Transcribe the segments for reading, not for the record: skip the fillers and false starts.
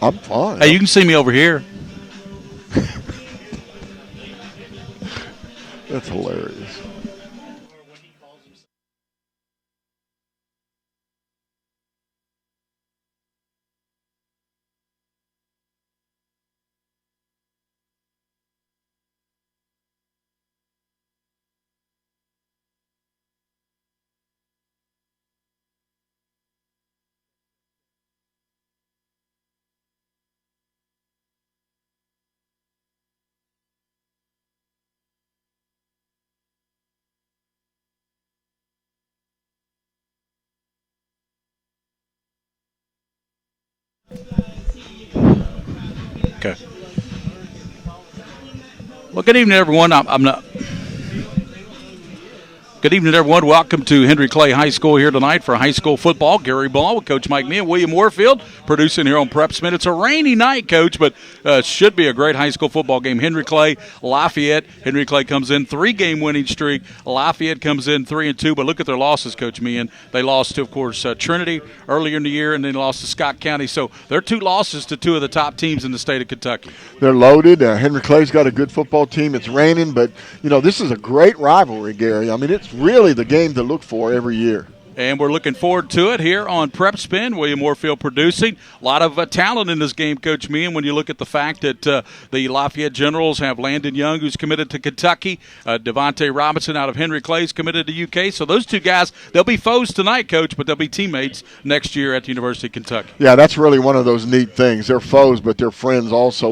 I'm fine. Hey, you can see me over here. That's hilarious. Okay. Well, good evening, everyone. I'm not. Good evening, everyone. Welcome to Henry Clay High School here tonight for high school football. Gary Ball with Coach Mike Me and William Warfield producing here on PrepSpin. It's a rainy night, Coach, but should be a great high school football game. Henry Clay, Lafayette. Henry Clay comes in 3-game winning streak. Lafayette comes in 3-2, but look at their losses, Coach Meehan. They lost to, of course, Trinity earlier in the year, and then lost to Scott County. So they're 2 losses to 2 of the top teams in the state of Kentucky. They're loaded. Henry Clay's got a good football team. It's raining, but, this is a great rivalry, Gary. I mean, it's really the game to look for every year. And we're looking forward to it here on PrepSpin. William Warfield producing. A lot of talent in this game, Coach Meehan, when you look at the fact that the Lafayette Generals have Landon Young, who's committed to Kentucky. Devontae Robinson out of Henry Clay's committed to UK. So those 2 guys, they'll be foes tonight, Coach, but they'll be teammates next year at the University of Kentucky. Yeah, that's really one of those neat things. They're foes, but they're friends also.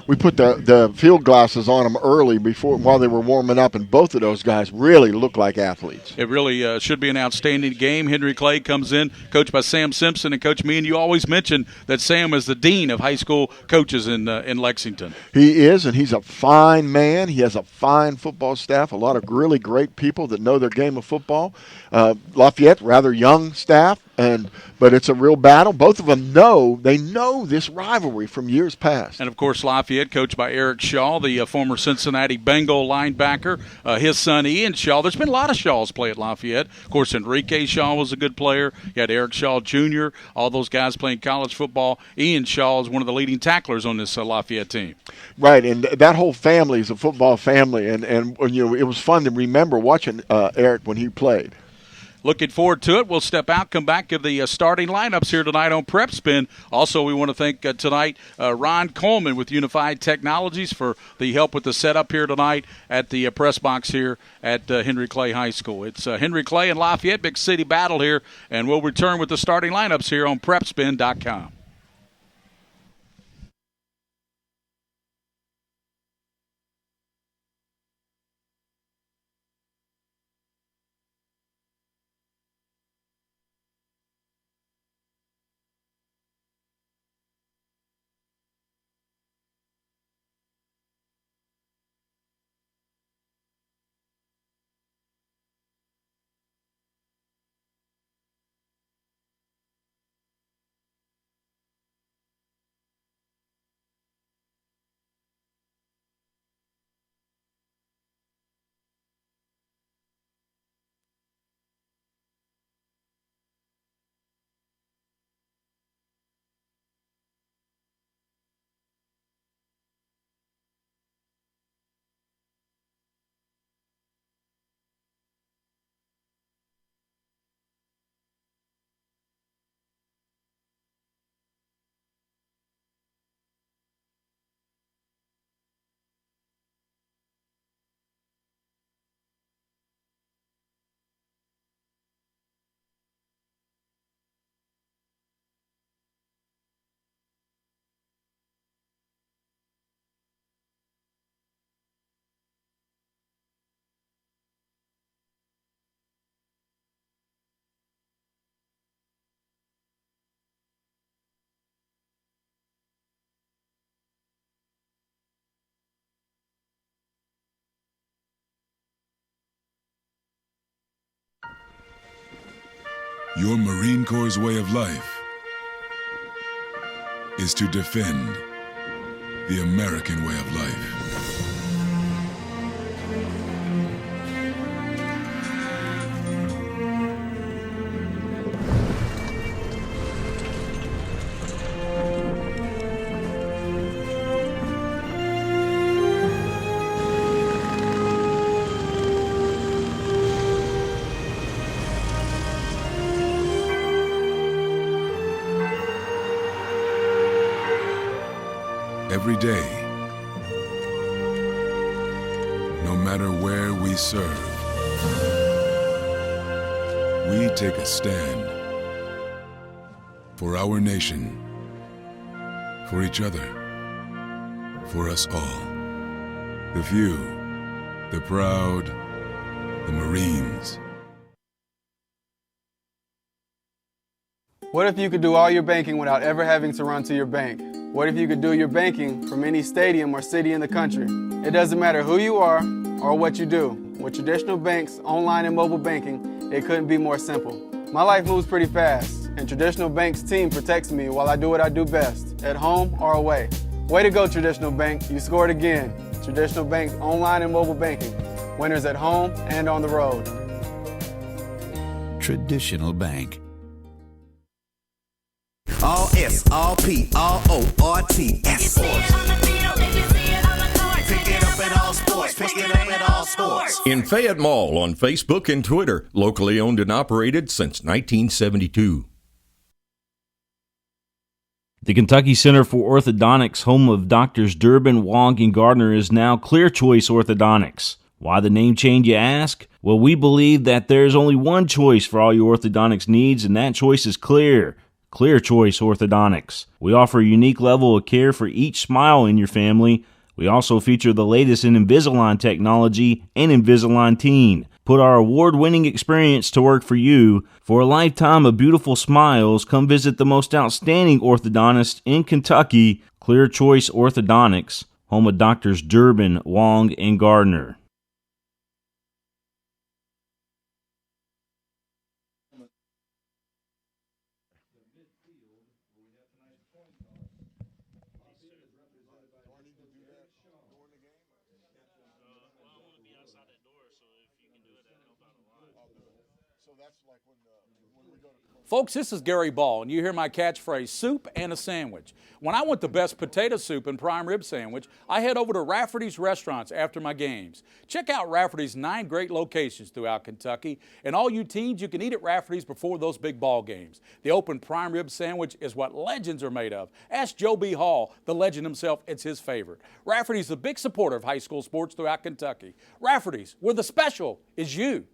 We put the field glasses on them early while they were warming up, and both of those guys really look like athletes. It really should be an outstanding game. Henry Clay comes in, coached by Sam Simpson. And, Coach Meehan, you always mention that Sam is the dean of high school coaches in Lexington. He is, and he's a fine man. He has a fine football staff, a lot of really great people that know their game of football. Lafayette, rather young staff, but it's a real battle. Both of them know this rivalry from years past. And, of course, Lafayette, coached by Eric Shaw, the former Cincinnati Bengal linebacker. His son, Ian Shaw. There's been a lot of Shaws play at Lafayette. Of course, Enrique Shaw was a good player. You had Eric Shaw Jr., all those guys playing college football. Ian Shaw is one of the leading tacklers on this Lafayette team. Right, and that whole family is a football family. And it was fun to remember watching Eric when he played. Looking forward to it. We'll step out, come back, give the starting lineups here tonight on PrepSpin. Also, we want to thank tonight Ron Coleman with Unified Technologies for the help with the setup here tonight at the press box here at Henry Clay High School. It's Henry Clay and Lafayette, big city battle here, and we'll return with the starting lineups here on PrepSpin.com. Your Marine Corps' way of life is to defend the American way of life. every day, no matter where we serve, we take a stand for our nation, for each other, for us all. The few, the proud, the Marines. What if you could do all your banking without ever having to run to your bank? What if you could do your banking from any stadium or city in the country? It doesn't matter who you are or what you do. With traditional banks, online and mobile banking, it couldn't be more simple. My life moves pretty fast, and Traditional Bank's team protects me while I do what I do best, at home or away. Way to go, Traditional Bank. You scored again. Traditional Bank's online and mobile banking. Winners at home and on the road. Traditional Bank. All S, all P, all O, R, T, S. Pick it up at all sports. Pick it up at all sports. In Fayette Mall on Facebook and Twitter. Locally owned and operated since 1972. The Kentucky Center for Orthodontics, home of Doctors Durbin, Wong, and Gardner, is now Clear Choice Orthodontics. Why the name change, you ask? Well, we believe that there's only one choice for all your orthodontics needs, and that choice is clear. Clear Choice Orthodontics. We offer a unique level of care for each smile in your family. We also feature the latest in Invisalign technology and Invisalign Teen. Put our award-winning experience to work for you. For a lifetime of beautiful smiles, come visit the most outstanding orthodontist in Kentucky, Clear Choice Orthodontics, home of Doctors Durbin, Wong, and Gardner. Folks, this is Gary Ball, and you hear my catchphrase, soup and a sandwich. When I want the best potato soup and prime rib sandwich, I head over to Rafferty's Restaurants after my games. Check out Rafferty's 9 great locations throughout Kentucky, and all you teens, you can eat at Rafferty's before those big ball games. The open prime rib sandwich is what legends are made of. Ask Joe B. Hall, the legend himself, it's his favorite. Rafferty's a big supporter of high school sports throughout Kentucky. Rafferty's, where the special is you.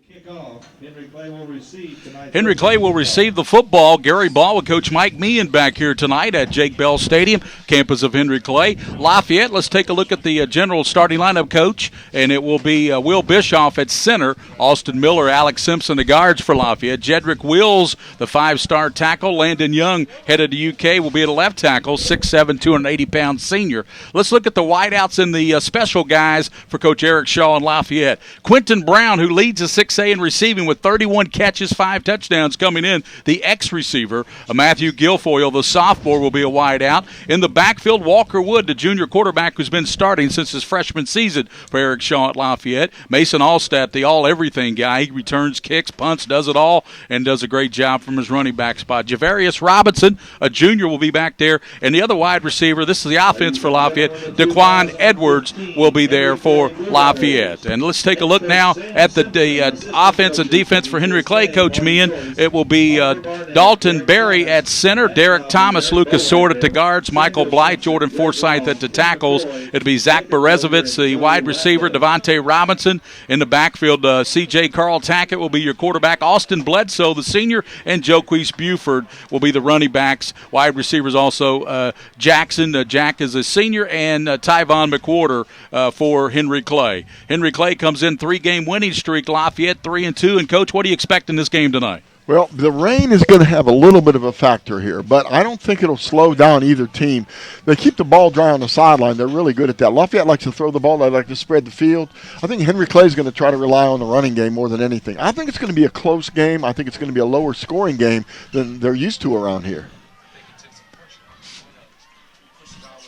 Kickoff. Henry Clay will receive tonight. Henry Clay will receive the football. Gary Ball with Coach Mike Meehan back here tonight at Jake Bell Stadium, campus of Henry Clay. Lafayette, let's take a look at the general starting lineup, Coach, and it will be Will Bischoff at center, Austin Miller, Alex Simpson, the guards for Lafayette, Jedrick Wills, the 5-star tackle, Landon Young, headed to UK, will be at a left tackle, 6'7", 280-pound senior. Let's look at the wideouts and the special guys for Coach Eric Shaw and Lafayette. Quentin Brown, who leads the 6A in receiving with 31 catches, 5 touchdowns coming in, the ex-receiver. Matthew Guilfoyle, the sophomore, will be a wide out. In the backfield, Walker Wood, the junior quarterback who's been starting since his freshman season for Eric Shaw at Lafayette. Mason Allstat, the all-everything guy. He returns, kicks, punts, does it all, and does a great job from his running back spot. Javarius Robinson, a junior, will be back there. And the other wide receiver, this is the offense for Lafayette, Daquan Edwards will be there for Lafayette. And let's take a look now at the offense and defense for Henry Clay, Coach Meehan. It will be Dalton Berry at center, Derek Thomas, Lucas Sword at the guards, Michael Blight, Jordan Forsyth at the tackles. It'll be Zach Berezovitz, the wide receiver, Devontae Robinson in the backfield. C.J. Carl Tackett will be your quarterback. Austin Bledsoe, the senior, and Joquise Buford will be the running backs. Wide receivers also Jackson. Jack is a senior, and Tyvon McWhorter for Henry Clay. Henry Clay comes in 3-game winning streak. Lafayette 3-2. And, Coach, what do you expect in this game tonight? Well, the rain is going to have a little bit of a factor here, but I don't think it'll slow down either team. They keep the ball dry on the sideline. They're really good at that. Lafayette likes to throw the ball. They like to spread the field. I think Henry Clay is going to try to rely on the running game more than anything. I think it's going to be a close game. I think it's going to be a lower scoring game than they're used to around here.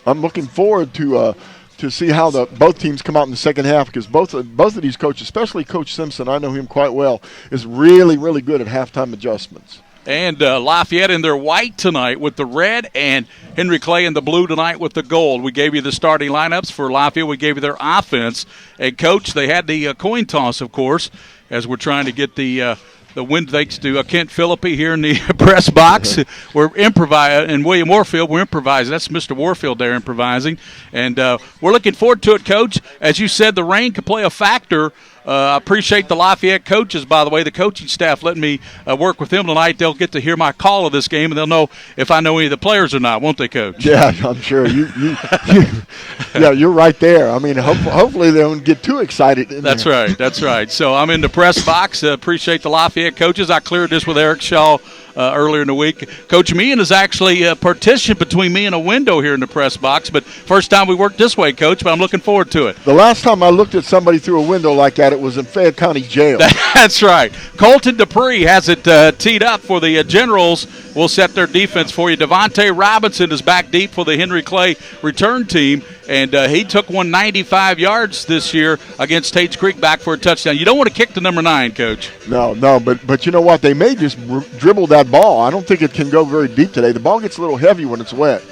I'm looking forward to see how both teams come out in the second half, because both of these coaches, especially Coach Simpson, I know him quite well, is really, really good at halftime adjustments. And Lafayette in their white tonight with the red, and Henry Clay in the blue tonight with the gold. We gave you the starting lineups for Lafayette. We gave you their offense. And, Coach, they had the coin toss, of course, as we're trying to get the win thanks to Kent Philippi here in the press box. We're improvising, and William Warfield, we're improvising. That's Mr. Warfield there improvising. And we're looking forward to it, Coach. As you said, the rain could play a factor. I appreciate the Lafayette coaches, by the way, the coaching staff letting me work with them tonight. They'll get to hear my call of this game, and they'll know if I know any of the players or not, won't they, Coach? Yeah, I'm sure. Yeah, you're right there. I mean, hopefully they don't get too excited. That's right. That's right. So I'm in the press box. Appreciate the Lafayette coaches. I cleared this with Eric Shaw earlier in the week. Coach Meehan is actually partitioned between me and a window here in the press box, but first time we worked this way, Coach, but I'm looking forward to it. The last time I looked at somebody through a window like that, it was in Fayette County Jail. That's right. Colton Dupree has it teed up for the Generals. We'll set their defense for you. Devontae Robinson is back deep for the Henry Clay return team, and he took 195 yards this year against Tates Creek back for a touchdown. You don't want to kick the number 9, Coach. No, but you know what? They may just dribble that ball. I don't think it can go very deep today. The ball gets a little heavy when it's wet.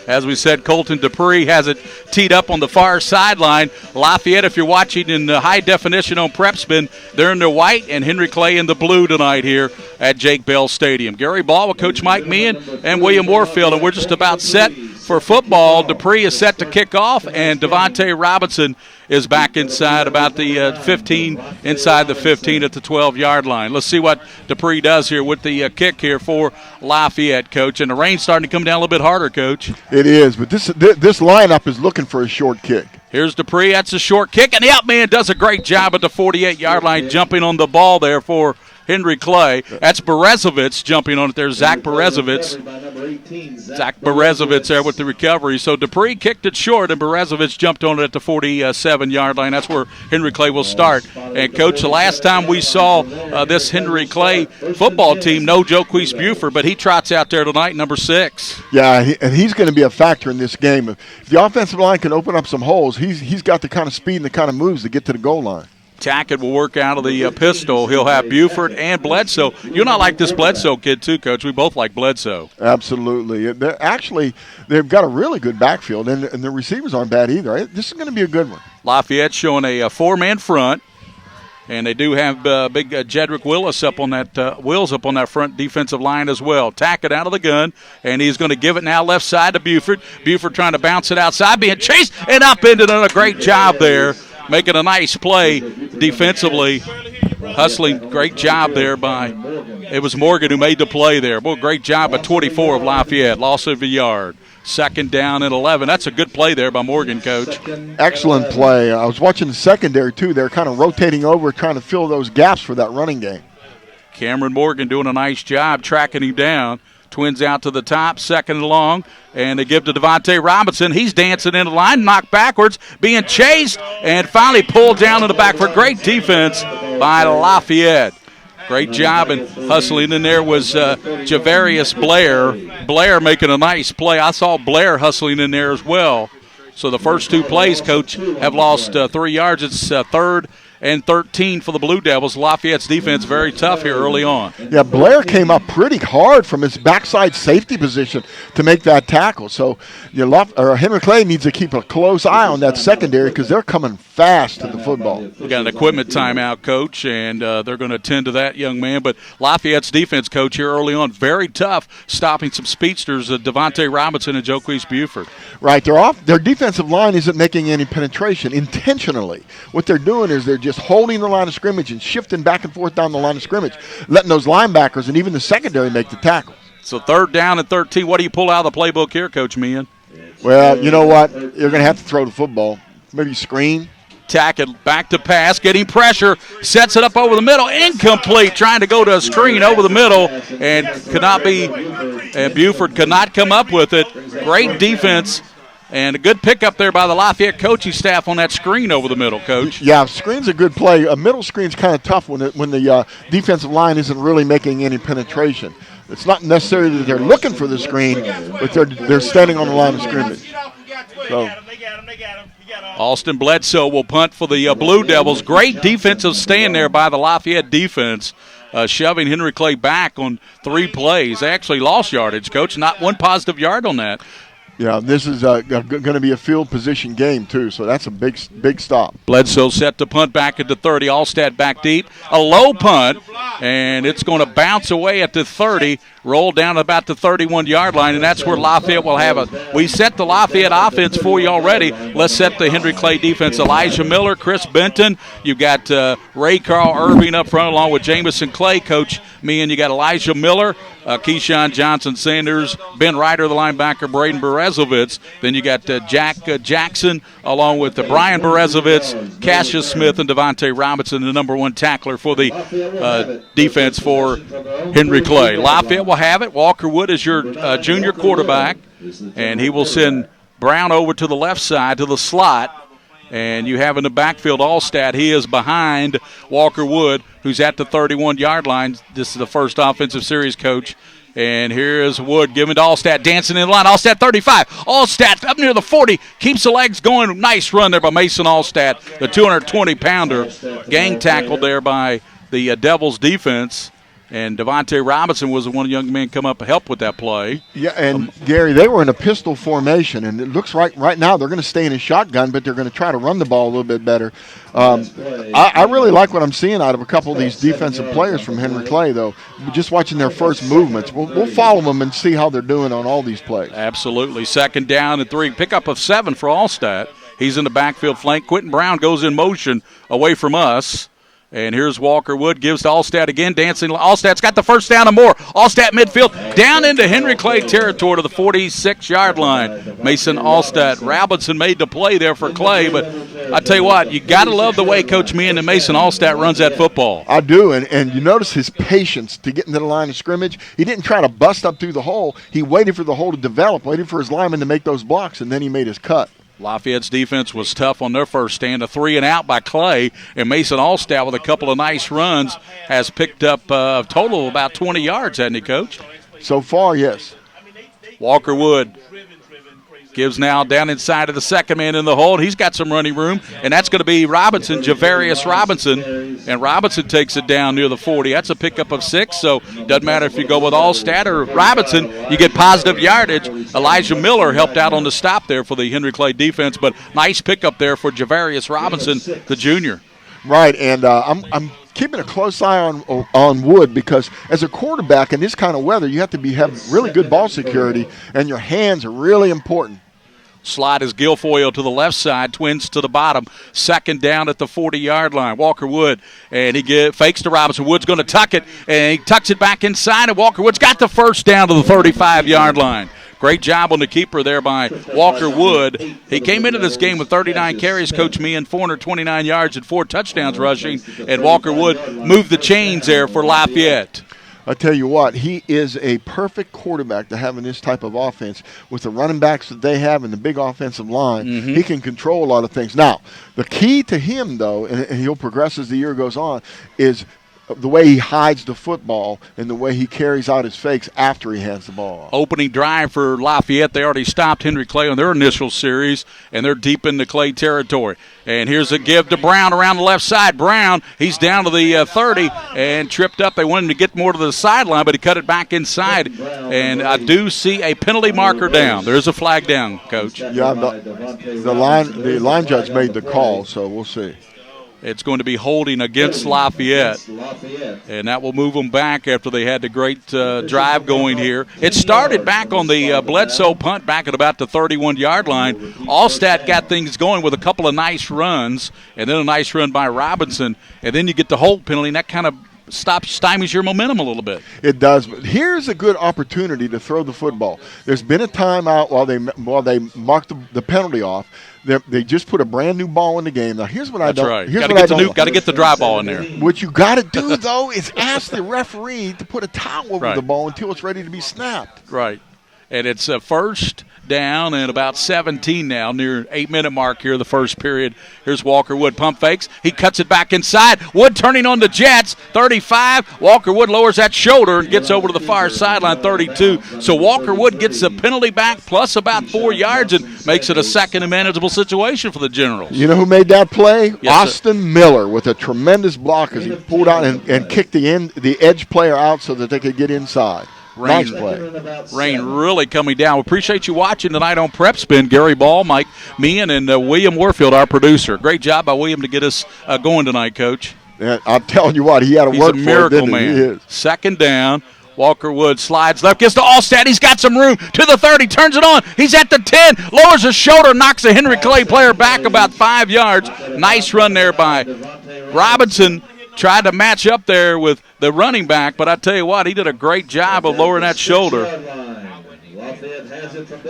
As we said, Colton Dupree has it teed up on the far sideline. Lafayette, if you're watching in high definition on PrepSpin, they're in the white, and Henry Clay in the blue tonight here at Jake Bell Stadium. Gary Ball with Coach Mike Meehan and William Warfield, and we're just about set for football. Dupree is set to kick off, and Devontae Robinson is back inside about the 15, inside the 15 at the 12-yard line. Let's see what Dupree does here with the kick here for Lafayette, Coach. And the rain's starting to come down a little bit harder, Coach. It is, but this lineup is looking for a short kick. Here's Dupree. That's a short kick, and the outman does a great job at the 48-yard line jumping on the ball there for Henry Clay. That's Berezovitz jumping on it there. Zach Berezovitz there with the recovery. So Dupree kicked it short, and Berezovitz jumped on it at the 47-yard line. That's where Henry Clay will start. And, Coach, the last time we saw this Henry Clay football team, no Joquise Buford, but he trots out there tonight, number 6. Yeah, and he's going to be a factor in this game. If the offensive line can open up some holes, he's got the kind of speed and the kind of moves to get to the goal line. Tackett will work out of the pistol. He'll have Buford and Bledsoe. You're not like this Bledsoe kid, too, Coach. We both like Bledsoe. Absolutely. They've got a really good backfield, and the receivers aren't bad either. This is going to be a good one. Lafayette showing a four-man front, and they do have big Jedrick Willis up on that Wills up on that front defensive line as well. Tackett out of the gun, and he's going to give it now left side to Buford. Buford trying to bounce it outside, being chased and upended. On a great job there. Making a nice play defensively, hustling. Great job there by, it was Morgan who made the play there. Boy, great job at 24 of Lafayette. Loss of a yard. 2nd down and 11. That's a good play there by Morgan, Coach. Excellent play. I was watching the secondary, too. They're kind of rotating over, trying to fill those gaps for that running game. Cameron Morgan doing a nice job tracking him down. Twins out to the top, 2nd and long, and they give to Devontae Robinson. He's dancing in the line, knocked backwards, being chased, and finally pulled down in the back for great defense by Lafayette. Great job, and hustling in there was Javarius Blair. Blair making a nice play. I saw Blair hustling in there as well. So the first 2 plays, Coach, have lost 3 yards. It's 3rd and 13 for the Blue Devils. Lafayette's defense very tough here early on. Yeah, Blair came up pretty hard from his backside safety position to make that tackle. So Henry Clay needs to keep a close eye on that secondary because they're coming fast to the football. We got an equipment timeout, Coach, and they're going to attend to that young man. But Lafayette's defense, Coach, here early on, very tough, stopping some speedsters, Devontae Robinson and Joquise Buford. Right, their defensive line isn't making any penetration intentionally. What they're doing is they're just holding the line of scrimmage and shifting back and forth down the line of scrimmage, letting those linebackers and even the secondary make the tackle. So 3rd down and 13. What do you pull out of the playbook here, Coach Meehan? Well, you know what? You're going to have to throw the football. Maybe screen. Tackett back to pass, getting pressure, sets it up over the middle, incomplete, trying to go to a screen over the middle, and Buford could not come up with it. Great defense. And a good pickup there by the Lafayette coaching staff on that screen over the middle, Coach. Yeah, screen's a good play. A middle screen's kind of tough when the defensive line isn't really making any penetration. It's not necessarily that they're looking for the screen, but they're standing on the line of scrimmage. So. Austin Bledsoe will punt for the Blue Devils. Great defensive stand there by the Lafayette defense shoving Henry Clay back on 3 plays. They actually lost yardage, Coach. Not one positive yard on that. Yeah, this is going to be a field position game, too, so that's a big stop. Bledsoe set to punt back at the 30. Allstat back deep. A low punt, and it's going to bounce away at the 30, roll down about the 31-yard line, and that's where Lafayette will have it. We set the Lafayette offense for you already. Let's set the Henry Clay defense. Elijah Miller, Chris Benton. You've got Ray Carl Irving up front along with Jamison Clay, Coach. And you got Elijah Miller, Keyshawn Johnson Sanders, Ben Ryder, the linebacker, Braden Berezovitz. Then you got Jack Jackson along with Brian Berezovitz, Cassius Smith, and Devontae Robinson, the number 1 tackler for the defense for Henry Clay. Lafayette will have it. Walker Wood is your junior quarterback, and he will send Brown over to the left side to the slot. And you have in the backfield Allstat. He is behind Walker Wood, who's at the 31-yard line. This is the first offensive series, Coach. And here is Wood giving to Allstat, dancing in the line. Allstat 35. Allstat up near the 40. Keeps the legs going. Nice run there by Mason Allstat, the 220-pounder. Gang tackled there by the Devils defense. And Devontae Robinson was the one young man come up and help with that play. Yeah, and Gary, they were in a pistol formation, and it looks right now they're going to stay in a shotgun, but they're going to try to run the ball a little bit better. I really like what I'm seeing out of a couple of these defensive players from Henry Clay, though. Just watching their first movements. We'll follow them and see how they're doing on all these plays. Absolutely. 2nd down and 3. Pickup of 7 for Allstat. He's in the backfield flank. Quentin Brown goes in motion away from us. And here's Walker Wood, gives to Allstat again, dancing. Allstat's got the first down and more. Allstat midfield, down into Henry Clay territory to the 46-yard line. Mason Allstat. Robinson made the play there for Clay, but I tell you what, you got to love the way Coach Meehan and Mason Allstat runs that football. I do, and you notice his patience to get into the line of scrimmage. He didn't try to bust up through the hole. He waited for the hole to develop, waited for his lineman to make those blocks, and then he made his cut. Lafayette's defense was tough on their first stand. A 3-and-out by Clay, and Mason Allstat with a couple of nice runs has picked up a total of about 20 yards, hasn't he, Coach? So far, yes. Walker Wood gives now down inside of the second man in the hole. He's got some running room, and that's going to be Robinson, Javarius Robinson, and Robinson takes it down near the 40. That's a pickup of 6, so doesn't matter if you go with Allstat or Robinson, you get positive yardage. Elijah Miller helped out on the stop there for the Henry Clay defense, but nice pickup there for Javarius Robinson, the junior. Right, and I'm keeping a close eye on Wood because as a quarterback in this kind of weather, you have to have really good ball security, and your hands are really important. Slot is Guilfoyle to the left side, Twins to the bottom. 2nd down at the 40-yard line. Walker Wood, and he fakes to Robinson. Wood's going to tuck it, and he tucks it back inside, and Walker Wood's got the first down to the 35-yard line. Great job on the keeper there by Walker Wood. He came into this game with 39 carries, Coach Meehan, 429 yards and 4 touchdowns rushing, and Walker Wood moved the chains there for Lafayette. I tell you what, he is a perfect quarterback to have in this type of offense. With the running backs that they have and the big offensive line, he can control a lot of things. Now, the key to him, though, and he'll progress as the year goes on, is the way he hides the football and the way he carries out his fakes after he hands the ball off. Opening drive for Lafayette. They already stopped Henry Clay on their initial series, and they're deep in the Clay territory. And here's a give to Brown around the left side. Brown, he's down to the 30 and tripped up. They wanted him to get more to the sideline, but he cut it back inside. And I do see a penalty marker down. There's a flag down, Coach. Yeah, the line judge made the call, so we'll see. It's going to be holding against Lafayette, and that will move them back after they had the great drive going here. It started back on the Bledsoe punt back at about the 31-yard line. Allstat got things going with a couple of nice runs, and then a nice run by Robinson, and then you get the hold penalty, and that kind of stymies your momentum a little bit. It does, but here's a good opportunity to throw the football. There's been a timeout while they marked the penalty off. They just put a brand new ball in the game. Now here's what I don't. That's right. Got to get the dry ball in there. What you got to do though is ask the referee to put a towel over the ball until it's ready to be snapped. Right, and it's 1st down and about 17 now, near 8-minute mark here, the first period. Here's Walker Wood, pump fakes. He cuts it back inside. Wood turning on the Jets, 35. Walker Wood lowers that shoulder and gets over to the far sideline, 32. So Walker Wood gets the penalty back plus about 4 yards and makes it a second and manageable situation for the Generals. You know who made that play? Yes, Austin Miller with a tremendous block as he pulled out and kicked the edge player out so that they could get inside. Nice play. Rain really coming down. We appreciate you watching tonight on PrepSpin. Gary Ball, Mike Meehan, and William Warfield, our producer. Great job by William to get us going tonight, Coach. Yeah, I'm telling you what, he had to work for it. He's a miracle man. He is. Second down. Walker Wood slides left, gets to Allstat. He's got some room to the 30, turns it on. He's at the 10, lowers his shoulder, knocks a Henry Clay player back about 5 yards. Nice run there by Robinson. Tried to match up there with the running back, but I tell you what, he did a great job of lowering that shoulder.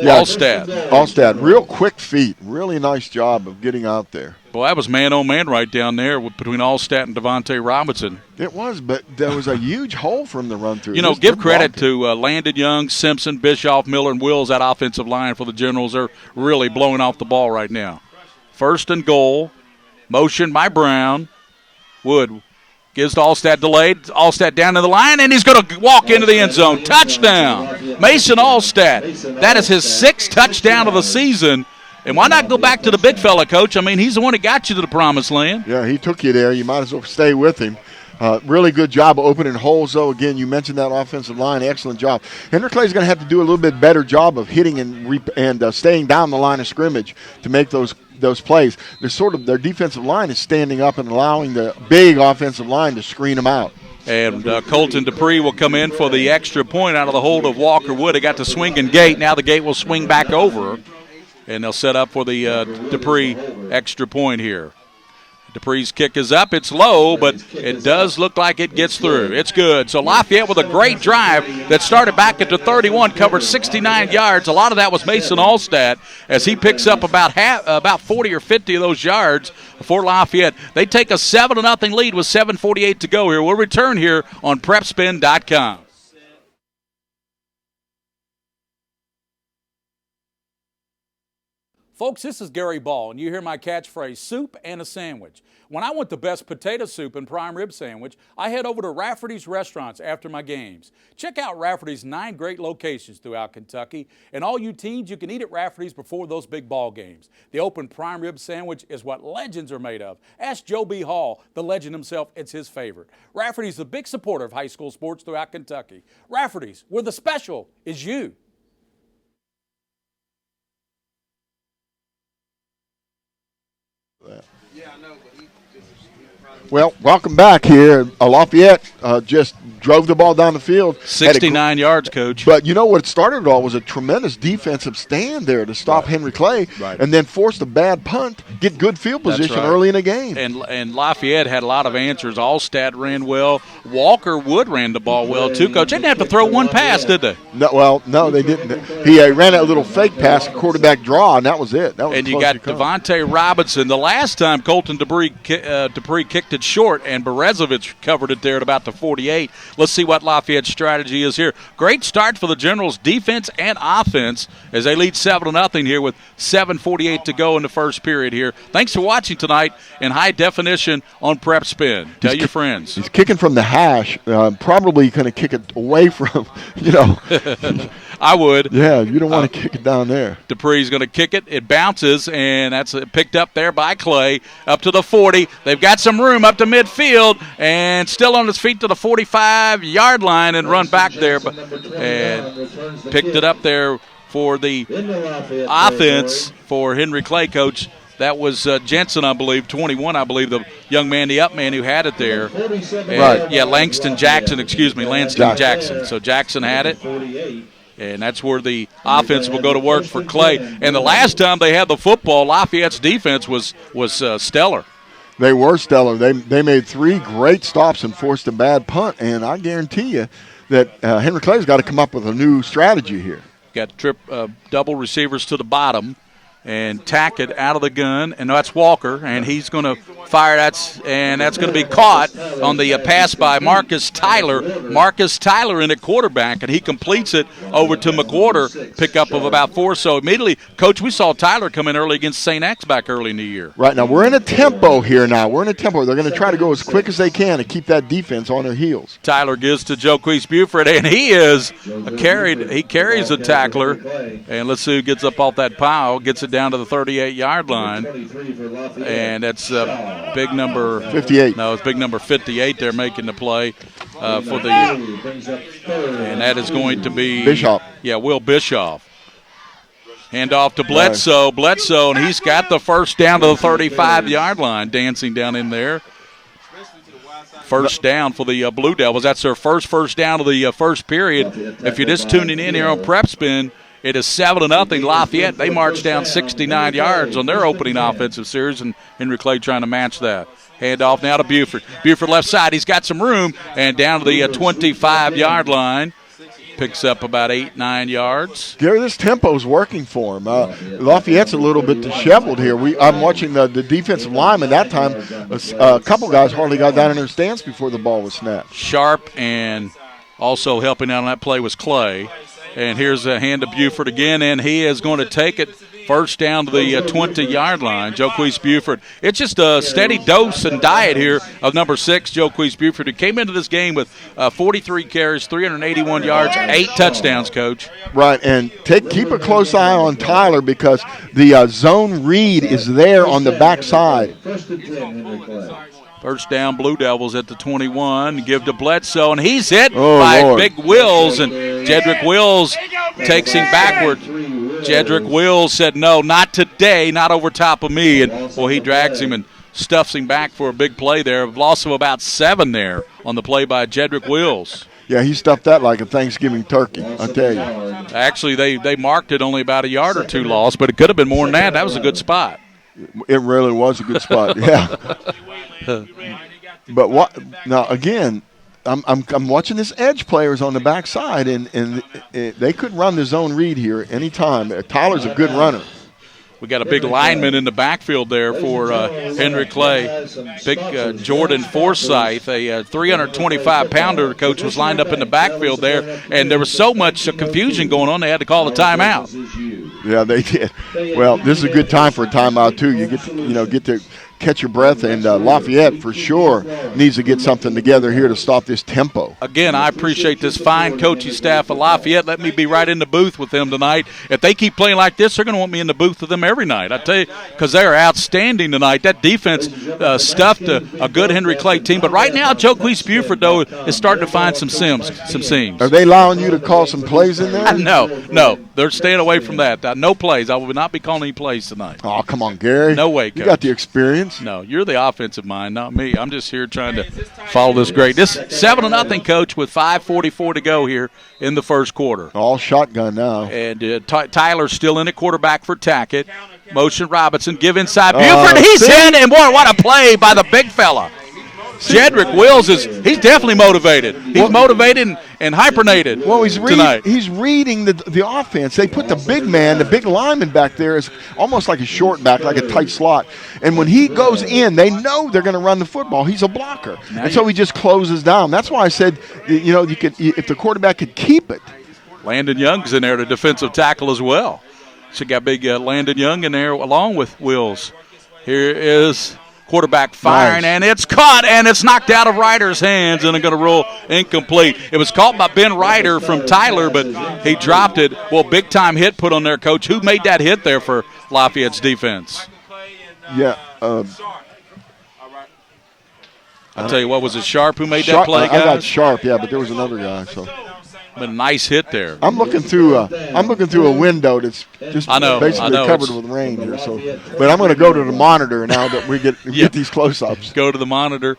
Allstat, real quick feet. Really nice job of getting out there. Well, that was man-on-man right down there between Allstat and Devontae Robinson. It was, but there was a huge hole from the run-through. You know, give credit to Landon Young, Simpson, Bischoff, Miller, and Wills. That offensive line for the Generals. They're really blowing off the ball right now. First and goal. Motion by Brown. Wood gives to Allstat, delayed. Allstat down to the line, and he's going to walk into the end zone. Touchdown. Mason Allstat. That is his 6th touchdown of the season. And why not go back to the big fella, Coach? I mean, he's the one that got you to the promised land. Yeah, he took you there. You might as well stay with him. Really good job of opening holes, though. Again, you mentioned that offensive line. Excellent job. Henry Clay's going to have to do a little bit better job of hitting and staying down the line of scrimmage to make those plays. Their defensive line is standing up and allowing the big offensive line to screen them out. And Colton Dupree will come in for the extra point out of the hold of Walker Wood. They got the swinging gate. Now the gate will swing back over, and they'll set up for the Dupree extra point here. Dupree's kick is up. It's low, but it does look like it gets through. It's good. So Lafayette with a great drive that started back at the 31, covered 69 yards. A lot of that was Mason Allstat as he picks up about 40 or 50 of those yards for Lafayette. They take a 7-0 lead with 7:48 to go here. We'll return here on PrepSpin.com. Folks, this is Gary Ball, and you hear my catchphrase, soup and a sandwich. When I want the best potato soup and prime rib sandwich, I head over to Rafferty's Restaurants after my games. Check out Rafferty's 9 great locations throughout Kentucky, and all you teens, you can eat at Rafferty's before those big ball games. The open prime rib sandwich is what legends are made of. Ask Joe B. Hall, the legend himself, it's his favorite. Rafferty's a big supporter of high school sports throughout Kentucky. Rafferty's, where the special is you. Well, welcome back here. Lafayette just drove the ball down the field. 69 yards, Coach. But you know what started it all was a tremendous defensive stand there to stop Henry Clay and then forced a bad punt, get good field position early in the game. And Lafayette had a lot of answers. Allstat ran well. Walker Wood ran the ball well, too, Coach. They didn't have to throw one pass, did they? No, they didn't. He ran that little fake pass, quarterback draw, and that was it. That was and you got Devontae Robinson. The last time Colton Dupree kicked it short, and Berezovich covered it there at about the 48. Let's see what Lafayette's strategy is here. Great start for the Generals, defense and offense, as they lead 7-0 here with 7:48 to go in the first period here. Thanks for watching tonight in high definition on PrepSpin. Tell your friends. He's kicking from the hash, probably going to kick it away from, I would. Yeah, you don't want to kick it down there. Dupree's going to kick it. It bounces, and that's picked up there by Clay up to the 40. They've got some room up to midfield, and still on his feet to the 45-yard line and run back there. And picked it up there for the offense for Henry Clay, Coach. That was Jensen, I believe, 21, I believe, the young man, the up man who had it there. And, yeah, Langston Jackson. So Jackson had it. And that's where the offense will go to work for Clay. And the last time they had the football, Lafayette's defense was stellar. They were stellar. They made 3 great stops and forced a bad punt. And I guarantee you that Henry Clay's got to come up with a new strategy here. Got double receivers to the bottom and tack it out of the gun. And that's Walker. And he's going to fire. That's going to be caught on the pass by Marcus Tyler. Marcus Tyler in at quarterback, and he completes it over to McWhorter, pickup of about 4. So immediately, Coach, we saw Tyler come in early against St. X back early in the year. Right, now we're in a tempo here now. We're in a tempo. They're going to try to go as quick as they can to keep that defense on their heels. Tyler gives to Joquise Buford, and he is carried. He carries a tackler, and let's see who gets up off that pile, gets it down to the 38-yard line, and that's big number 58. No, it's big number 58 there making the play for the, and that is going to be Bischoff. Yeah, Will Bischoff. Hand off to Bledsoe. Bledsoe, and he's got the first down to the 35-yard line, dancing down in there. First down for the Blue Devils. That's their first down of the first period. If you're just tuning in here on PrepSpin, it is 7-0 Lafayette. They marched down 69 yards on their opening offensive series, and Henry Clay trying to match that. Hand off now to Buford. Buford left side. He's got some room, and down to the 25-yard line. Picks up about 8-9 yards. Gary, this tempo's working for him. Lafayette's a little bit disheveled here. I'm watching the defensive lineman that time. A couple guys hardly got down in their stance before the ball was snapped. Sharp, and also helping out on that play was Clay. And here's a hand to Buford again, and he is going to take it first down to the 20-yard line. Joquise Buford. It's just a steady dose and diet here of number 6, Joquise Buford, who came into this game with 43 carries, 381 yards, 8 touchdowns, Coach. Right, and keep a close eye on Tyler because the zone read is there on the backside. First down, Blue Devils at the 21. Give to Bledsoe, and he's hit by Big Wills, and Jedrick Wills takes him backward. Jedrick Wills said, no, not today, not over top of me. And, well, he drags him and stuffs him back for a big play there. A loss of about 7 there on the play by Jedrick Wills. Yeah, he stuffed that like a Thanksgiving turkey, I tell you. Actually, they marked it only about a yard or 2 loss, but it could have been more than that. That was a good spot. It really was a good spot, yeah. But what now? Again, I'm watching this edge players on the backside, and they could run the zone read here anytime. Tyler's a good runner. We got a big lineman in the backfield there for Henry Clay. Big Jordan Forsyth, a 325-pounder. Coach was lined up in the backfield there, and there was so much confusion going on, they had to call a timeout. Yeah, they did. Well, this is a good time for a timeout too. You get to catch your breath, and Lafayette for sure needs to get something together here to stop this tempo. Again, I appreciate this fine coaching staff of Lafayette. Let me be right in the booth with them tonight. If they keep playing like this, they're going to want me in the booth with them every night. I tell you, because they are outstanding tonight. That defense stuffed a good Henry Clay team. But right now, Joquise Buford, though, is starting to find some seams. Are they allowing you to call some plays in there? No. They're staying away from that. No plays. I will not be calling any plays tonight. Oh, come on, Gary. No way, Coach. You got the experience. No, you're the offensive mind, not me. I'm just here trying to follow this great. This 7-0, Coach, with 5:44 to go here in the first quarter. All shotgun now. And Tyler's still in at quarterback for Tackett. Motion Robinson, give inside Buford. He's in, and boy, what a play by the big fella. Jedrick Wills he's definitely motivated. He's motivated and hypernated tonight. He's reading the offense. They put the big man, the big lineman back there is almost like a short back, like a tight slot. And when he goes in, they know they're going to run the football. He's a blocker. And so he just closes down. That's why I said, you could, if the quarterback could keep it. Landon Young's in there, the defensive tackle as well. So you got big Landon Young in there along with Wills. Here is quarterback firing, and it's caught, and it's knocked out of Ryder's hands, and it's going to roll incomplete. It was caught by Ben Ryder from Tyler, but he dropped it. Well, big-time hit put on there, Coach. Who made that hit there for Lafayette's defense? Yeah. I'll tell you what, was it Sharp who made that play, guys? I got Sharp, yeah, but there was another guy, so. But a nice hit there. I'm looking through a window that's just basically covered with rain here. So, but I'm going to go to the monitor now that we get these close-ups. Go to the monitor.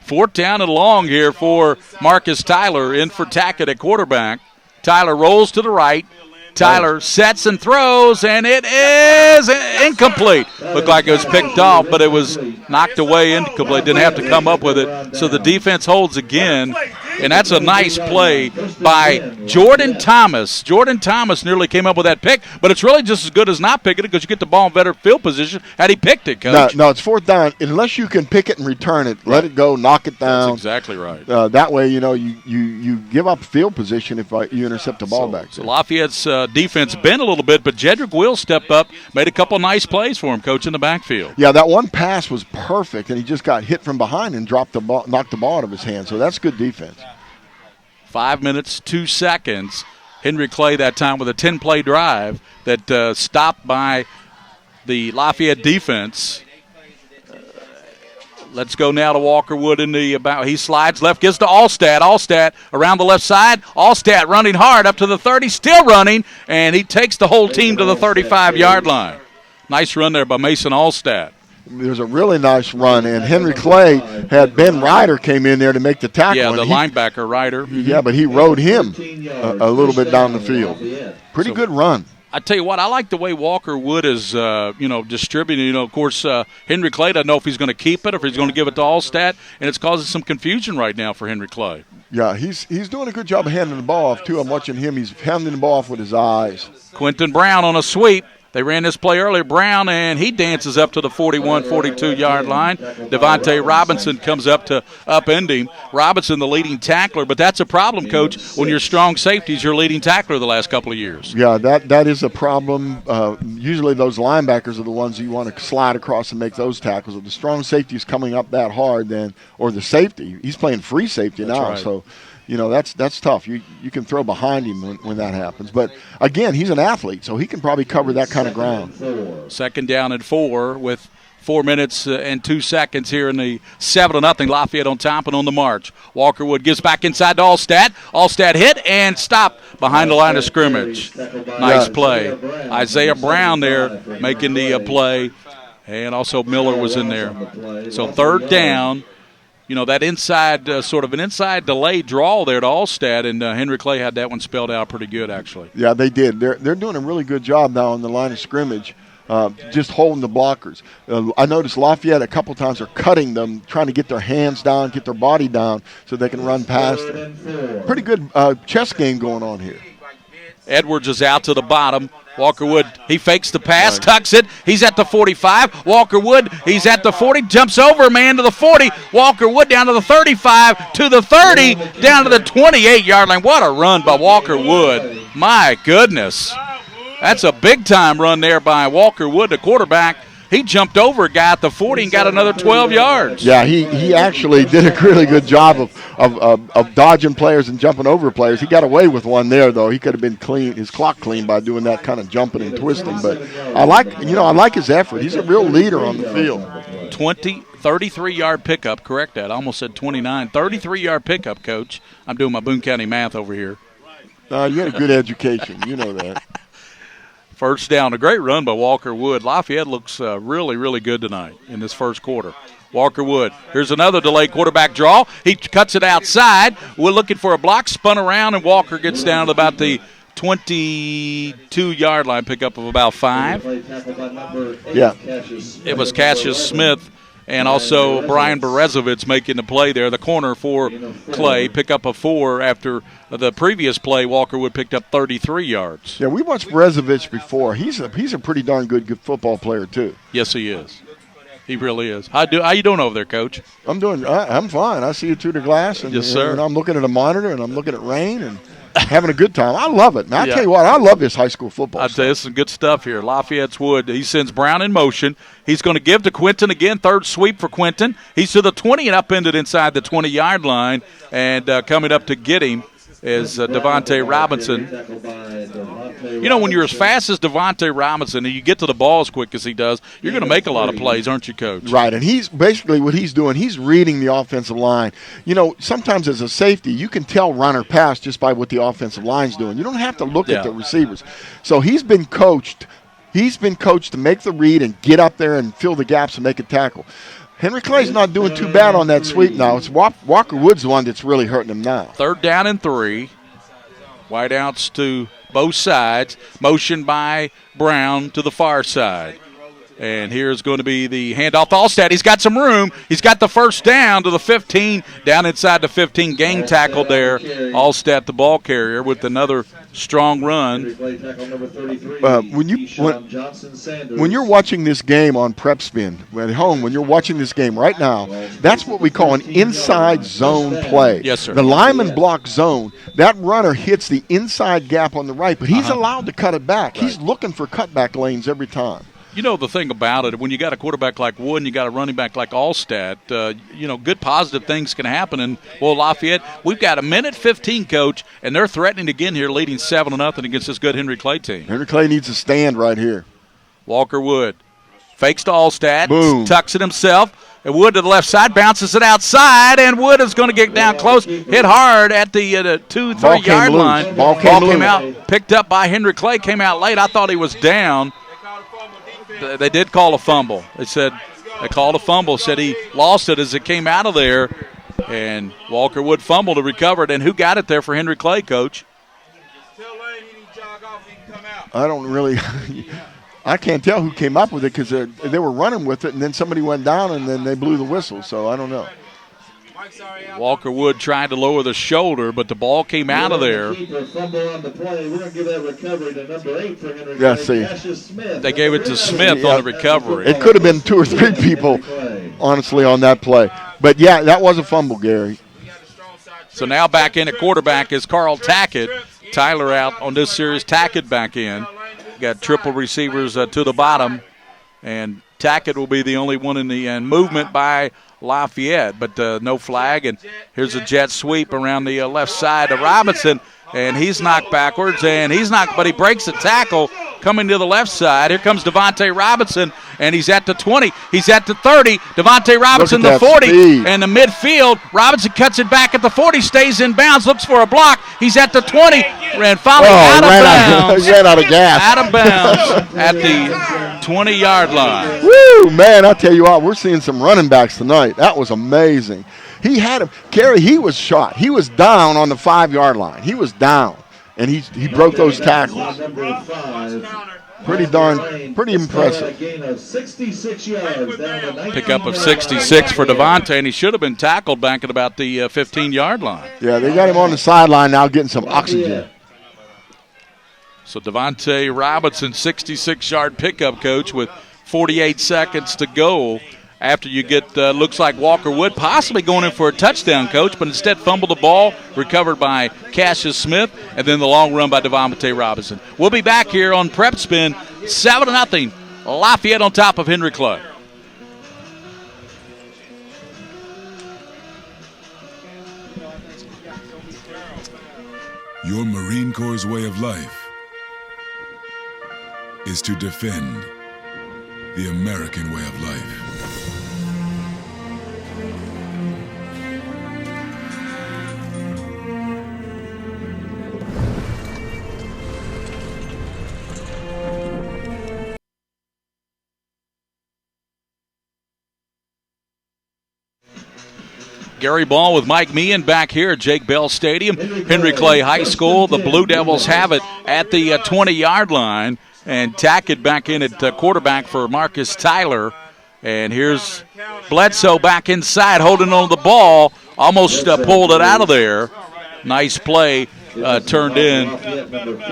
4th down and long here for Marcus Tyler in for Tackett at quarterback. Tyler rolls to the right. Tyler sets and throws, and it is incomplete. Looked like it was picked off, but it was knocked away incomplete. Didn't have to come up with it. So the defense holds again. And that's a nice play by Jordan Thomas. Jordan Thomas nearly came up with that pick, but it's really just as good as not picking it because you get the ball in better field position had he picked it, Coach. No, it's fourth down. Unless you can pick it and return it, let it go, knock it down. That's exactly right. That way, you give up field position if you intercept the ball back. So Lafayette's defense bent a little bit, but Jedrick Will stepped up, made a couple nice plays for him, Coach, in the backfield. Yeah, that one pass was perfect, and he just got hit from behind and knocked the ball out of his hand. So that's good defense. 5 minutes, 2 seconds. Henry Clay that time with a 10-play drive that stopped by the Lafayette defense. Let's go now to Walker Wood in the about. He slides left, gets to Allstat. Allstat around the left side. Allstat running hard up to the 30, still running, and he takes the whole team to the 35-yard line. Nice run there by Mason Allstat. There's a really nice run, and Henry Clay had Ben Ryder came in there to make the tackle. Yeah, the linebacker Ryder. Yeah, but he rode him a little bit down the field. Pretty good run. I tell you what, I like the way Walker Wood is, distributing. Of course, Henry Clay doesn't know if he's going to keep it or if he's going to give it to Allstat, and it's causing some confusion right now for Henry Clay. Yeah, he's doing a good job of handing the ball off, too. I'm watching him. He's handing the ball off with his eyes. Quentin Brown on a sweep. They ran this play earlier. Brown, and he dances up to the 41, 42-yard line. Devontae Robinson comes up to upend him. Robinson, the leading tackler, but that's a problem, Coach, when your strong safety is your leading tackler the last couple of years. Yeah, that is a problem. Usually those linebackers are the ones you want to slide across and make those tackles. If the strong safety is coming up that hard, or the safety, he's playing free safety now, right. So – that's tough. You can throw behind him when that happens. But, again, he's an athlete, so he can probably cover that kind of ground. Second down and 4 with 4 minutes and 2 seconds here in the 7-0 Lafayette on top and on the march. Walker Wood gives back inside to Allstat. Allstat hit and stopped behind the line of scrimmage. Nice play. Isaiah Brown there making the play, and also Miller was in there. So third down. That inside, sort of an inside delay draw there to Allstat, and Henry Clay had that one spelled out pretty good, actually. Yeah, they did. They're doing a really good job now on the line of scrimmage, just holding the blockers. I noticed Lafayette a couple times are cutting them, trying to get their hands down, get their body down so they can run past them. Pretty good chess game going on here. Edwards is out to the bottom. Walker Wood, he fakes the pass, tucks it. He's at the 45. Walker Wood, he's at the 40, jumps over a man to the 40. Walker Wood down to the 35, to the 30, down to the 28-yard line. What a run by Walker Wood. My goodness. That's a big-time run there by Walker Wood, the quarterback. He jumped over a guy at the 40 and got another 12 yards. Yeah, he actually did a really good job of dodging players and jumping over players. He got away with one there, though. He could have been his clock clean by doing that kind of jumping and twisting. But I like his effort. He's a real leader on the field. 33-yard pickup. Correct that. I almost said 29. 33-yard pickup, Coach. I'm doing my Boone County math over here. You had a good education. You know that. First down, a great run by Walker Wood. Lafayette looks really, really good tonight in this first quarter. Walker Wood. Here's another delayed quarterback draw. He cuts it outside. We're looking for a block, spun around, and Walker gets down to about the 22-yard line, pickup of about 5. Yeah. It was Cassius Smith and also Brian Berezovich making the play there, the corner for Clay, pick up a 4 after the previous play. Walker Wood picked up 33 yards. Yeah, we watched Berezovich before. He's a pretty darn good football player too. Yes, he is. He really is. How you doing over there, Coach? I'm fine. I see you through the glass, and, yes, sir. And I'm looking at a monitor, and I'm looking at rain, and having a good time. I love it. Now, I tell you what, I love this high school football. I tell you, this is some good stuff here. Lafayette's Wood. He sends Brown in motion. He's going to give to Quentin again. Third sweep for Quentin. He's to the 20 and upended inside the 20-yard line, and coming up to get him is Devontae Robinson. When you're as fast as Devontae Robinson and you get to the ball as quick as he does, you're going to make a lot of plays, aren't you, Coach? Right, and he's basically what he's doing, he's reading the offensive line. Sometimes as a safety, you can tell run or pass just by what the offensive line's doing. You don't have to look at the receivers. So he's been coached. He's been coached to make the read and get up there and fill the gaps and make a tackle. Henry Clay's not doing too bad on that sweep now. It's Walker Wood's the one that's really hurting him now. Third down and 3. Wideouts to both sides. Motion by Brown to the far side. And here's going to be the handoff to Allstat. He's got some room. He's got the first down to the 15, down inside the 15. Game tackled there. Allstat, the ball carrier, with another strong run. When you're watching this game on PrepSpin at home, when you're watching this game right now, that's what we call an inside zone play. Yes, sir. The lineman block zone, that runner hits the inside gap on the right, but he's allowed to cut it back. He's looking for cutback lanes every time. You know, the thing about it, when you got a quarterback like Wood and you got a running back like Allstat, good positive things can happen. And, Lafayette, we've got a minute 15, Coach, and they're threatening again here, leading 7-0 against this good Henry Clay team. Henry Clay needs to stand right here. Walker Wood fakes to Allstat, boom, tucks it himself, and Wood to the left side, bounces it outside, and Wood is going to get down close, hit hard at the 2-3 yard line. Ball came out, picked up by Henry Clay, came out late. I thought he was down. They did call a fumble. They called a fumble, said he lost it as it came out of there, and Walker Wood fumbled and recovered. And who got it there for Henry Clay, Coach? I don't really – I can't tell who came up with it because they were running with it, and then somebody went down, and then they blew the whistle, so I don't know. Walker Wood tried to lower the shoulder, but the ball came out of there. Yeah, see. They gave it to Smith on the recovery. It could have been 2 or 3 people, honestly, on that play. But, yeah, that was a fumble, Gary. So now back in at quarterback is Carl Tackett. Tyler out on this series. Tackett back in. Got triple receivers to the bottom. And Tackett will be the only one in the movement by Lafayette, but no flag. And here's a jet sweep around the left side to Robinson, and he's knocked backwards, but he breaks the tackle coming to the left side. Here comes Devontae Robinson, and he's at the 20. He's at the 30. Devontae Robinson, the 40, speed. And the midfield. Robinson cuts it back at the 40, stays in bounds, looks for a block. He's at the 20, and finally out of bounds. He ran out of gas. Out of bounds at the 20-yard line. Woo, man, I tell you what, we're seeing some running backs tonight. That was amazing. He had him. Gary, he was shot. He was down on the 5-yard line. He was down, and he broke those tackles. Pretty impressive. Pickup of 66 for Devontae, and he should have been tackled back at about the 15-yard line. Yeah, they got him on the sideline now getting some oxygen. So Devontae Robinson, 66-yard pickup, Coach, with 48 seconds to go after you get, looks like Walker Wood possibly going in for a touchdown, Coach, but instead fumbled the ball, recovered by Cassius Smith, and then the long run by Devontae Robinson. We'll be back here on PrepSpin, 7-0, Lafayette on top of Henry Clay. Your Marine Corps' way of life is to defend the American way of life. Gary Ball with Mike Meehan back here at Jake Bell Stadium, Henry Clay High School. The Blue Devils have it at the 20-yard line, and Tackett back in at quarterback for Marcus Tyler. And here's Bledsoe back inside holding on to the ball, almost pulled it out of there. Nice play. Turned in.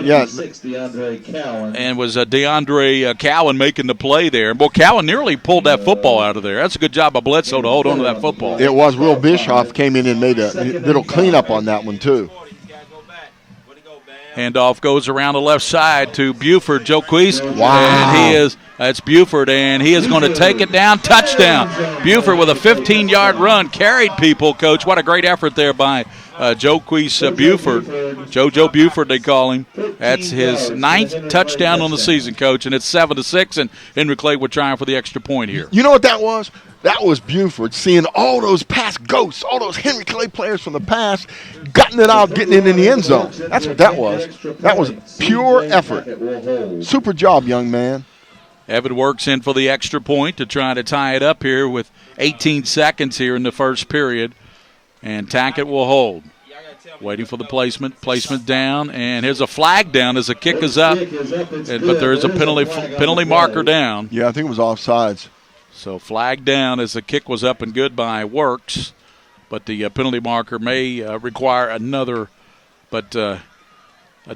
Yeah. And was DeAndre Cowan making the play there. Well, Cowan nearly pulled that football out of there. That's a good job by Bledsoe to hold on to that football. It was. Will Bischoff came in and made a little cleanup on that one, too. Handoff goes around the left side to Buford, Joe Queese. Wow. And that's Buford, and he is going to take it down. Touchdown. Buford with a 15-yard run. Carried people, Coach. What a great effort there by Joe Queese Buford. JoJo Buford, they call him. That's his 9th touchdown on the season, Coach, and it's 7-6, and Henry Clay would try for the extra point here. You know what that was? That was Buford seeing all those past ghosts, all those Henry Clay players from the past, gutting it out, getting it in the end zone. That's what that was. That was pure effort. Super job, young man. Evan works in for the extra point to try to tie it up here with 18 seconds here in the first period. And Tackett will hold. Waiting for the placement. Placement down, and here's a flag down as the kick is up. But there is a penalty marker down. Yeah, I think it was offsides. So flag down as the kick was up and good by Works. But the penalty marker may require another, but a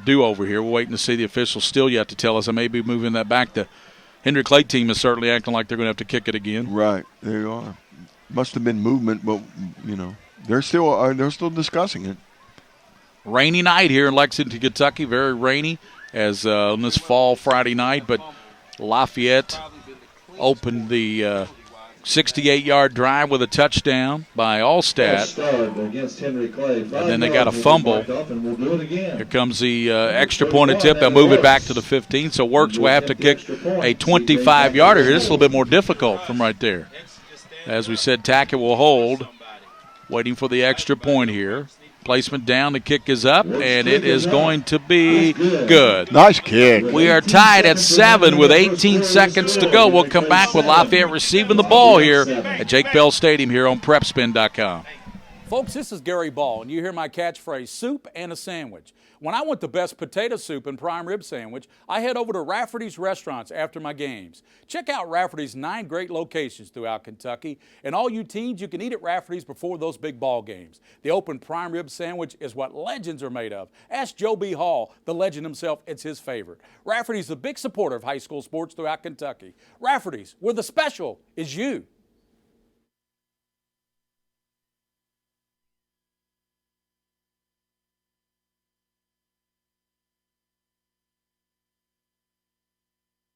do-over here. We're waiting to see the officials still yet to tell us. I may be moving that back. The Henry Clay team is certainly acting like they're going to have to kick it again. Right, there you are. Must have been movement, but, they're still discussing it. Rainy night here in Lexington, Kentucky. Very rainy as on this fall Friday night. But Lafayette opened the 68-yard drive with a touchdown by Allstat. And then they got a fumble. Here comes the extra point attempt. They'll move it back to the 15. So Works will have to kick a 25-yarder here. This is a little bit more difficult from right there. As we said, Tackett will hold. Waiting for the extra point here. Placement down, the kick is up, and it is going to be good. Nice kick. We are tied at 7 with 18 seconds to go. We'll come back with Lafayette receiving the ball here at Jake Bell Stadium here on PrepSpin.com. Folks, this is Gary Ball, and you hear my catchphrase, soup and a sandwich. When I want the best potato soup and prime rib sandwich, I head over to Rafferty's Restaurants after my games. Check out Rafferty's 9 great locations throughout Kentucky, and all you teens, you can eat at Rafferty's before those big ball games. The open prime rib sandwich is what legends are made of. Ask Joe B. Hall, the legend himself, it's his favorite. Rafferty's a big supporter of high school sports throughout Kentucky. Rafferty's, where the special is you.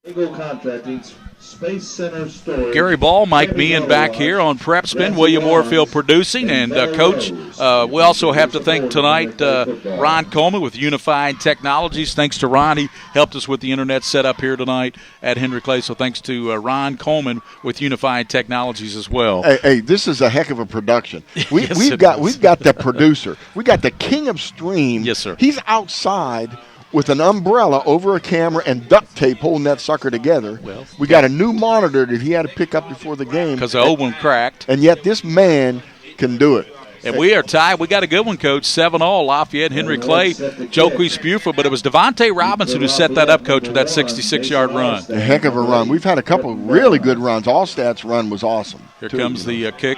Eagle Contracting, Space Center Storage. Gary Ball, Mike Meehan back here on PrepSpin. William Warfield producing. And, Coach, we also have to thank tonight Ron Coleman with Unified Technologies. Thanks to Ron. He helped us with the internet setup here tonight at Henry Clay. So thanks to Ron Coleman with Unified Technologies as well. Hey, this is a heck of a production. We've got the producer. We got the king of stream. Yes, sir. He's outside with an umbrella over a camera and duct tape holding that sucker together. Well, we got a new monitor that he had to pick up before the game. Because the old one cracked. And yet this man can do it. And we are tied. We got a good one, Coach. 7-all, Lafayette, Henry Clay, Joquise Buford. But it was Devontae Robinson who set that up, Coach, with that 66-yard run. A heck of a run. We've had a couple really good runs. Allstat's run was awesome. Here comes the kick.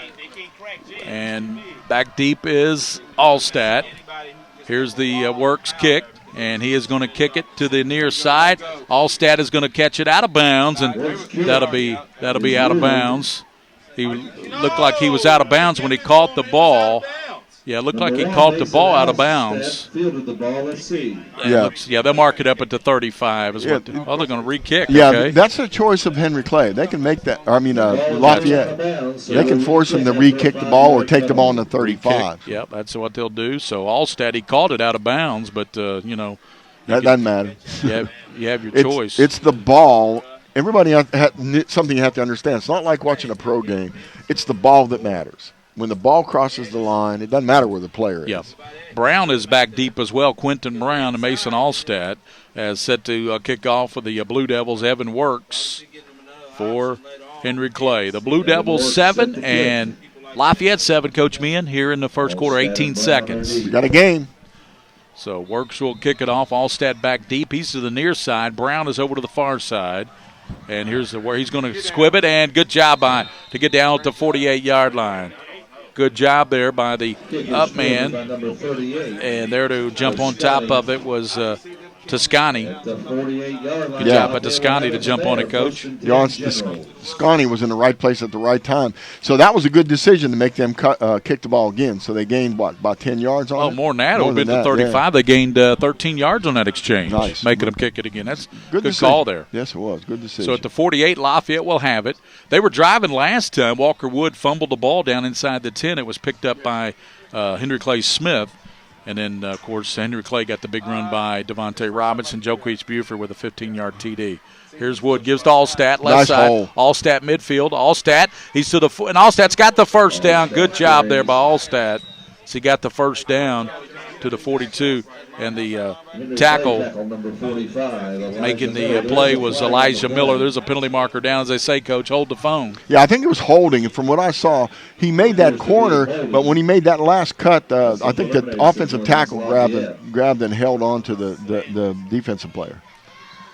And back deep is Allstat. Here's the Works kick. And he is going to kick it to the near side. Allstat is going to catch it out of bounds, and that'll be out of bounds. He looked like he was out of bounds when he caught the ball. Yeah, it looked like he caught the ball out of bounds. Yeah, they'll mark it up at the 35. They're going to re-kick. Yeah, okay. That's a choice of Henry Clay. They can make that. Lafayette. They can force him to re-kick the ball or take the ball in the 35. Yep, that's what they'll do. So Allstat, he caught it out of bounds, but that doesn't matter. You have your choice. It's the ball. Everybody something you have to understand. It's not like watching a pro game. It's the ball that matters. When the ball crosses the line, it doesn't matter where the player is. Yep. Brown is back deep as well. Quentin Brown and Mason Allstat as set to kick off for the Blue Devils. Evan Works for Henry Clay. The Blue Devils 7 and Lafayette 7, Coach Meehan, here in the first quarter, 18 seconds. We got a game. So Works will kick it off. Allstat back deep. He's to the near side. Brown is over to the far side. And here's where he's going to squib it, and good job to get down at the 48-yard line. Good job there by the up man. And there to jump on top of it was Toscani. Good job by Toscani to jump on it, Coach. Toscani was in the right place at the right time. So that was a good decision to make them kick the ball again. So they gained, about 10 yards on it? Oh, more than that. It would have been to 35. Yeah. They gained 13 yards on that exchange, nice. Making them kick it again. That's good decision. Call there. Yes, it was. Good decision. So at the 48, Lafayette will have it. They were driving last time. Walker Wood fumbled the ball down inside the 10. It was picked up by Henry Clay Smith. And then, of course, Henry Clay got the big run by Devontae Robinson. Joquise Buford with a 15-yard TD. Here's Wood, gives to Allstat, left nice side. Hole. Allstat midfield. Allstat, he's to the and Allstat's got the first down. Good job there by Allstat. So he got the first down to the 42, and the tackle making the play was Elijah Miller. There's a penalty marker down. As they say, Coach, hold the phone. Yeah, I think it was holding. And from what I saw, he made that corner, but when he made that last cut, I think the offensive tackle grabbed and held on to the defensive player.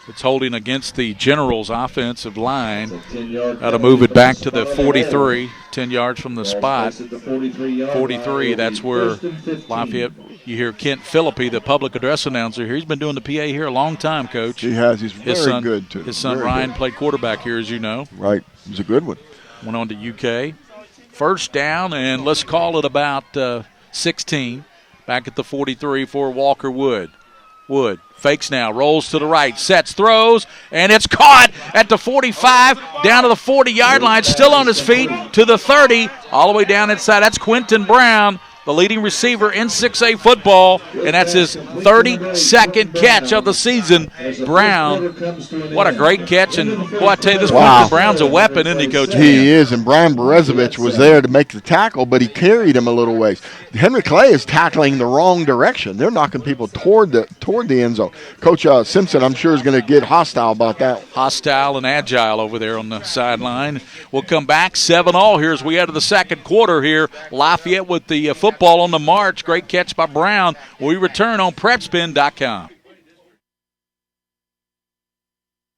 It's holding against the Generals' offensive line. Got to move it back to the 43, 10 yards from the spot. 43, that's where Lafayette. You hear Kent Philippi, the public address announcer here. He's been doing the PA here a long time, Coach. He has. He's very good, too. His son very Ryan good. played quarterback here, as you know. Right. He's a good one. Went on to UK. First down, and let's call it about 16. Back at the 43 for Walker Wood. Wood fakes now, rolls to the right, sets, throws, and it's caught at the 45, down to the 40-yard line, still on his feet, to the 30, all the way down inside. That's Quentin Brown, the leading receiver in 6A football, and that's his 32nd catch of the season. Brown, what a great catch, and boy, I tell you, this Quentin Brown's a weapon, isn't he, Coach? He is, and Brian Berezovich was there to make the tackle, but he carried him a little ways. Henry Clay is tackling the wrong direction. They're knocking people toward the end zone. Coach Simpson, I'm sure, is going to get hostile about that. Hostile and agile over there on the sideline. We'll come back 7-all here as we enter the second quarter here. Lafayette with the football on the march. Great catch by Brown. We return on PrepSpin.com.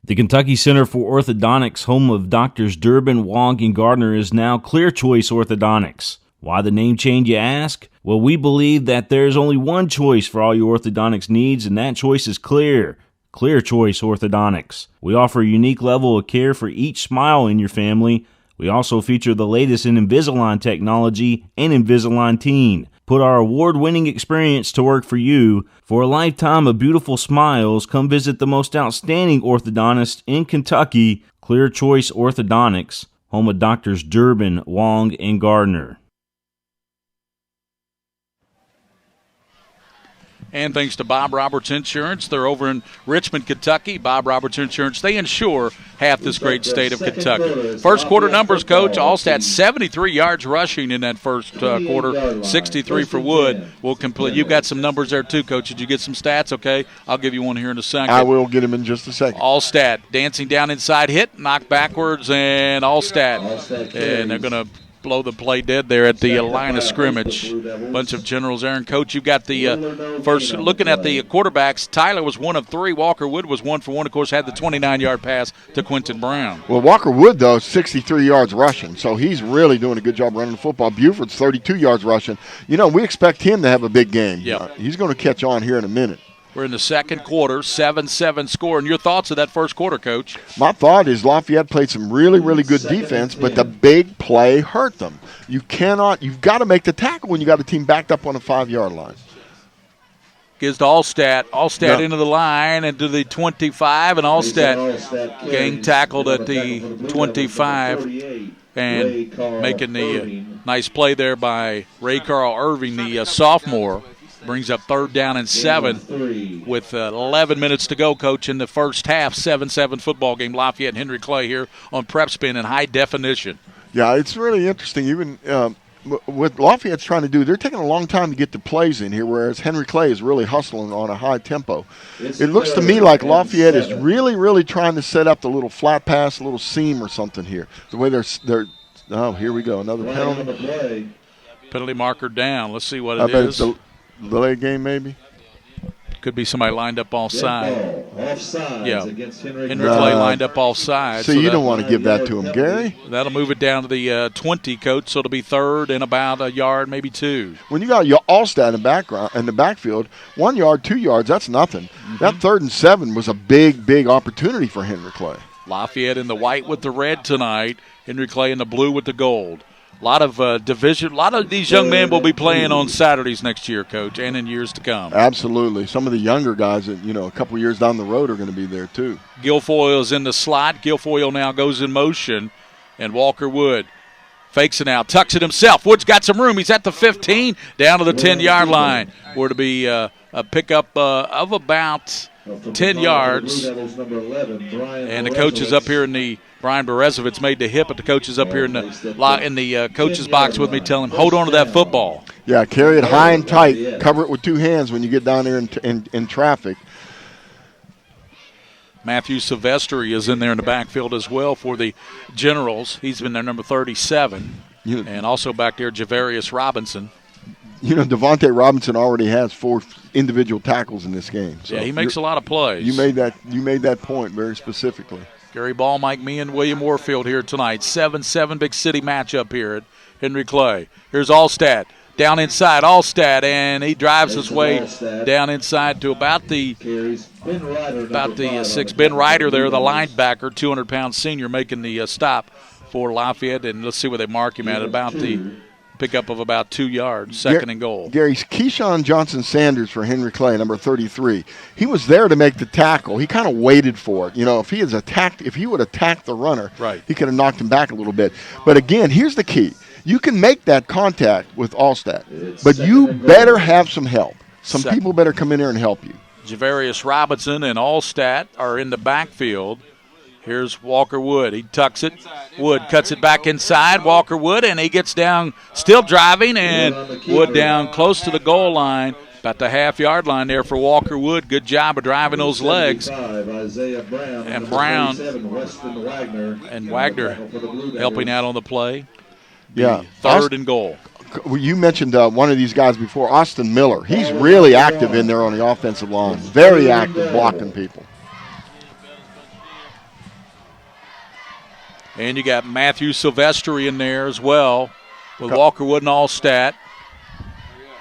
The Kentucky Center for Orthodontics, home of Doctors Durbin, Wong, and Gardner, is now Clear Choice Orthodontics. Why the name change, you ask? Well, we believe that there's only one choice for all your orthodontics needs, and that choice is clear. Clear Choice Orthodontics. We offer a unique level of care for each smile in your family. We also feature the latest in Invisalign technology and Invisalign Teen. Put our award-winning experience to work for you. For a lifetime of beautiful smiles, come visit the most outstanding orthodontist in Kentucky, Clear Choice Orthodontics, home of Doctors Durbin, Wong, and Gardner. And thanks to Bob Roberts Insurance. They're over in Richmond, Kentucky. Bob Roberts Insurance, they insure half this great state of Kentucky. First quarter numbers, Coach. Allstat 73 yards rushing in that first quarter, 63 for Wood. We'll complete. You've got some numbers there too, Coach. Did you get some stats? Okay, I'll give you one here in a second. I will get him in just a second. Allstat dancing down inside, hit, knocked backwards, and Allstat. And they're going to blow the play dead there at the line of scrimmage. Bunch of generals there. And, Coach, you've got the first, looking at the quarterbacks, Tyler was 1 of 3. Walker Wood was 1 for 1. Of course, had the 29-yard pass to Quentin Brown. Well, Walker Wood, though, is 63 yards rushing, so he's really doing a good job running the football. Buford's 32 yards rushing. You know, we expect him to have a big game. Yep. He's going to catch on here in a minute. We're in the second quarter, 7-7 score. And your thoughts of that first quarter, Coach? My thought is Lafayette played some really, really good defense, but the big play hurt them. You've got to make the tackle when you got a team backed up on the 5-yard line. Gives to Allstat into the line and to the 25, and Allstat getting tackled at the 25 and making the nice play there by Ray Carl Irving, the sophomore. Brings up 3rd down and 7 with 11 minutes to go, Coach, in the first half. 7-7 football game. Lafayette and Henry Clay here on PrepSpin in high definition. Yeah, it's really interesting. Even what Lafayette's trying to do, they're taking a long time to get the plays in here, whereas Henry Clay is really hustling on a high tempo. It looks to me like Lafayette is really, really trying to set up the little flat pass, a little seam or something here. The way they're oh, here we go, another penalty. Penalty marker down. Let's see what it I bet is. it's delay game, maybe. Could be somebody lined up offside. Yeah, Henry No. Clay lined up offside. So you don't want to give that to him, Gary. That'll move it down to the 20, Coach. So it'll be 3rd and about a yard, maybe 2. When you got your Allstat in the backfield, 1 yard, 2 yards, that's nothing. That 3rd and 7 was a big, big opportunity for Henry Clay. Lafayette in the white with the red tonight. Henry Clay in the blue with the gold. A lot of division. A lot of these young men will be playing on Saturdays next year, Coach, and in years to come. Absolutely. Some of the younger guys that, a couple years down the road are going to be there too. Guilfoyle is in the slot. Guilfoyle now goes in motion, and Walker Wood fakes it out, tucks it himself. Wood's got some room. He's at the 15, down to the 10-yard line. Where to be a pickup of about 10 yards. And the coach is up here in the Brian Berezovich made the hit, but the coach is up here in the coach's box with me telling him, hold on to that football. Yeah, carry it high and tight. Cover it with two hands when you get down there in traffic. Matthew Silvestri is in there in the backfield as well for the Generals. He's been their number 37. And also back there, Javarius Robinson. You know, Devontae Robinson already has 4 individual tackles in this game. So yeah, he makes a lot of plays. You made that point very specifically. Gary Ball, Mike Meehan, William Warfield here tonight. 7-7 big city matchup here at Henry Clay. Here's Allstat. Down inside, Allstat, and he drives his way down inside to about the 6. Ben Ryder there, the linebacker, 200-pound senior, making the stop for Lafayette. And let's see where they mark him at, about the pickup of about 2 yards, second and goal. Gary, Keyshawn Johnson-Sanders for Henry Clay, number 33. He was there to make the tackle. He kind of waited for it. You know, if he would attack the runner, right, he could have knocked him back a little bit. But again, here's the key. You can make that contact with Allstat, but you better have some help. Some people better come in there and help you. Javarius Robinson and Allstat are in the backfield. Here's Walker Wood. He tucks it. Wood cuts it back inside. Walker Wood, and he gets down, still driving, and Wood down close to the goal line, about the half-yard line there for Walker Wood. Good job of driving those legs. And Brown and Wagner helping out on the play. Yeah, third and goal. You mentioned one of these guys before, Austin Miller. He's really active in there on the offensive line. Very active blocking people. And you got Matthew Silvestri in there as well with Walker Wood and Allstat.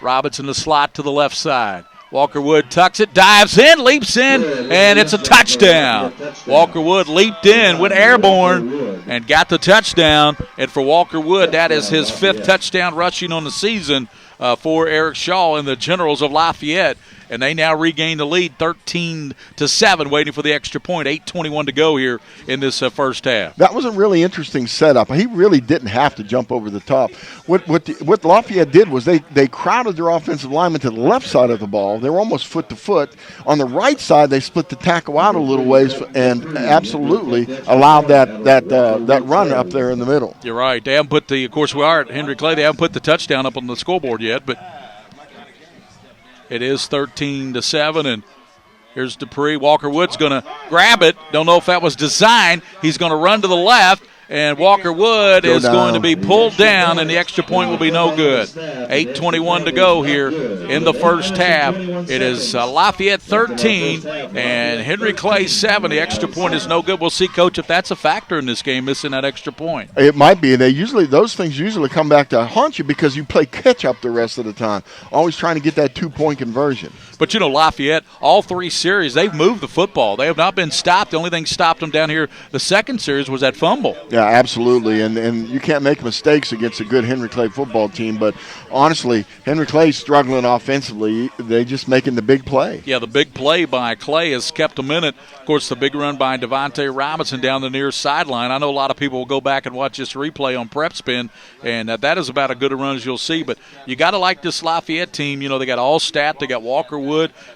Robinson the slot to the left side. Walker Wood tucks it, dives in, leaps in, and it's a touchdown. Walker Wood leaped in, went airborne, and got the touchdown. And for Walker Wood, that is his 5th touchdown rushing on the season for Eric Shaw and the Generals of Lafayette. And they now regain the lead 13-7, waiting for the extra point. 8:21 to go here in this first half. That was a really interesting setup. He really didn't have to jump over the top. What Lafayette did was they crowded their offensive linemen to the left side of the ball. They were almost foot to foot. On the right side, they split the tackle out a little ways and absolutely allowed that run up there in the middle. You're right. They haven't put of course we are at Henry Clay, they haven't put the touchdown up on the scoreboard yet, but it is 13-7, and here's Dupree. Walker Wood's going to grab it. Don't know if that was designed. He's going to run to the left, and Walker Wood is going to be pulled down, and the extra point will be no good. 8:21 to go here in the first half. It is Lafayette 13 and Henry Clay 7. The extra point is no good. We'll see, Coach, if that's a factor in this game, missing that extra point. It might be. Those things usually come back to haunt you because you play catch up the rest of the time, always trying to get that 2-point conversion. But, you know, Lafayette, all 3 series, they've moved the football. They have not been stopped. The only thing stopped them down here the second series was that fumble. Yeah, absolutely. And you can't make mistakes against a good Henry Clay football team. But, honestly, Henry Clay's struggling offensively. They're just making the big play. Yeah, the big play by Clay has kept them in it. Of course, the big run by Devontae Robinson down the near sideline. I know a lot of people will go back and watch this replay on PrepSpin, and that is about as good a run as you'll see. But you got to like this Lafayette team. You know, they got Allstat, they got Walker Wood.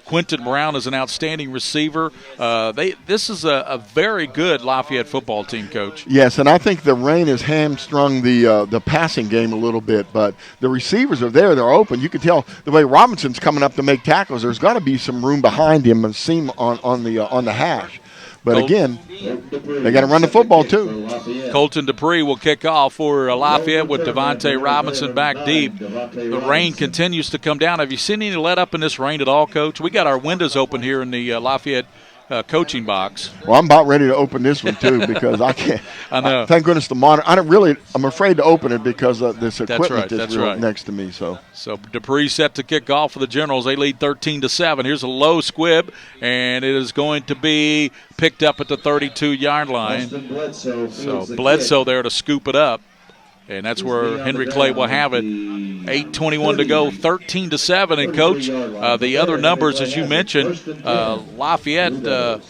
Quentin Brown is an outstanding receiver. This is a very good Lafayette football team, Coach. Yes, and I think the rain has hamstrung the passing game a little bit, but the receivers are there. They're open. You can tell the way Robinson's coming up to make tackles, there's got to be some room behind him and seam on the hash. But again, they got to run the football too. Colton Dupree will kick off for Lafayette with Devontae Robinson back deep. The rain continues to come down. Have you seen any let up in this rain at all, Coach? We got our windows open here in the Lafayette coaching box. Well, I'm about ready to open this one too because I can't. I know. Thank goodness the monitor. I'm afraid to open it because of this equipment that's right next to me. So Dupree set to kick off for the Generals. They lead 13-7. Here's a low squib, and it is going to be picked up at the 32-yard line. So Bledsoe there to scoop it up. And that's where Henry Clay will have it. 8:21 to go, 13-7. And, Coach, the other numbers, as you mentioned, Lafayette,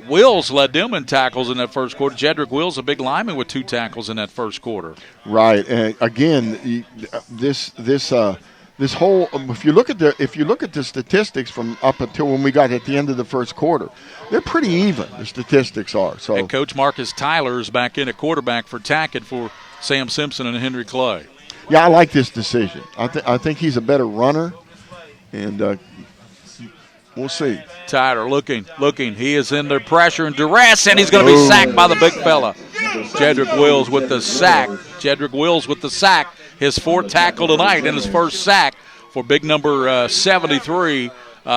Wills led them in tackles in that first quarter. Jedrick Wills, a big lineman with 2 tackles in that first quarter. Right. And, again, this this whole if you look at the statistics from up until when we got at the end of the first quarter, they're pretty even. The statistics are. So and Coach Marcus Tyler is back in at quarterback for Tackett for Sam Simpson and Henry Clay. Yeah, I like this decision. I think he's a better runner, and we'll see. Tyler looking. He is under pressure and duress, and he's going to be sacked by the big fella. Jedrick Wills with the sack. His fourth tackle tonight and his first sack for big number 73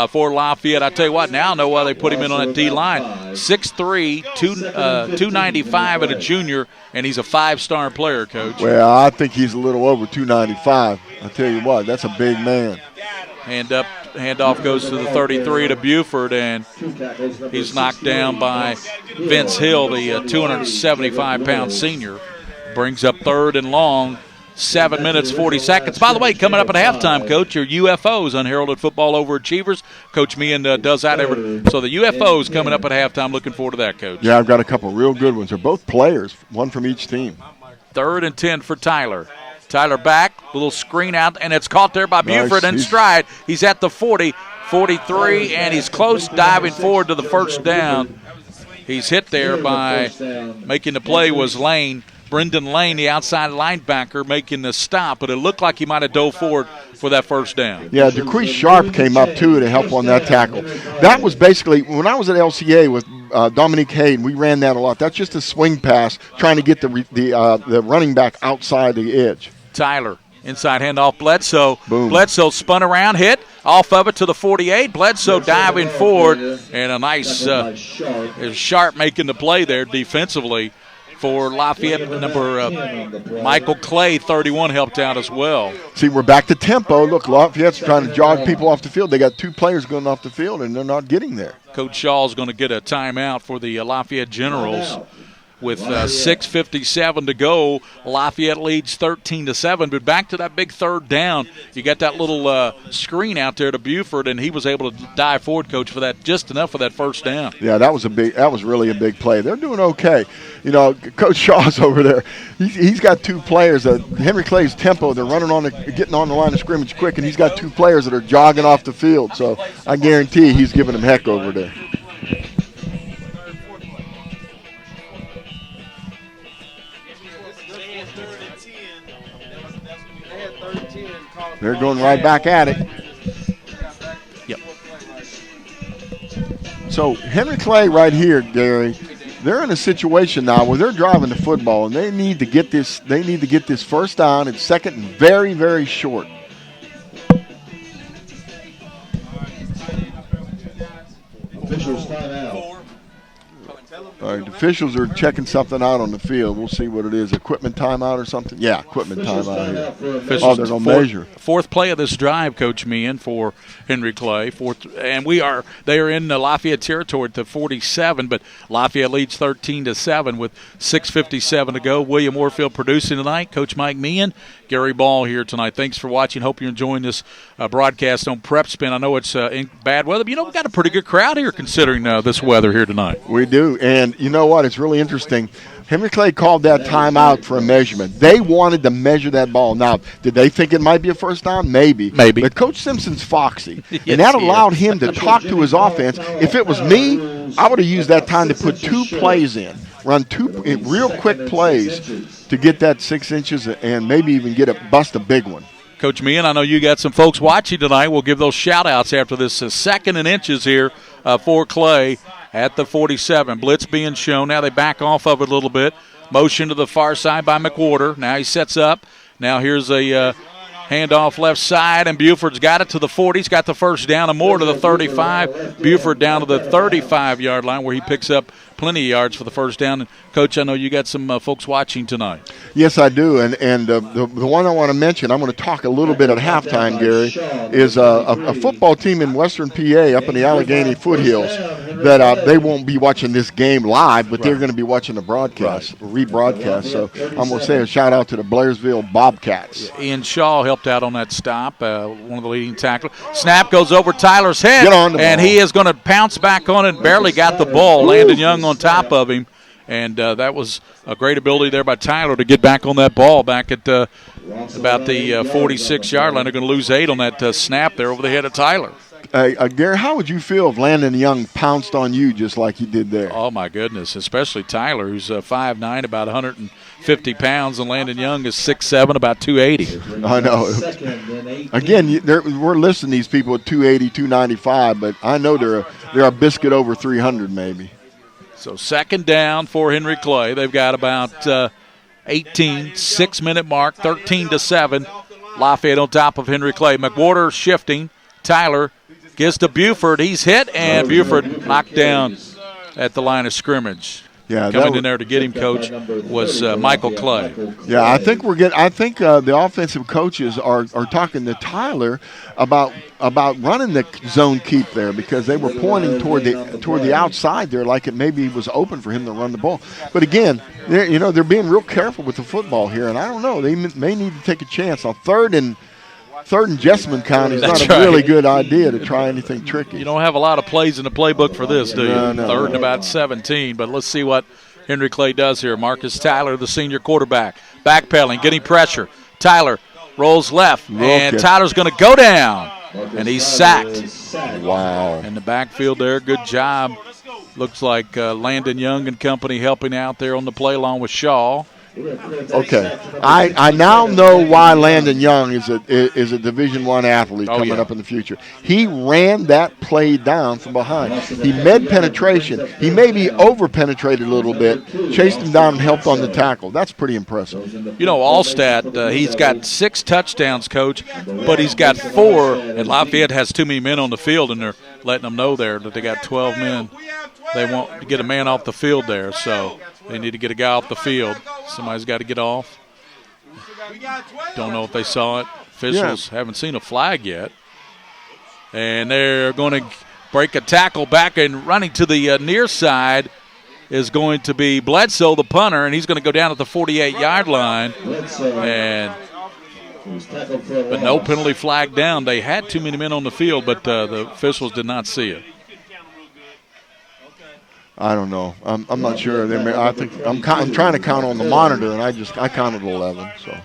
for Lafayette. I tell you what, now I know why they put him in on that D-line. 6'3", 295 at a junior, and he's a five-star player, Coach. Well, I think he's a little over 295. I tell you what, that's a big man. Handoff goes to the 33 to Buford, and he's knocked down by Vince Hill, the 275-pound senior. Brings up third and long, 7 minutes, 40 seconds. By the way, coming up at halftime, Coach, your UFOs, Unheralded Football Overachievers. Coach Meehan does that so the UFOs coming up at halftime. Looking forward to that, Coach. Yeah, I've got a couple real good ones. They're both players, one from each team. 3rd and 10 for Tyler. Tyler back, little screen out, and it's caught there by Buford in stride. He's at the 40, 43, and he's close, diving forward to the first down. He's hit there by making the play was Lane. Brendan Lane, the outside linebacker, making the stop, but it looked like he might have dove forward for that first down. Yeah, DeQuice Sharp came up, too, to help on that tackle. That was basically, when I was at LCA with Dominique Hayden, we ran that a lot. That's just a swing pass, trying to get the running back outside the edge. Tyler, inside handoff, Bledsoe. Boom. Bledsoe spun around, hit, off of it to the 48. Bledsoe diving forward, and a nice Sharp making the play there defensively. For Lafayette, Michael Clay, 31, helped out as well. See, we're back to tempo. Look, Lafayette's trying to jog people off the field. They got two players going off the field, and they're not getting there. Coach Shaw's going to get a timeout for the Lafayette Generals. With 6:57 to go, Lafayette leads 13-7. But back to that big third down, you got that little screen out there to Buford, and he was able to dive forward, Coach, for that, just enough for that first down. Yeah, that was really a big play. They're doing okay. You know, Coach Shaw's over there. He's got two players. Henry Clay's tempo. They're getting on the line of scrimmage quick, and he's got two players that are jogging off the field. So I guarantee he's giving them heck over there. They're going right back at it. Yep. So Henry Clay right here, Gary, they're in a situation now where they're driving the football and they need to get this. They need to get this first down. It's second and very, very short. Officials timeout. All right, the officials are checking something out on the field. We'll see what it is. Equipment timeout or something? Yeah, equipment timeout here. Oh, they're going to measure. Fourth play of this drive, Coach Meehan, for Henry Clay. And they are in the Lafayette territory at the 47, but Lafayette leads 13-7 with 6:57 to go. William Warfield producing tonight. Coach Mike Meehan, Gary Ball here tonight. Thanks for watching. Hope you're enjoying this broadcast on PrepSpin. I know it's in bad weather, but we've got a pretty good crowd here considering this weather here tonight. We do, and you know what? It's really interesting. Henry Clay called that timeout for a measurement. They wanted to measure that ball. Now, did they think it might be a first down? Maybe. But Coach Simpson's foxy, and that allowed him to talk to his offense. If it was me, I would have used that time to put two plays in, run two real quick plays to get that 6 inches and maybe even bust a big one. Coach Meehan, I know you got some folks watching tonight. We'll give those shout-outs after this second and inches here for Clay at the 47. Blitz being shown. Now they back off of it a little bit. Motion to the far side by McWhorter. Now he sets up. Now here's a handoff left side, and Buford's got it to the 40. He's got the first down and more to the 35. Buford down to the 35-yard line where he picks up plenty of yards for the first down. And Coach, I know you got some folks watching tonight. Yes, I do. And the one I want to mention, I'm going to talk a little bit at halftime, Gary, is a football team in Western PA up in the Allegheny foothills that they won't be watching this game live, but they're going to be watching the broadcast, rebroadcast. So I'm going to say a shout-out to the Blairsville Bobcats. Ian Shaw helped out on that stop, one of the leading tacklers. Snap goes over Tyler's head, Get on the and ball. he is going to pounce back on it. Barely got the ball. Landon Young on top of him, And that was a great ability there by Tyler to get back on that ball back at about the 46-yard line. They're going to lose 8 on that snap there over the head of Tyler. Gary, how would you feel if Landon Young pounced on you just like he did there? Oh, my goodness, especially Tyler, who's 5'9", about 150 pounds, and Landon Young is 6'7", about 280. I know. Again, we're listing these people at 280, 295, but I know they're a biscuit over 300 maybe. So second down for Henry Clay. They've got about 18, 6-minute mark, 13-7. Lafayette on top of Henry Clay. McWhorter shifting. Tyler gets to Buford. He's hit, and Buford knocked down at the line of scrimmage. Yeah, coming in there to get him, Coach, was Michael Clay. Yeah, I think the offensive coaches are talking to Tyler about running the zone keep there because they were pointing toward the outside there, like it maybe was open for him to run the ball. But again, they're being real careful with the football here, and I don't know. They may need to take a chance on third and Jessamine County is not a really good idea to try anything tricky. You don't have a lot of plays in the playbook for this, do you? No. Third and about 17, but let's see what Henry Clay does here. Marcus Tyler, the senior quarterback, backpedaling, getting pressure. Tyler rolls left, and Tyler's going to go down, and he's sacked. Wow. In the backfield there, good job. Looks like Landon Young and company helping out there on the play along with Shaw. Okay, I now know why Landon Young is a Division I athlete coming up in the future. He ran that play down from behind. He made penetration. He maybe over-penetrated a little bit, chased him down and helped on the tackle. That's pretty impressive. Allstat, he's got 6 touchdowns, Coach, but he's got 4, and Lafayette has too many men on the field, and they're letting them know there that they got 12 men. They want to get a man off the field there, so they need to get a guy off the field. Somebody's got to get off. Don't know if they saw it. Officials haven't seen a flag yet. And they're going to break a tackle back, and running to the near side is going to be Bledsoe, the punter, and he's going to go down at the 48-yard line. But no penalty flag down. They had too many men on the field, but the officials did not see it. I don't know. I'm not sure. I think I'm trying to count on the monitor, and I counted 11. So.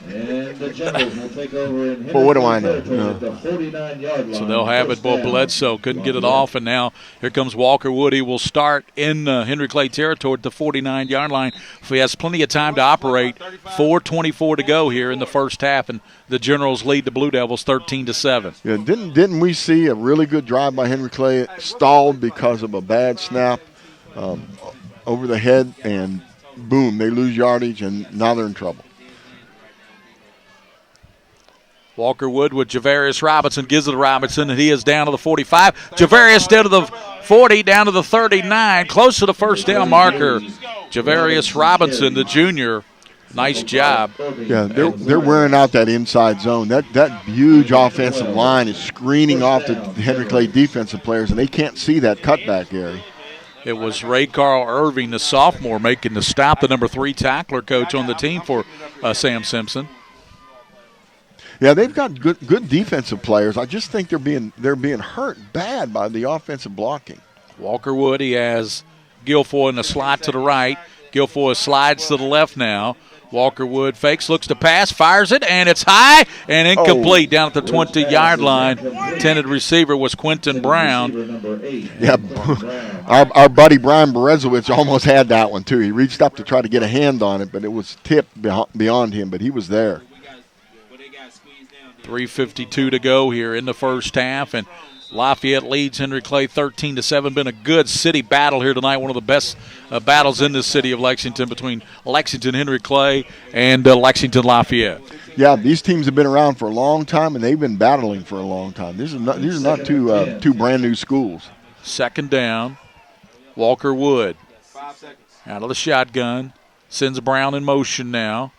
And the Generals will take over in well, what do I know? The 49-yard line. So they'll have it. Boy, Bledsoe couldn't get it off, and now here comes Walker Wood. He will start in Henry Clay territory at the 49-yard line. If he has plenty of time to operate, 4:24 to go here in the first half, and the Generals lead the Blue Devils 13-7. Yeah, didn't we see a really good drive by Henry Clay stalled because of a bad snap over the head, and boom, they lose yardage, and now they're in trouble. Walker Wood with Javarius Robinson, gives it to Robinson, and he is down to the 45. Javarius down to the 40, down to the 39, close to the first down marker. Javarius Robinson, the junior, nice job. Yeah, they're wearing out that inside zone. That huge offensive line is screening off the Henry Clay defensive players, and they can't see that cutback, Gary. It was Ray Carl Irving, the sophomore, making the stop, the number 3 tackler coach on the team for Sam Simpson. Yeah, they've got good defensive players. I just think they're being hurt bad by the offensive blocking. Walker Wood, he has Guilfoyle in the slot to the right. Guilfoyle slides to the left now. Walker Wood fakes, looks to pass, fires it, and it's high and incomplete down at the 20-yard line. Intended receiver was Quentin Brown. Yeah, our buddy Brian Berezowicz almost had that one too. He reached up to try to get a hand on it, but it was tipped beyond him, but he was there. 3:52 to go here in the first half, and Lafayette leads Henry Clay 13-7. Been a good city battle here tonight. One of the best battles in this city of Lexington between Lexington Henry Clay and Lexington Lafayette. Yeah, these teams have been around for a long time, and they've been battling for a long time. These are not two brand new schools. Second down, Walker Wood out of the shotgun, sends Brown in motion now.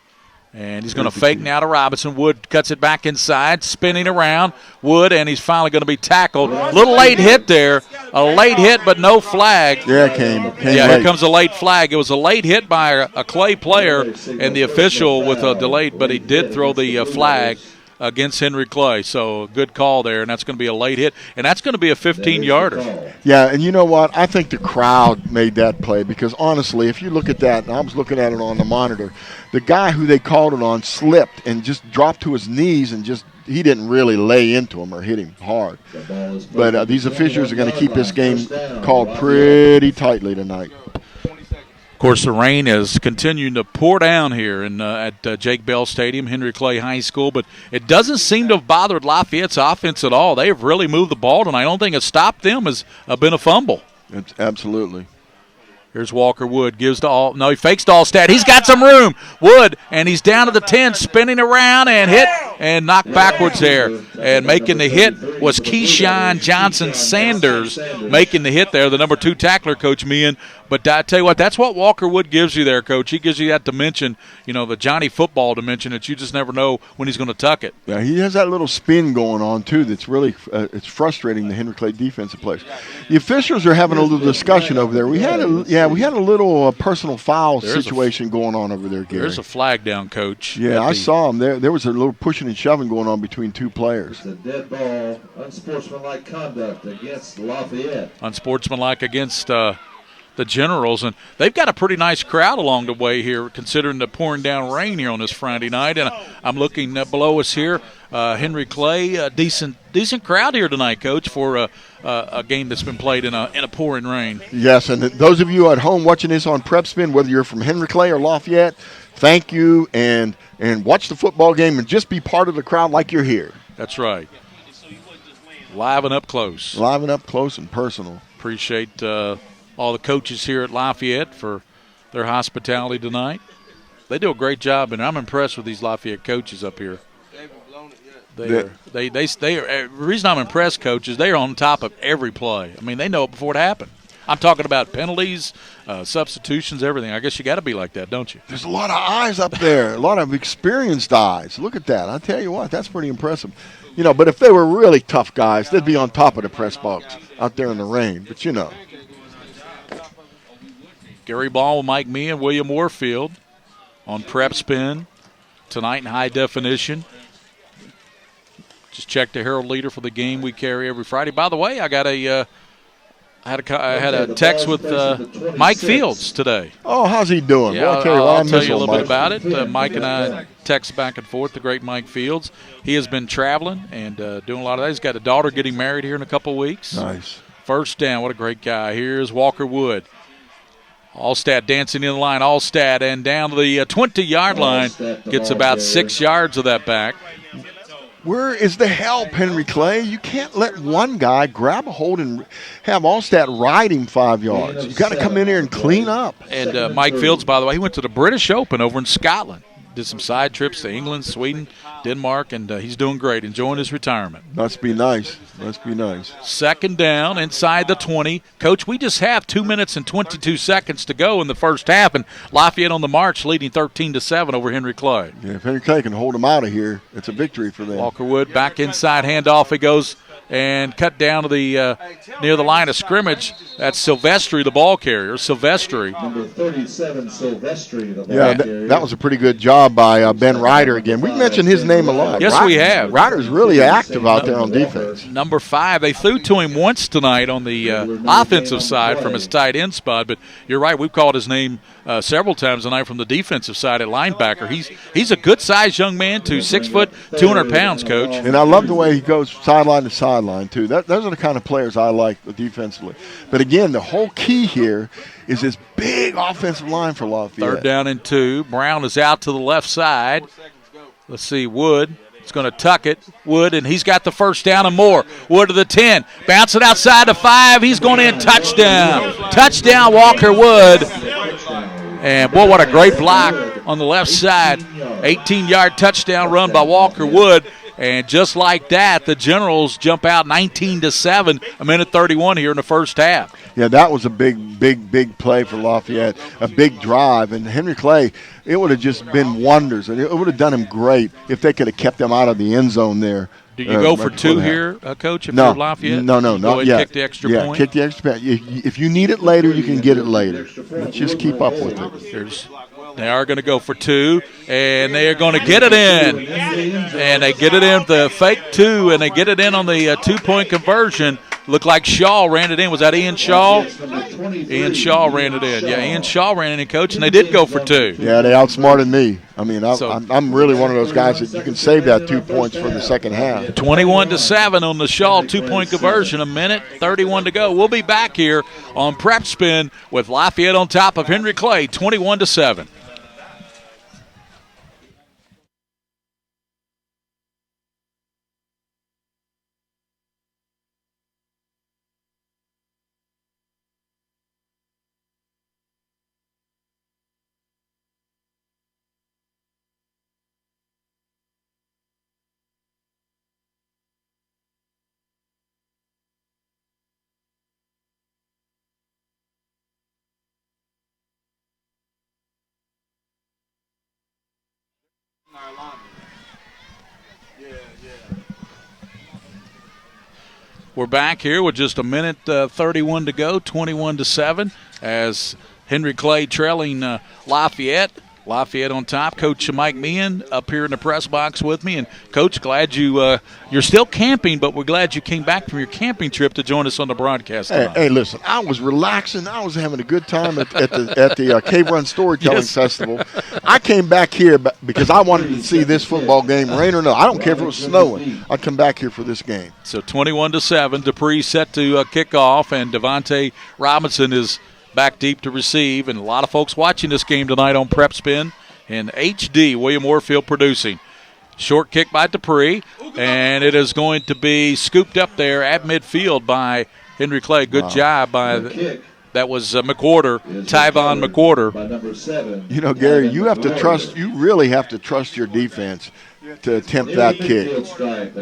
And he's going to fake now to Robinson. Wood cuts it back inside, spinning around. Wood, and he's finally going to be tackled. Little late hit there. A late hit, but no flag. Yeah, it came yeah, late. Here comes a late flag. It was a late hit by a Clay player, and the official with a delayed, but he did throw the flag. against Henry Clay. So good call there, and that's going to be a late hit, and that's going to be a 15-yarder. Yeah, and you know what? I think the crowd made that play because, honestly, if you look at that, and I was looking at it on the monitor, the guy who they called it on slipped and just dropped to his knees and he didn't really lay into him or hit him hard. But these officials are going to keep this game called pretty tightly tonight. Of course, the rain is continuing to pour down here at Jake Bell Stadium, Henry Clay High School, but it doesn't seem to have bothered Lafayette's offense at all. They have really moved the ball tonight. I don't think it's stopped them. Has been a fumble. It's absolutely. Here's Walker Wood, gives to all. No, he fakes to Allstat. He's got some room. Wood, and he's down to the 10, spinning around and hit and knocked backwards there. And making the hit was Keyshawn Johnson-Sanders making the hit there, the number 2 tackler, Coach Meehan. But I tell you what, that's what Walker Wood gives you there, Coach. He gives you that dimension, the Johnny football dimension that you just never know when he's going to tuck it. Yeah, he has that little spin going on, too, that's really it's frustrating the Henry Clay defensive players. The officials are having a little discussion over there. We had a little personal foul situation going on over there, Gary. There's a flag down, Coach. Yeah, I saw him. There was a little pushing and shoving going on between 2 players. It's a dead ball, unsportsmanlike conduct against Lafayette. Unsportsmanlike against the Generals, and they've got a pretty nice crowd along the way here, considering the pouring down rain here on this Friday night. And I'm looking below us here, Henry Clay, a decent crowd here tonight, Coach, for a game that's been played in a pouring rain. Yes, and those of you at home watching this on PrepSpin, whether you're from Henry Clay or Lafayette, thank you, and watch the football game and just be part of the crowd like you're here. That's right. Live and up close. Live and up close and personal. Appreciate all the coaches here at Lafayette for their hospitality tonight. They do a great job, and I'm impressed with these Lafayette coaches up here. The reason I'm impressed, Coach, is they're on top of every play. I mean, they know it before it happened. I'm talking about penalties, substitutions, everything. I guess you got to be like that, don't you? There's a lot of eyes up there, a lot of experienced eyes. Look at that. I tell you what, that's pretty impressive. But if they were really tough guys, they'd be on top of the press box out there in the rain. But, Gary Ball with Mike Mee and William Warfield on PrepSpin tonight in high definition. Just check the Herald Leader for the game we carry every Friday. By the way, I got I had a text with Mike Fields today. Oh, how's he doing? Yeah, well, I'll tell you a little bit about it. Mike and I text back and forth, the great Mike Fields. He has been traveling and doing a lot of that. He's got a daughter getting married here in a couple of weeks. Nice. First down, what a great guy. Here's Walker Wood. Allstat dancing in the line. Allstat and down to the 20-yard line. Gets about 6 yards of that back. Where is the help, Henry Clay? You can't let one guy grab a hold and have Allstat ride him 5 yards. You got to come in here and clean up. And Mike Fields, by the way, he went to the British Open over in Scotland. Did some side trips to England, Sweden, Denmark, and he's doing great, enjoying his retirement. Must be nice. Must be nice. Second down inside the 20. Coach, we just have 2 minutes and 22 seconds to go in the first half, and Lafayette on the march leading 13-7 over Henry Clay. Yeah, if Henry Clay can hold them out of here, it's a victory for them. Walker Wood back inside, handoff he goes, and cut down to the near the line of scrimmage. That's Silvestri, the ball carrier. Silvestri. Number 37, Silvestri, the ball carrier. That was a pretty good job by Ben Ryder again. We've mentioned his name a lot. Yes, we have. Ryder's really active out there on defense. Number 5, they threw to him once tonight on the offensive side from his tight end spot, but you're right, we've called his name several times tonight from the defensive side at linebacker. He's a good-sized young man, too, 6 foot, 200 pounds, Coach. And I love the way he goes sideline to sideline, too. Those are the kind of players I like defensively. But again, the whole key here is this big offensive line for Lafayette. Third down and 2. Brown is out to the left side. Let's see, Wood is going to tuck it. Wood, and he's got the first down and more. Wood to the 10. Bouncing outside the 5. He's going in. Touchdown. Touchdown, Walker Wood. And, boy, what a great block on the left side. 18-yard touchdown run by Walker Wood. And just like that, the Generals jump out 19-7, a minute 31 here in the first half. Yeah, that was a big play for Lafayette, a big drive. And Henry Clay, it would have just been wonders. And it would have done him great if they could have kept them out of the end zone there. Do you go for 2 here, Coach, if you're Lafayette? No, not yet. Kick the extra point? Yeah, kick the extra point. If you need it later, you can get it later. Let's just keep up with it. There's They are going to go for 2, and they are going to get it in. And they get it in the fake 2, and they get it in on the 2-point conversion. Looked like Shaw ran it in. Was that Ian Shaw? Ian Shaw ran it in. Yeah, Ian Shaw ran it in, Coach, and they did go for 2. Yeah, they outsmarted me. I mean, I'm really one of those guys that you can save that 2 points for the second half. 21-7 on the Shaw 2-point conversion. 1:31 to go. We'll be back here on PrepSpin with Lafayette on top of Henry Clay, 21-7. We're back here with just 1:31 to go, 21-7, as Henry Clay trailing Lafayette. Lafayette on top. Coach Mike Meehan up here in the press box with me. And, Coach, glad you're still camping, but we're glad you came back from your camping trip to join us on the broadcast tonight. Hey, listen, I was relaxing. I was having a good time at the Cave Run Storytelling Festival. I came back here because I wanted to see this football game, rain or no. I don't care if it was snowing. I'd come back here for this game. So 21-7, Dupree set to kick off, and Devontae Robinson is back deep to receive, and a lot of folks watching this game tonight on PrepSpin and HD. William Warfield producing. Short kick by Dupree, and it is going to be scooped up there at midfield by Henry Clay. Good job by that was McWhorter, Tyvon McWhorter. By number 7. You know, Gary, you really have to trust your defense to attempt that kick.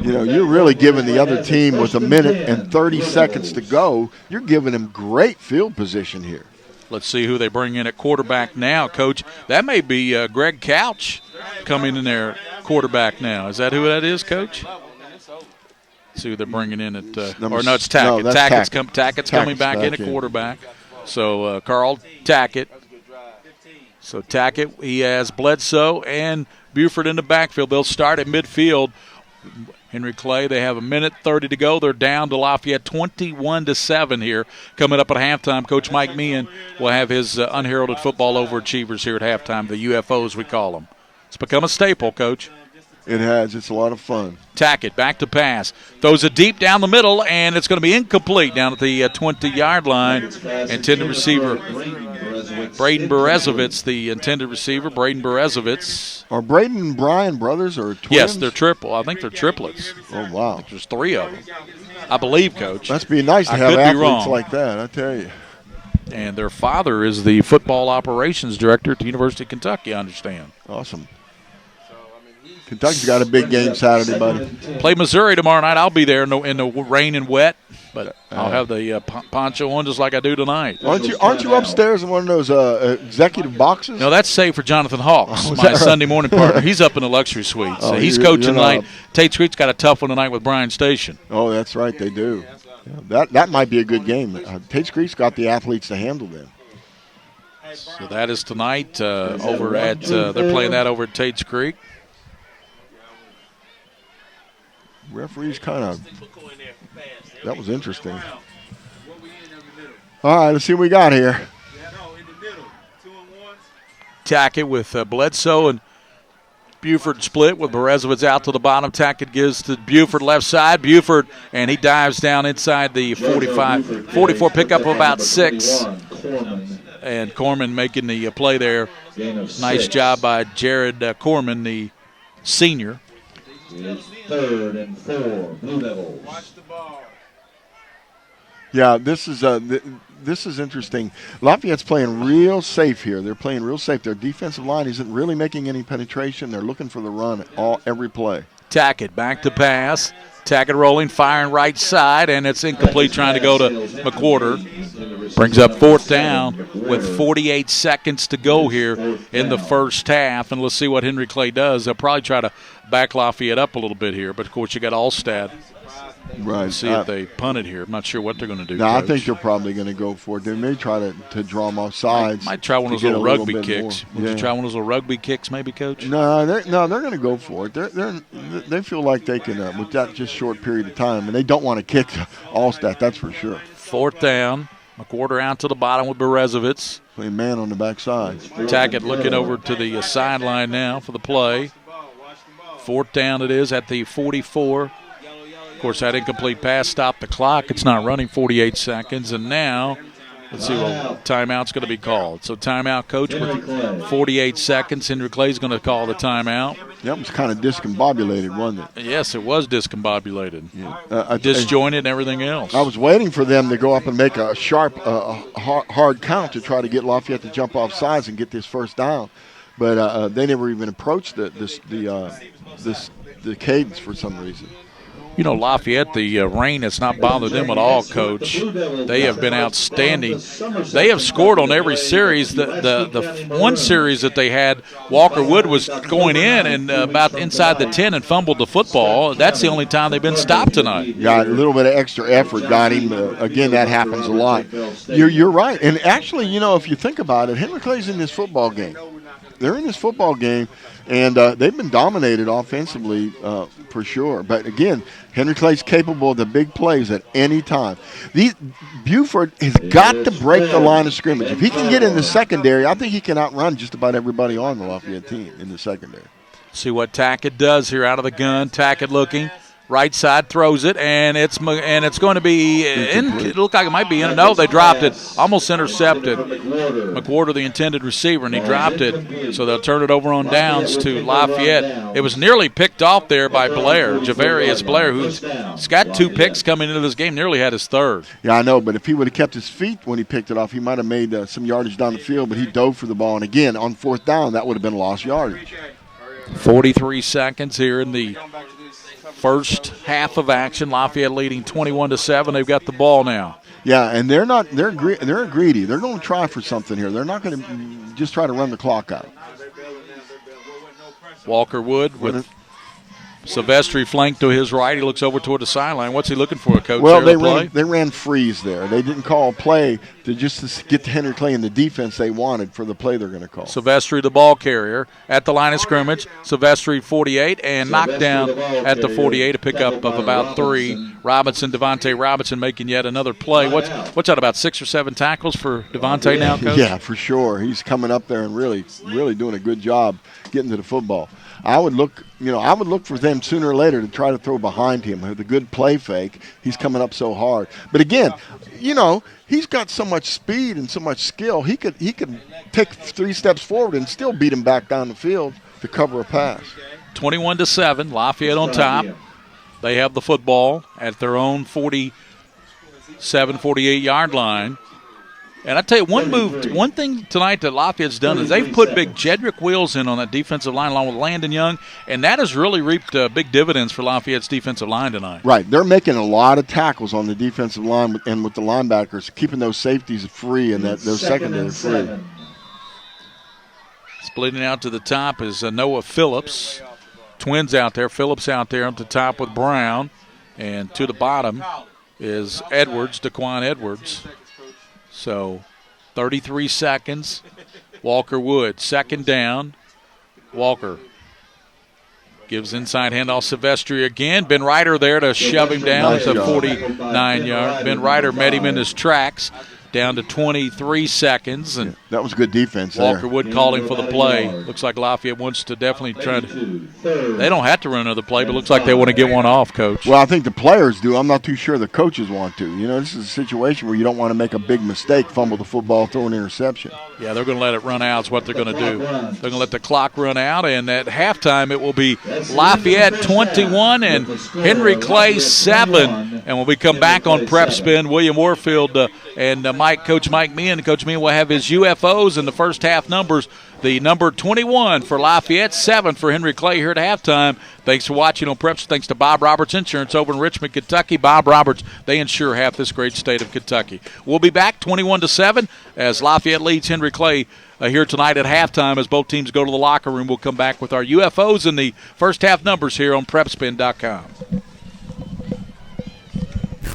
You know, you're really giving the other team with 1:30 seconds to go, you're giving them great field position here. Let's see who they bring in at quarterback now, Coach. That may be Greg Couch coming in there quarterback now. Is that who that is, Coach? Let's see who they're bringing in at it's Tackett. No, Tackett's coming back in at quarterback. So Carl Tackett. So Tackett, he has Bledsoe and Buford in the backfield. They'll start at midfield. Henry Clay, they have 1:30 to go. They're down to Lafayette 21-7 here. Coming up at halftime, Coach Mike Meehan will have his unheralded football overachievers here at halftime, the UFOs we call them. It's become a staple, Coach. It has. It's a lot of fun. Tackett back to pass. Throws it deep down the middle, and it's going to be incomplete down at the 20-yard line. Intended receiver, Braden Berezovitz, the intended receiver, Braden Berezovitz. Are Braden and Brian brothers or twins? Yes, they're triple. I think they're triplets. Oh, wow. I think there's 3 of them. I believe, Coach. Must be nice to have athletes like that, I tell you. And their father is the football operations director at the University of Kentucky, I understand. Awesome. Kentucky's got a big game Saturday, buddy. Play Missouri tomorrow night. I'll be there in the rain and wet, but I'll have the poncho on just like I do tonight. Aren't you upstairs in one of those executive boxes? No, that's saved for Jonathan Hawks, my Sunday morning partner. He's up in the luxury suite. So he's coaching tonight. Tate Street's got a tough one tonight with Bryan Station. Oh, that's right, they do. Yeah, that might be a good game. Tate Street's got the athletes to handle them. So that is tonight over at they're playing that over at Tate's Creek. Referees that was interesting. All right, let's see what we got here. Tackett with Bledsoe and Buford split with Berezovitz out to the bottom. Tackett gives to Buford left side. Buford, and he dives down inside the 44, pickup of about 6. And Corman making the play there. Nice job by Jared Corman, the senior. It's 3rd and 4, Blue Devils. Yeah, this is interesting. Lafayette's playing real safe here. They're playing real safe. Their defensive line isn't really making any penetration. They're looking for the run every play. Tackett back to pass. Tackett rolling, firing right side, and it's incomplete trying to go to McWhorter. Brings up 4th down with 48 seconds to go here in the first half, and let's see what Henry Clay does. They'll probably try to back Lafayette up a little bit here, but, of course, you got Allstat. Right. See if they punt it here. I'm not sure what they're going to do. No, I Coach. think they're probably going to go for it. They may try to draw them off sides. Might try one of to those get little a little rugby bit kicks. more. Would you try one of those little rugby kicks, maybe, Coach? No, they're going to go for it. They feel like they can with that just short period of time, and they don't want to kick Allstat. That's for sure. 4th down. McWhorter out to the bottom with Berezovitz. Playing man on the backside. Tackett looking over to the sideline now for the play. 4th down it is at the 44. Of course, that incomplete pass stopped the clock. It's not running 48 seconds. And now, let's see what timeout's going to be called. So timeout, Coach, with 48 seconds. Henry Clay's going to call the timeout. That was kind of discombobulated, wasn't it? Yes, it was discombobulated. Yeah. Disjointed and everything else. I was waiting for them to go up and make a sharp, hard count to try to get Lafayette to jump off sides and get this first down. But they never even approached the cadence for some reason. You know, Lafayette, the rain has not bothered them at all, Coach. They have been outstanding. They have scored on every series. The one series that they had, Walker Wood was going in and about inside the 10 and fumbled the football. That's the only time they've been stopped tonight. Yeah, a little bit of extra effort got him. Again, that happens a lot. You're right. And actually, you know, if you think about it, Henry Clay's in this football game. They're in this football game, and they've been dominated offensively for sure. But, again, Henry Clay's capable of the big plays at any time. Buford has got to break the line of scrimmage. If he can get in the secondary, I think he can outrun just about everybody on the Lafayette team in the secondary. See what Tackett does here out of the gun. Tackett looking. Right side throws it, and it's going to be in. It looked like it might be in. No, they dropped it. Almost intercepted. McWhorter, the intended receiver, and he dropped it. So they'll turn it over on downs to Lafayette. It was nearly picked off there by Blair, Javarius Blair, who's got 2 picks coming into this game, nearly had his 3rd. Yeah, I know, but if he would have kept his feet when he picked it off, he might have made some yardage down the field, but he dove for the ball. And, again, on 4th down, that would have been lost yardage. 43 seconds here in the first half of action. Lafayette leading 21-7. They've got the ball now. Yeah, and they're greedy. They're going to try for something here. They're not going to just try to run the clock out. Walker Wood with Silvestri flanked to his right. He looks over toward the sideline. What's he looking for, Coach? Well, they ran freeze there. They didn't call a play to get to Henry Clay in the defense they wanted for the play they're going to call. Silvestri, the ball carrier, at the line of scrimmage. Silvestri, 48, and knocked down at the 48, a pickup of about 3. Devontae Robinson making yet another play. What's that, about 6 or 7 tackles for Devontae now, Coach? Yeah, for sure. He's coming up there and really doing a good job getting to the football. I would look for them sooner or later to try to throw behind him with a good play fake. He's coming up so hard. But again, he's got so much speed and so much skill. He could take 3 steps forward and still beat him back down the field to cover a pass. 21-7, Lafayette on top. They have the football at their own 47, 48-yard line. And I tell you, one thing tonight that Lafayette's done is they've put big Jedrick Wills in on that defensive line along with Landon Young, and that has really reaped big dividends for Lafayette's defensive line tonight. Right. They're making a lot of tackles on the defensive line and with the linebackers, keeping those safeties free and those secondary free. Splitting out to the top is Noah Phillips. Twins out there. Phillips out there at the top with Brown. And to the bottom is Edwards, Daquan Edwards. So 33 seconds. Walker Wood, 2nd down. Walker gives inside handoff Silvestri again. Ben Ryder there to shove him down at the 49-yard. Ben Ryder met him in his tracks. Down to 23 seconds. And that was good defense Walker there. Wood calling for the play. Looks like Lafayette wants to definitely try to. They don't have to run another play, but looks like they want to get one off, Coach. Well, I think the players do. I'm not too sure the coaches want to. This is a situation where you don't want to make a big mistake, fumble the football, throw an interception. Yeah, they're going to let it run out is what they're going to do. They're going to let the clock run out, and at halftime it will be Lafayette 21 and Henry Clay 7. And when we come back on PrepSpin, William Warfield and Coach Mike Meehan. Coach Meehan will have his UFOs in the first half numbers. The number 21 for Lafayette, 7 for Henry Clay here at halftime. Thanks for watching on Preps. Thanks to Bob Roberts Insurance over in Richmond, Kentucky. Bob Roberts, they insure half this great state of Kentucky. We'll be back 21-7 as Lafayette leads Henry Clay here tonight at halftime as both teams go to the locker room. We'll come back with our UFOs in the first half numbers here on PrepSpin.com.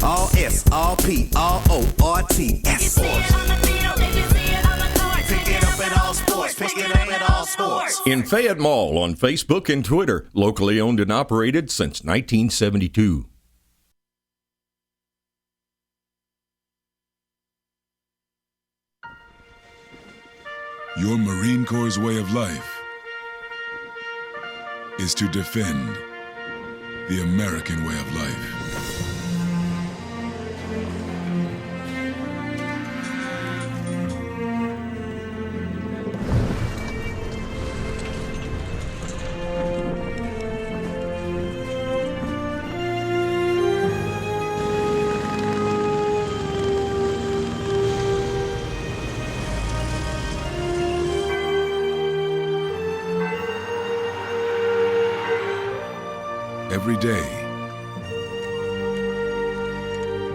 all S, all P, all O, R, T, S. Pick it up at all sports. Pick it up at all sports. In Fayette Mall on Facebook and Twitter, locally owned and operated since 1972. Your Marine Corps' way of life is to defend the American way of life. Every day,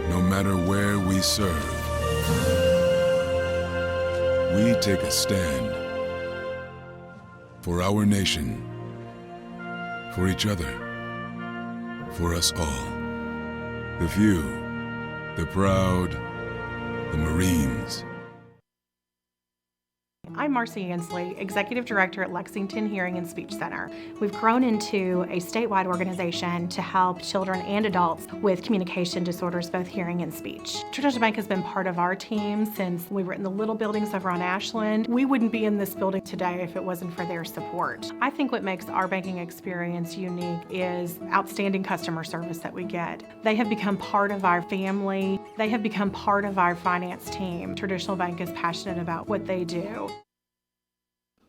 no matter where we serve, we take a stand for our nation, for each other, for us all. The few, the proud, the Marines. I'm Marcy Ansley, Executive Director at Lexington Hearing and Speech Center. We've grown into a statewide organization to help children and adults with communication disorders, both hearing and speech. Traditional Bank has been part of our team since we were in the little buildings over on Ashland. We wouldn't be in this building today if it wasn't for their support. I think what makes our banking experience unique is outstanding customer service that we get. They have become part of our family. They have become part of our finance team. Traditional Bank is passionate about what they do.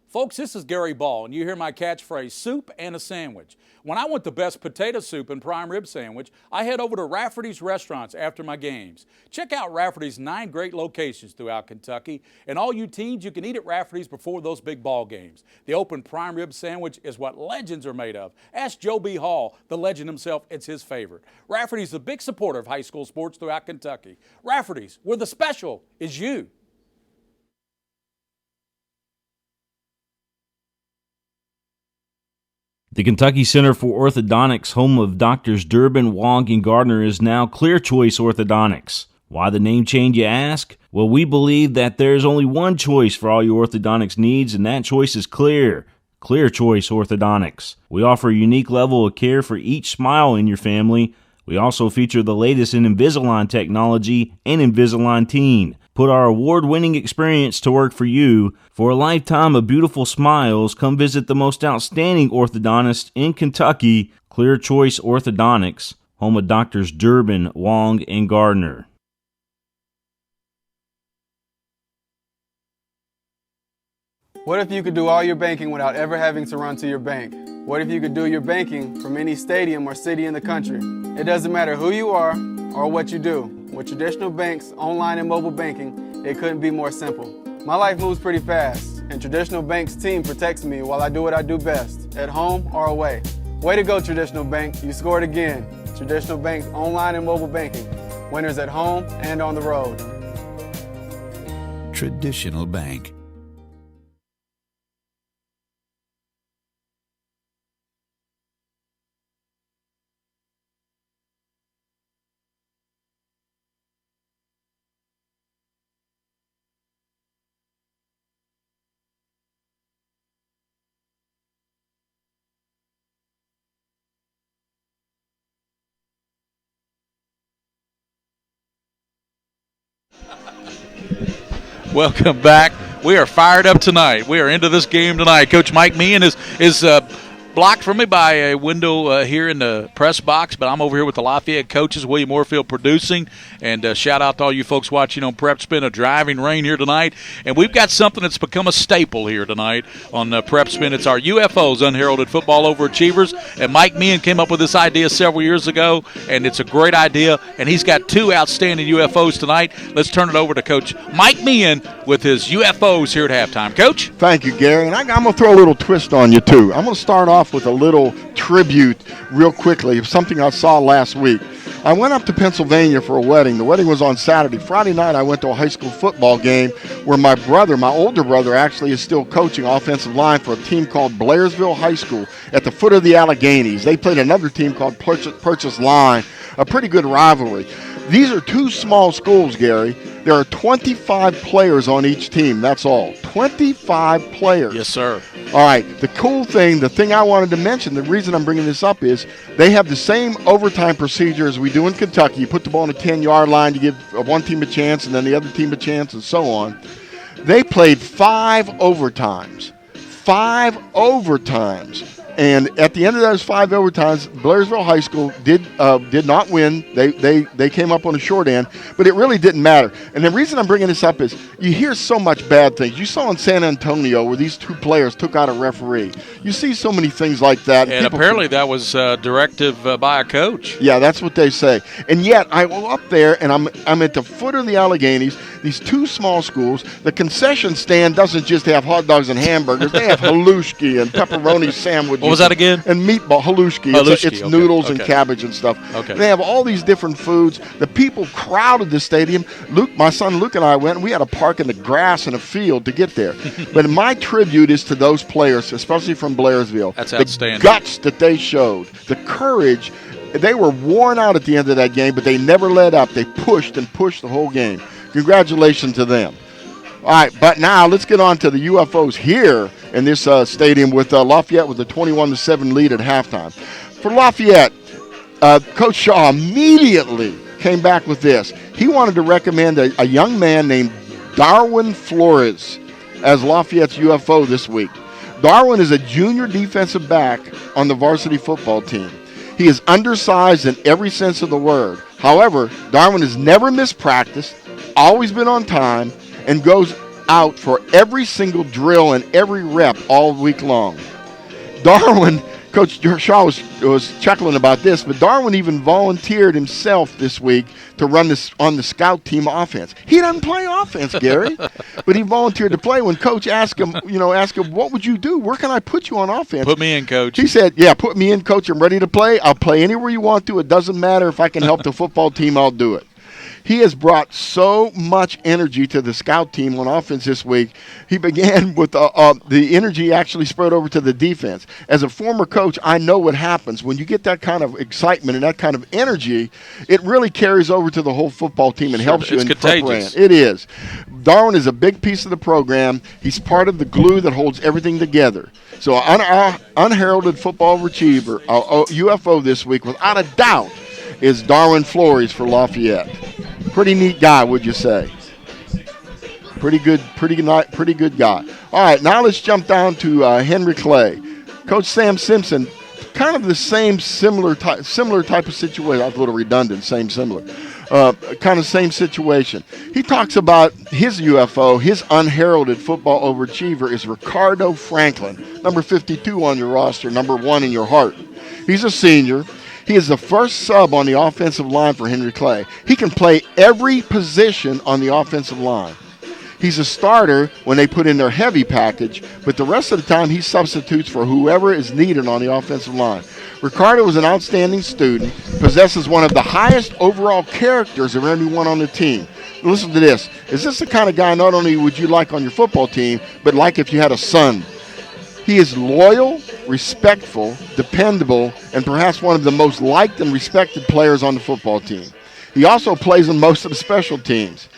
Folks, this is Gary Ball, and you hear my catchphrase, soup and a sandwich. When I want the best potato soup and prime rib sandwich, I head over to Rafferty's Restaurants after my games. Check out Rafferty's 9 great locations throughout Kentucky, and all you teens, you can eat at Rafferty's before those big ball games. The open prime rib sandwich is what legends are made of. Ask Joe B. Hall, the legend himself, it's his favorite. Rafferty's a big supporter of high school sports throughout Kentucky. Rafferty's, where the special is you. The Kentucky Center for Orthodontics, home of Doctors Durbin, Wong, and Gardner, is now Clear Choice Orthodontics. Why the name change, you ask? Well, we believe that there's only one choice for all your orthodontics needs, and that choice is clear. Clear Choice Orthodontics. We offer a unique level of care for each smile in your family. We also feature the latest in Invisalign technology and Invisalign Teen. Put our award-winning experience to work for you. For a lifetime of beautiful smiles, come visit the most outstanding orthodontist in Kentucky, Clear Choice Orthodontics, home of Doctors Durbin, Wong, and Gardner. What if you could do all your banking without ever having to run to your bank? What if you could do your banking from any stadium or city in the country? It doesn't matter who you are or what you do. With traditional banks, online and mobile banking, it couldn't be more simple. My life moves pretty fast, and Traditional Bank's team protects me while I do what I do best, at home or away. Way to go, Traditional Bank. You scored again. Traditional Bank's online and mobile banking. Winners at home and on the road. Traditional Bank. Welcome back. We are fired up tonight. We are into this game tonight. Coach Mike Meehan is blocked from me by a window here in the press box, but I'm over here with the Lafayette coaches, William Moorfield producing, and shout out to all you folks watching on PrepSpin. A driving rain here tonight, and we've got something that's become a staple here tonight on PrepSpin. It's our UFOs, Unheralded Football Overachievers, and Mike Meehan came up with this idea several years ago, and it's a great idea, and he's got 2 outstanding UFOs tonight. Let's turn it over to Coach Mike Meehan with his UFOs here at halftime. Coach? Thank you, Gary. And I'm going to throw a little twist on you, too. I'm going to start off with a little tribute real quickly of something I saw last week. I went up to Pennsylvania for a wedding. The wedding was on Saturday. Friday night, I went to a high school football game where my brother, my older brother, actually is still coaching offensive line for a team called Blairsville High School at the foot of the Alleghenies. They played another team called Purchase Line, a pretty good rivalry. These are two small schools, Gary. There are 25 players on each team. That's all. 25 players. Yes, sir. All right. The cool thing, the thing I wanted to mention, the reason I'm bringing this up is they have the same overtime procedure as we do in Kentucky. You put the ball on the 10-yard line to give one team a chance and then the other team a chance and so on. They played 5 overtimes. 5 overtimes. And at the end of those 5 overtimes, Blairsville High School did not win. They came up on the short end, but it really didn't matter. And the reason I'm bringing this up is you hear so much bad things. You saw in San Antonio where these 2 players took out a referee. You see so many things like that. And apparently that was directive by a coach. Yeah, that's what they say. And yet I go up there and I'm at the foot of the Alleghenies. These 2 small schools. The concession stand doesn't just have hot dogs and hamburgers. They have halushki and pepperoni sandwiches. What was that again? And meatball, halushki. It's okay, noodles and okay. cabbage and stuff. Okay. They have all these different foods. The people crowded the stadium. My son Luke and I went, and we had to park in the grass in a field to get there. But my tribute is to those players, especially from Blairsville. That's the outstanding. Guts that they showed, the courage. They were worn out at the end of that game, but they never let up. They pushed and pushed the whole game. Congratulations to them. All right, but now let's get on to the UFOs here in this stadium with Lafayette with a 21-7 lead at halftime. For Lafayette, Coach Shaw immediately came back with this. He wanted to recommend a young man named Darwin Flores as Lafayette's UFO this week. Darwin is a junior defensive back on the varsity football team. He is undersized in every sense of the word. However, Darwin has never missed practice, always been on time, and goes out for every single drill and every rep all week long. Darwin, Coach Shaw was chuckling about this, but Darwin even volunteered himself this week to run this on the scout team offense. He doesn't play offense, Gary, but he volunteered to play. When Coach asked him, what would you do? Where can I put you on offense? Put me in, Coach. He said, yeah, put me in, Coach. I'm ready to play. I'll play anywhere you want to. It doesn't matter if I can help the football team. I'll do it. He has brought so much energy to the scout team on offense this week. He began with the energy actually spread over to the defense. As a former coach, I know what happens. When you get that kind of excitement and that kind of energy, it really carries over to the whole football team and helps you in contagious. It is. Darwin is a big piece of the program. He's part of the glue that holds everything together. So unheralded football achiever, UFO this week, without a doubt, is Darwin Flores for Lafayette. Pretty neat guy, would you say? Pretty good guy. All right, now let's jump down to Henry Clay. Coach Sam Simpson, kind of the similar type of situation. I was a little redundant, similar. Kind of same situation. He talks about his UFO, his unheralded football overachiever is Ricardo Franklin, number 52 on your roster, number 1 in your heart. He's a senior. He is the first sub on the offensive line for Henry Clay. He can play every position on the offensive line. He's a starter when they put in their heavy package, but the rest of the time he substitutes for whoever is needed on the offensive line. Ricardo is an outstanding student, possesses one of the highest overall characters of anyone on the team. Listen to this. Is this the kind of guy not only would you like on your football team, but like if you had a son? He is loyal, respectful, dependable, and perhaps one of the most liked and respected players on the football team. He also plays on most of the special teams.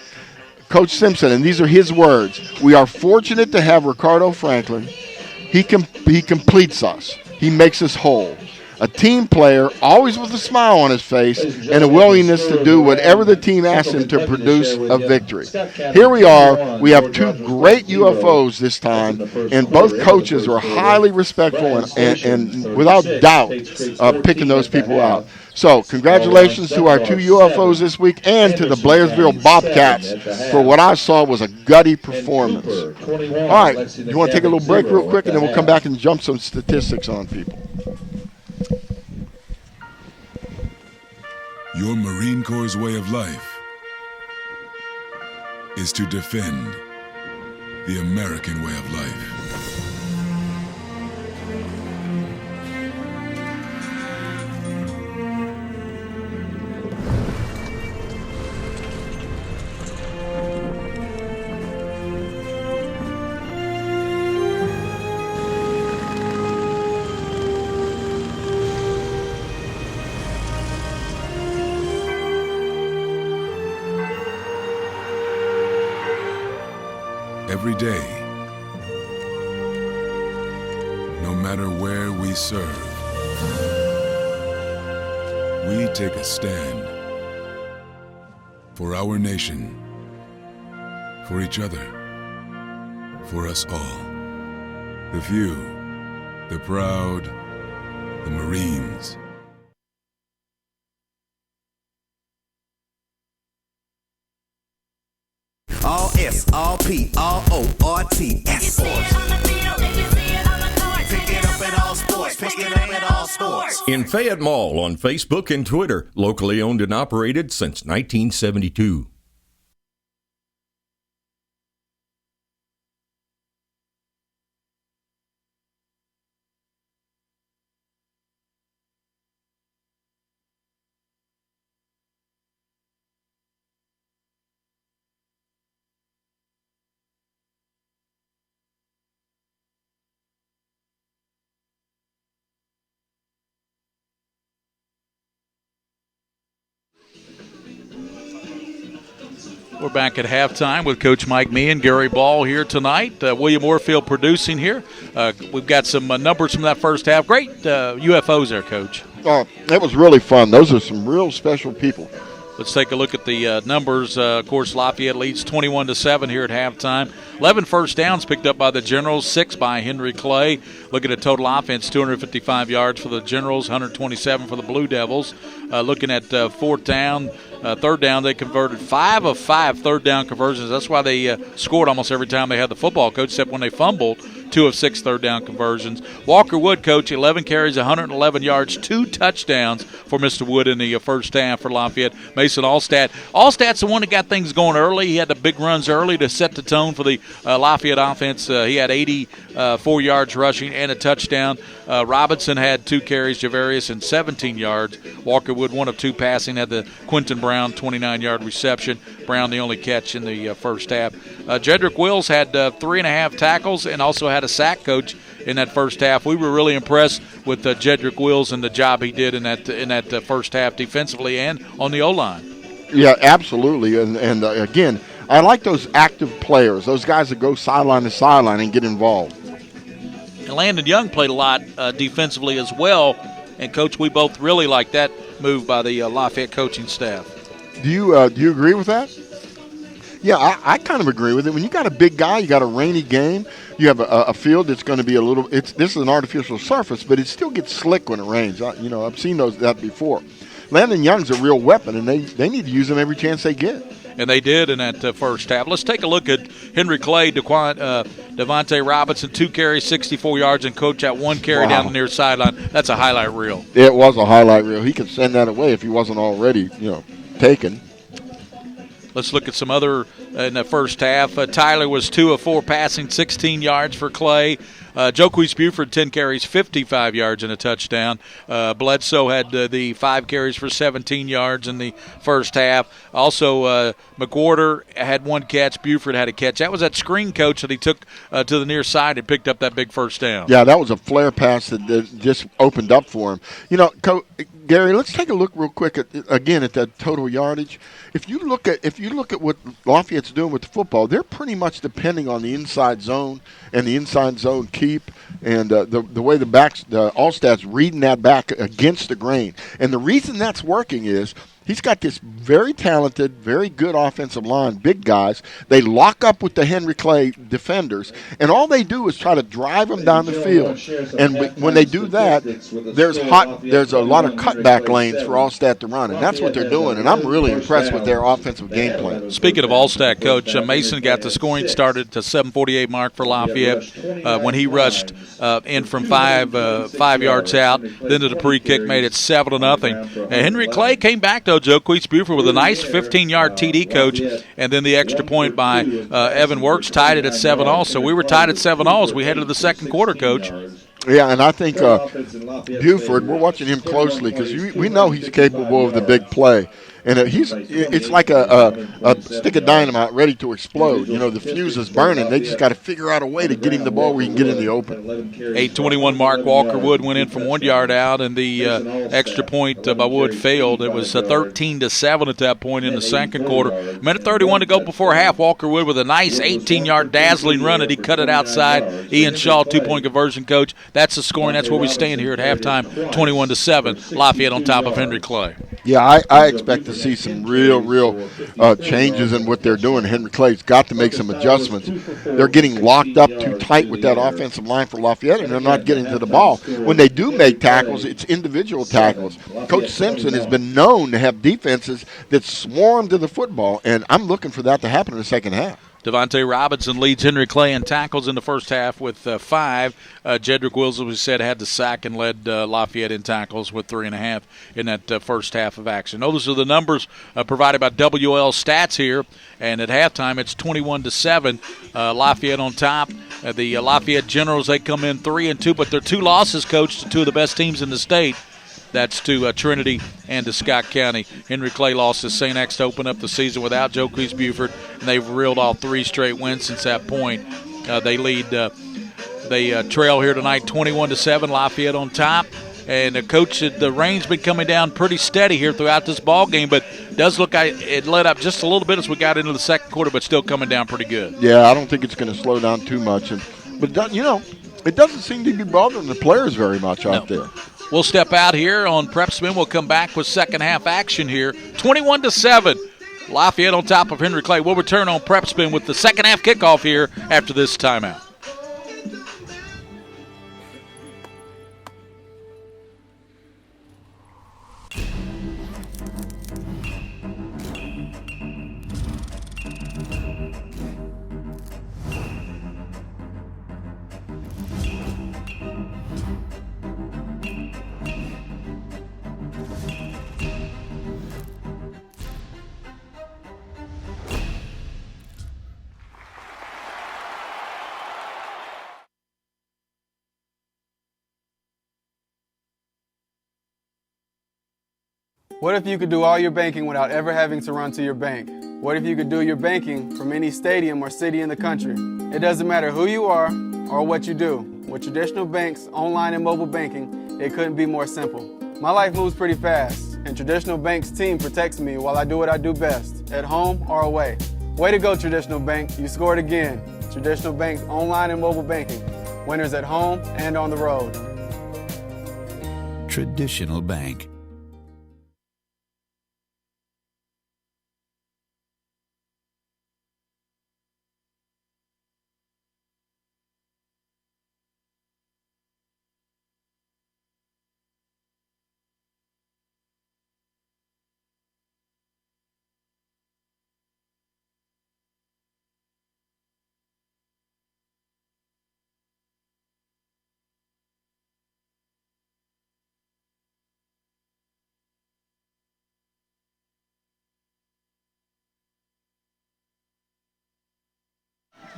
Coach Simpson, and these are his words, we are fortunate to have Ricardo Franklin. He completes us. He makes us whole. A team player, always with a smile on his face, and a willingness to do whatever the team asks him to produce a victory. Here we are. We have 2 great UFOs this time, and both coaches were highly respectful and without doubt picking those people out. So congratulations to our 2 UFOs this week and to the Blairsville Bobcats for what I saw was a gutty performance. All right, you want to take a little break real quick, and then we'll come back and jump some statistics on people. Your Marine Corps' way of life is to defend the American way of life. every day. No matter where we serve, we take a stand for our nation, for each other, for us all. The few, the proud, the Marines. All S, all P, all O, R, T, S. Pick it up at all sports. Pick it up at all sports. In Fayette Mall on Facebook and Twitter, locally owned and operated since 1972. We're back at halftime with Coach Mike Mee and Gary Ball here tonight. William Moorfield producing here. We've got some numbers from that first half. Great UFOs there, Coach. That was really fun. Those are some real special people. Let's take a look at the numbers. Of course, Lafayette leads 21-7 here at halftime. 11 first downs picked up by the Generals, 6 by Henry Clay. Looking at total offense, 255 yards for the Generals, 127 for the Blue Devils. Looking at third down, they converted 5 of 5 third down conversions. That's why they scored almost every time they had the football, Coach, except when they fumbled. 2 of 6 third down conversions. Walker Wood, Coach, 11 carries, 111 yards, 2 touchdowns for Mr. Wood in the first half for Lafayette. Mason Allstat's the one that got things going early. He had the big runs early to set the tone for the Lafayette offense. He had 84 yards rushing and a touchdown. Robinson had 2 carries, Javarius, and 17 yards. Walker Wood, 1 of 2 passing, had the Quentin Brown 29-yard reception. Brown the only catch in the first half. Jedrick Wills had 3.5 tackles and also had a sack, Coach, in that first half. We were really impressed with Jedrick Wills and the job he did in that first half defensively and on the O-line. Yeah, absolutely. And again, I like those active players, those guys that go sideline to sideline and get involved. And Landon Young played a lot defensively as well. And, Coach, we both really like that move by the Lafayette coaching staff. Do you agree with that? Yeah, I kind of agree with it. When you got a big guy, you got a rainy game, you have a field that's going to be this is an artificial surface, but it still gets slick when it rains. I've seen that before. Landon Young's a real weapon, and they need to use him every chance they get. And they did in that first half. Let's take a look at Henry Clay, Devontae Robinson, 2 carries, 64 yards, and Coach at 1 carry down the near sideline. That's a highlight reel. It was a highlight reel. He could send that away if he wasn't already, taken. Let's look at some other in the first half. Tyler was 2 of 4 passing, 16 yards for Clay. Joquise Buford, 10 carries, 55 yards and a touchdown. Bledsoe had the 5 carries for 17 yards in the first half. Also, McWhorter had 1 catch. Buford had a catch. That was that screen, Coach, that he took to the near side and picked up that big first down. Yeah, that was a flare pass that just opened up for him. Gary, let's take a look real quick at that total yardage. If you look at what Lafayette's doing with the football, they're pretty much depending on the inside zone and the inside zone keep and the way the Allstat's reading that back against the grain. And the reason that's working is he's got this very talented, very good offensive line, big guys. They lock up with the Henry Clay defenders, and all they do is try to drive them down the field. And when they do that, there's a lot of cutback lanes for Allstat to run, and that's what they're doing. And I'm really impressed with their offensive game plan. Speaking of Allstat, Coach, Mason got the scoring started at the 7:48 mark for Lafayette when he rushed in from 5 yards out. Then to the pre-kick made it 7-0. And Henry Clay came back, though. Joquise Buford with a nice 15-yard TD, Coach, and then the extra point by Evan Works tied it at 7-all. So we were tied at 7-all as we headed to the second quarter, Coach. Yeah, and I think Buford, we're watching him closely because we know he's capable of the big play. and it's like a stick of dynamite ready to explode. The fuse is burning. They just got to figure out a way to get him the ball where he can get in the open. 8:21 mark. Walker Wood went in from 1 yard out, and the extra point by Wood failed. It was 13-7 at that point in the second quarter. Minute 31 to go before half. Walker Wood with a nice 18-yard dazzling run, and he cut it outside. Ian Shaw, 2-point conversion, coach. That's the scoring. That's where we stand here at halftime, 21-7. Lafayette on top of Henry Clay. Yeah, I expect to see some real changes in what they're doing. Henry Clay's got to make some adjustments. They're getting locked up too tight with that offensive line for Lafayette, and they're not getting to the ball. When they do make tackles, it's individual tackles. Coach Simpson has been known to have defenses that swarm to the football, and I'm looking for that to happen in the second half. Devontae Robinson leads Henry Clay in tackles in the first half with 5. Jedrick Wills, as we said, had the sack and led Lafayette in tackles with 3.5 in that first half of action. Those are the numbers provided by WL Stats here, and at halftime it's 21-7. Lafayette on top. The Lafayette Generals, they come in 3-2, but they're 2 losses, coach, to 2 of the best teams in the state. That's to Trinity and to Scott County. Henry Clay lost to St. X to open up the season without Joe Buford, and they've reeled off 3 straight wins since that point. They trail here tonight 21-7. Lafayette on top. And Coach, the rain's been coming down pretty steady here throughout this ball game, but does look like it let up just a little bit as we got into the second quarter, but still coming down pretty good. Yeah, I don't think it's going to slow down too much. But it doesn't seem to be bothering the players very much out there. We'll step out here on PrepSpin. We'll come back with second half action here. 21-7. Lafayette on top of Henry Clay. We'll return on PrepSpin with the second half kickoff here after this timeout. What if you could do all your banking without ever having to run to your bank? What if you could do your banking from any stadium or city in the country? It doesn't matter who you are or what you do. With traditional banks, online and mobile banking, it couldn't be more simple. My life moves pretty fast, and Traditional Bank's team protects me while I do what I do best, at home or away. Way to go, Traditional Bank. You scored again. Traditional Bank's online and mobile banking. Winners at home and on the road. Traditional Bank.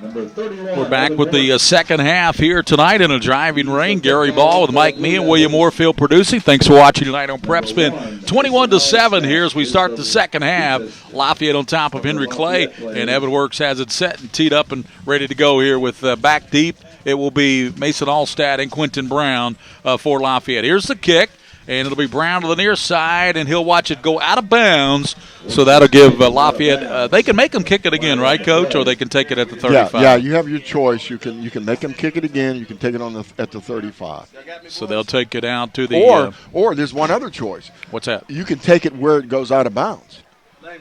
We're back with the second half here tonight in a driving rain. Gary Ball with Mike Me and William Moorfield producing. Thanks for watching tonight on PrepSpin. 21-7 here as we start the second half. Lafayette on top of Henry Clay, and Evan Works has it set and teed up and ready to go here with back deep. It will be Mason Allstat and Quentin Brown for Lafayette. Here's the kick. And it'll be Brown to the near side, and he'll watch it go out of bounds. So that'll give Lafayette. They can make them kick it again, right, Coach? Or they can take it at the 35. Yeah. You have your choice. You can make them kick it again. You can take it at the 35. So they'll take it out to the. Or there's one other choice. What's that? You can take it where it goes out of bounds.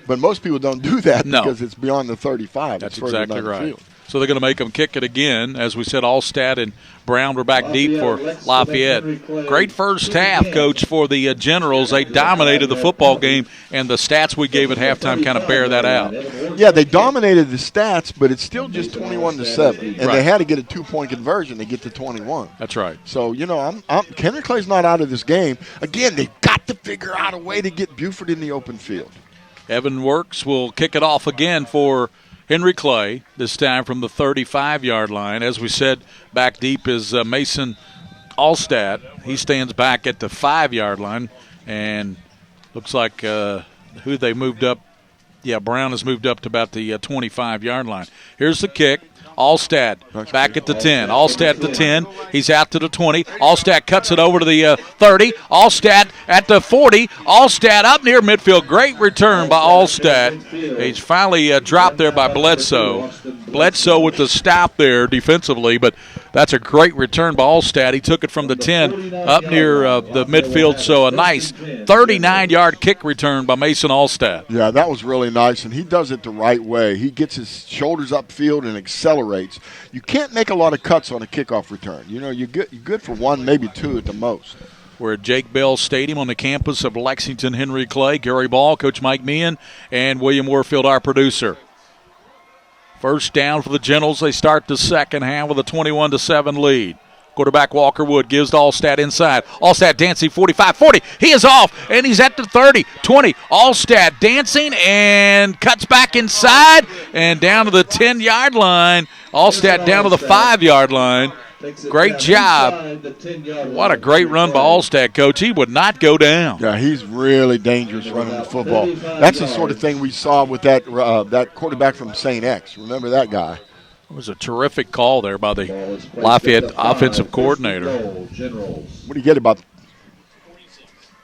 But most people don't do that because it's beyond the 35. That's exactly right. So they're going to make them kick it again. As we said, Allstat and Brown were back deep for Lafayette. Great first half, Coach, for the Generals. They dominated the football game, and the stats we gave at halftime kind of bear that out. Yeah, they dominated the stats, but it's still just 21-7. And they had to get a 2-point conversion to get to 21. That's right. So, Henry Clay's not out of this game. Again, they've got to figure out a way to get Buford in the open field. Evan Works will kick it off again for Henry Clay, this time from the 35-yard line. As we said, back deep is Mason Allstat. He stands back at the 5-yard line, and looks like who they moved up. Yeah, Brown has moved up to about the 25-yard line. Here's the kick. Allstat back at the 10. Allstat at the 10. He's out to the 20. Allstat cuts it over to the 30. Allstat at the 40. Allstat up near midfield. Great return by Allstat. He's finally dropped there by Bledsoe. Bledsoe with the stop there defensively, but that's a great return by Allstat. He took it from the 10 up near the midfield, so a nice 39-yard kick return by Mason Allstat. Yeah, that was really nice, and he does it the right way. He gets his shoulders upfield and accelerates. You can't make a lot of cuts on a kickoff return. You know, you're good for one, maybe two at the most. We're at Jake Bell Stadium on the campus of Lexington Henry Clay. Gary Ball, Coach Mike Meehan, and William Warfield, our producer. First down for the Generals. They start the second half with a 21-7 lead. Quarterback Walker Wood gives to Allstat inside. Allstat dancing 45-40. He is off, and he's at the 30, 20. Allstat dancing and cuts back inside and down to the 10-yard line. Allstat down to the 5-yard line. Great job. What a great run by Allstat, Coach. He would not go down. Yeah, he's really dangerous running the football. That's the sort of thing we saw with that quarterback from St. X. Remember that guy? It was a terrific call there by the Lafayette offensive coordinator. What do you get, about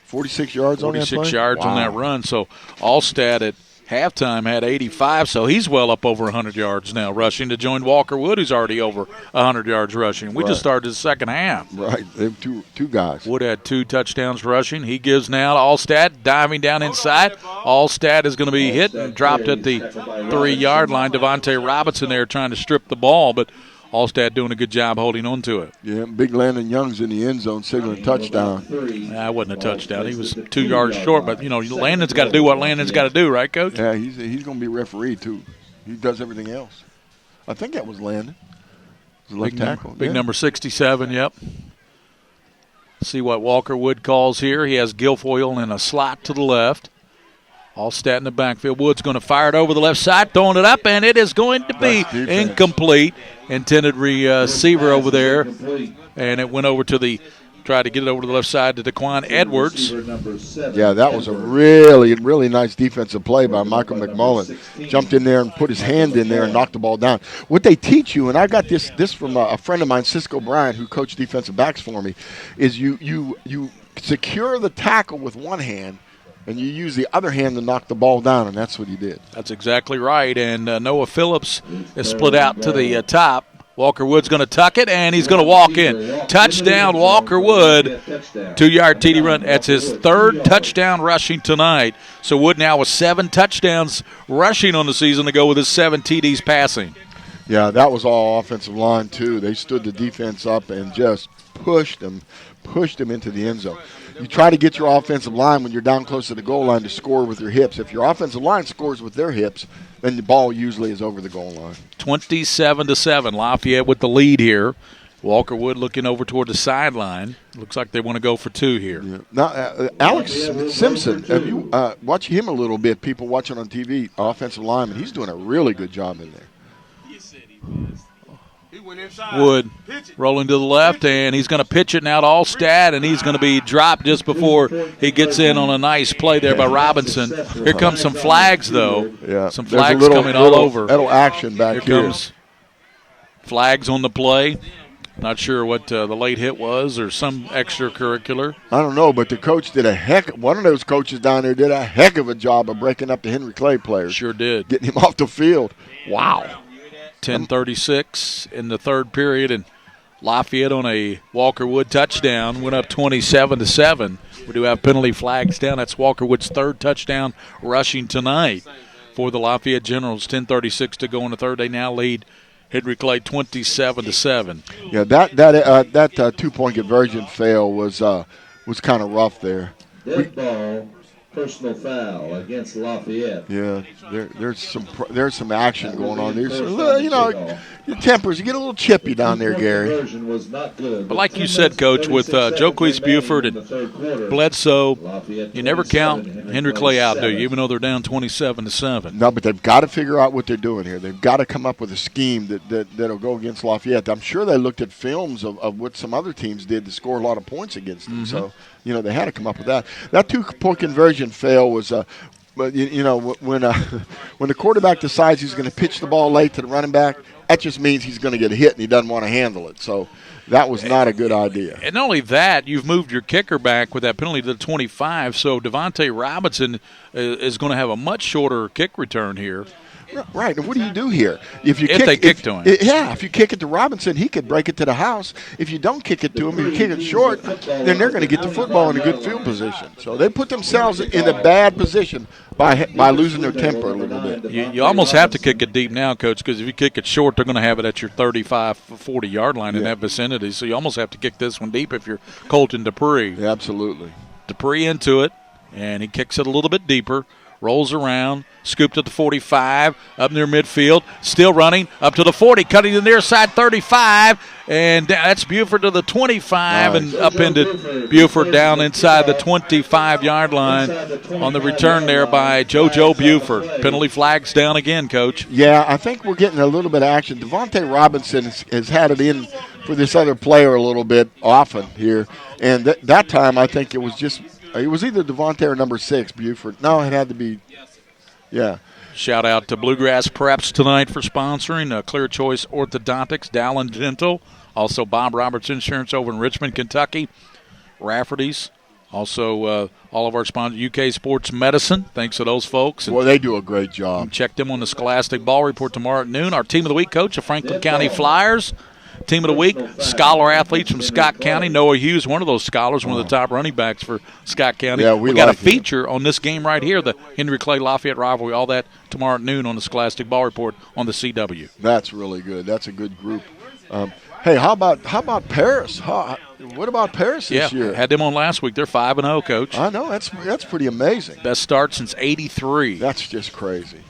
46 yards on that play? 46 yards on that run. So Allstat at halftime had 85, so he's well up over 100 yards now rushing to join Walker Wood, who's already over 100 yards rushing. We just started the second half. Right, they have two guys. Wood had 2 touchdowns rushing. He gives now to Allstat, diving down inside. Allstat is going to be hit and dropped at the 3-yard line. Devontae Robinson there trying to strip the ball, but Allstat doing a good job holding on to it. Yeah, big Landon Young's in the end zone signaling touchdown. That wasn't a touchdown. He was 2 yards short, but, you know, Landon's got to do what Landon's got to do, right, Coach? Yeah, he's going to be referee, too. He does everything else. I think that was Landon. The left tackle. Big number 67, yep. See what Walker Wood calls here. He has Guilfoyle in a slot to the left. Allstat in the backfield. Wood's going to fire it over the left side, throwing it up, and it is going to be incomplete. Intended receiver over there, and it went over to the tried to get it over to the left side to Daquan Edwards. Yeah, that was a really, really nice defensive play by Michael McMullen. Jumped in there and put his hand in there and knocked the ball down. What they teach you, and I got this from a friend of mine, Cisco Bryant, who coached defensive backs for me, is you secure the tackle with one hand, and you use the other hand to knock the ball down, and that's what he did. That's exactly right. And Noah Phillips is split out to the top. Walker Wood's going to tuck it, and he's going to walk in. Touchdown, Walker Wood. 2-yard TD run. That's his 3rd touchdown rushing tonight. So Wood now with 7 touchdowns rushing on the season to go with his 7 TDs passing. Yeah, that was all offensive line, too. They stood the defense up and just pushed them into the end zone. You try to get your offensive line when you're down close to the goal line to score with your hips. If your offensive line scores with their hips, then the ball usually is over the goal line. 27-7, Lafayette with the lead here. Walker Wood looking over toward the sideline. Looks like they want to go for 2 here. Yeah. Now, Alex Simpson, have you watch him a little bit, people watching on TV, offensive lineman. He's doing a really good job in there. Wood rolling to the left, and he's going to pitch it now to Allstat, and he's going to be dropped just before he gets in on a nice play there by Robinson. Here comes some flags, though. Yeah, some flags coming all over. Little action back here. Here comes flags on the play. Not sure what the late hit was or some extracurricular. I don't know, but the coach did one of those coaches down there did a heck of a job of breaking up the Henry Clay players. Sure did. Getting him off the field. Wow. 10:36 in the 3rd period, and Lafayette on a Walker Wood touchdown went up 27-7. We do have penalty flags down. That's Walker Wood's 3rd touchdown rushing tonight for the Lafayette Generals. 10:36 to go in the 3rd. They now lead Henry Clay 27-7. Yeah, that 2-point conversion fail was kind of rough there. Dead ball. Personal foul against Lafayette. Yeah, there's some action going on. There's your tempers, you get a little chippy down there, Gary. But like you said, Coach, with Joquise Buford and Bledsoe, you never count Henry Clay out, do you? Even though they're down 27-7. No, but they've got to figure out what they're doing here. They've got to come up with a scheme that'll go against Lafayette. I'm sure they looked at films of what some other teams did to score a lot of points against them. Mm-hmm. So, they had to come up with that. That 2-point conversion fail was But you know, when when the quarterback decides he's going to pitch the ball late to the running back, that just means he's going to get hit and he doesn't want to handle it. So that was not a good idea. And not only that, you've moved your kicker back with that penalty to the 25. So Devontae Robinson is going to have a much shorter kick return here. Right, and what do you do here? If they kick to him. If you kick it to Robinson, he could break it to the house. If you don't kick it to him, if you kick it short, then they're going to get the football in a good field position. So they put themselves in a bad position by losing their temper a little bit. You almost have to kick it deep now, Coach, because if you kick it short, they're going to have it at your 35, 40-yard line in that vicinity. So you almost have to kick this one deep if you're Colton Dupree. Yeah, absolutely. Dupree into it, and he kicks it a little bit deeper. Rolls around, scooped at the 45, up near midfield, still running, up to the 40, cutting to the near side 35, and that's Buford to the 25, nice. And upended Buford down inside the 25-yard line on the return there by JoJo Buford. Penalty flags down again, Coach. Yeah, I think we're getting a little bit of action. Devontae Robinson has had it in for this other player a little bit often here, and that time I think it was just – it was either Devontae or number 6, Buford. No, it had to be, yeah. Shout out to Bluegrass Preps tonight for sponsoring. Clear Choice Orthodontics, Dallin Dental. Also Bob Roberts Insurance over in Richmond, Kentucky. Rafferty's. Also all of our sponsors, UK Sports Medicine. Thanks to those folks. Well, they do a great job. Check them on the Scholastic Ball Report tomorrow at noon. Our Team of the Week coach, the Franklin County Flyers. Team of the Week, scholar athletes from Scott County. Noah Hughes, one of those scholars, one of the top running backs for Scott County. Yeah, we got a feature on this game right here, the Henry Clay Lafayette rivalry, all that tomorrow at noon on the Scholastic Ball Report on the CW. That's really good. That's a good group. Hey, how about Paris? What about Paris this year? Had them on last week. They're 5-0, Coach. I know. That's pretty amazing. Best start since '83. That's just crazy.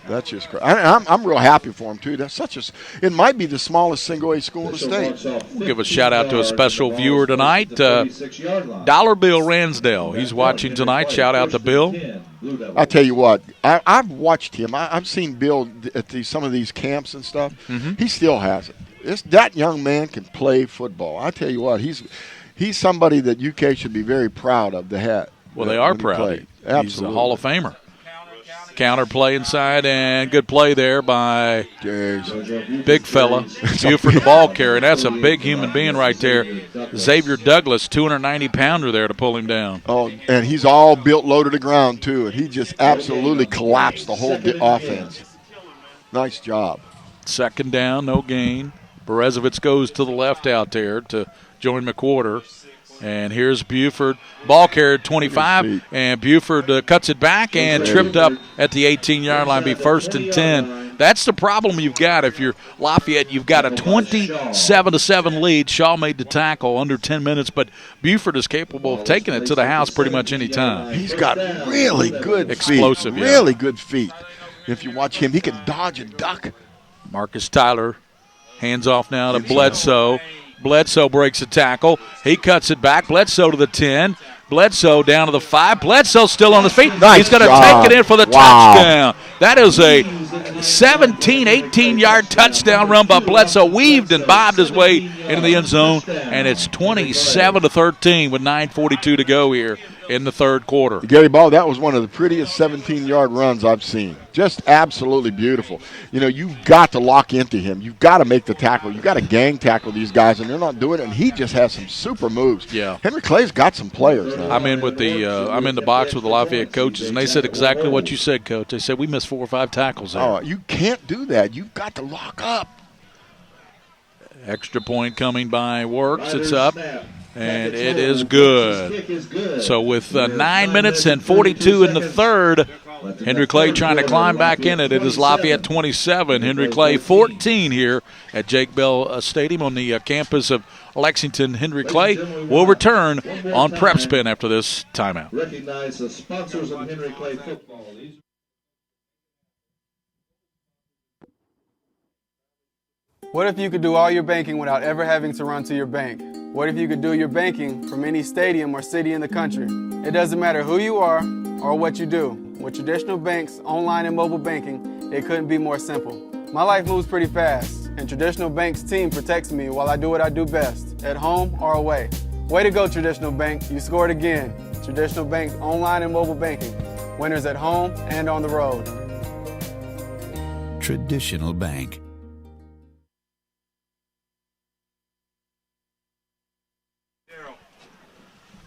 That's just crazy. I'm real happy for him too. That's it might be the smallest single-A school in the state. We'll give a shout out to a special viewer tonight, Dollar Bill Ransdale. He's watching tonight. Shout out to Bill. I tell you what, I've watched him. I've seen Bill at some of these camps and stuff. Mm-hmm. He still has it. That young man can play football. I tell you what, he's somebody that UK should be very proud of. Well, they are proud. Absolutely. He's a Hall of Famer. Counter play inside, and good play there by big fella, Buford, the ball carrier. That's a big human being right there. Xavier Douglas, 290-pounder there to pull him down. Oh, and he's all built low to the ground, too, and he just absolutely collapsed the whole offense. Nice job. Second down, no gain. Berezovitz goes to the left out there to join McWhorter. And here's Buford. Ball carried 25, and Buford cuts it back and tripped up at the 18-yard line. Be 1st and 10. That's the problem you've got. If you're Lafayette, you've got a 27-7 lead. Shaw made the tackle under 10 minutes, but Buford is capable of taking it to the house pretty much any time. He's got really good explosive, feet. Really good feet. If you watch him, he can dodge and duck. Marcus Tyler hands off now to Bledsoe. Bledsoe breaks a tackle. He cuts it back. Bledsoe to the 10. Bledsoe down to the 5. Bledsoe still on his feet. Nice He's going to take it in for the touchdown. That is a 17, 18-yard touchdown run by Bledsoe. Weaved and bobbed his way into the end zone, and it's 27-13 with 9:42 to go here in the third quarter. Gary Ball, that was one of the prettiest 17-yard runs I've seen. Just absolutely beautiful. You know, you've got to lock into him. You've got to make the tackle. You've got to gang tackle these guys, and they're not doing it, and he just has some super moves. Yeah. Henry Clay's got some players now. I'm in the box with the Lafayette coaches, and they said exactly what you said, Coach. They said we missed 4 or 5 tackles there. Oh, you can't do that. You've got to lock up. Extra point coming by Works. It's up. And it is good. So with 9 minutes and 42 in the third, Henry Clay trying to climb back in it. It is Lafayette 27, Henry Clay 14 here at Jake Bell Stadium on the campus of Lexington. Henry Clay will return on PrepSpin after this timeout. Recognize the sponsors of Henry Clay football. What if you could do all your banking without ever having to run to your bank? What if you could do your banking from any stadium or city in the country? It doesn't matter who you are or what you do. With traditional banks, online and mobile banking, it couldn't be more simple. My life moves pretty fast, and Traditional Bank's team protects me while I do what I do best, at home or away. Way to go, Traditional Bank. You scored again. Traditional Bank's online and mobile banking. winners at home and on the road. Traditional Bank.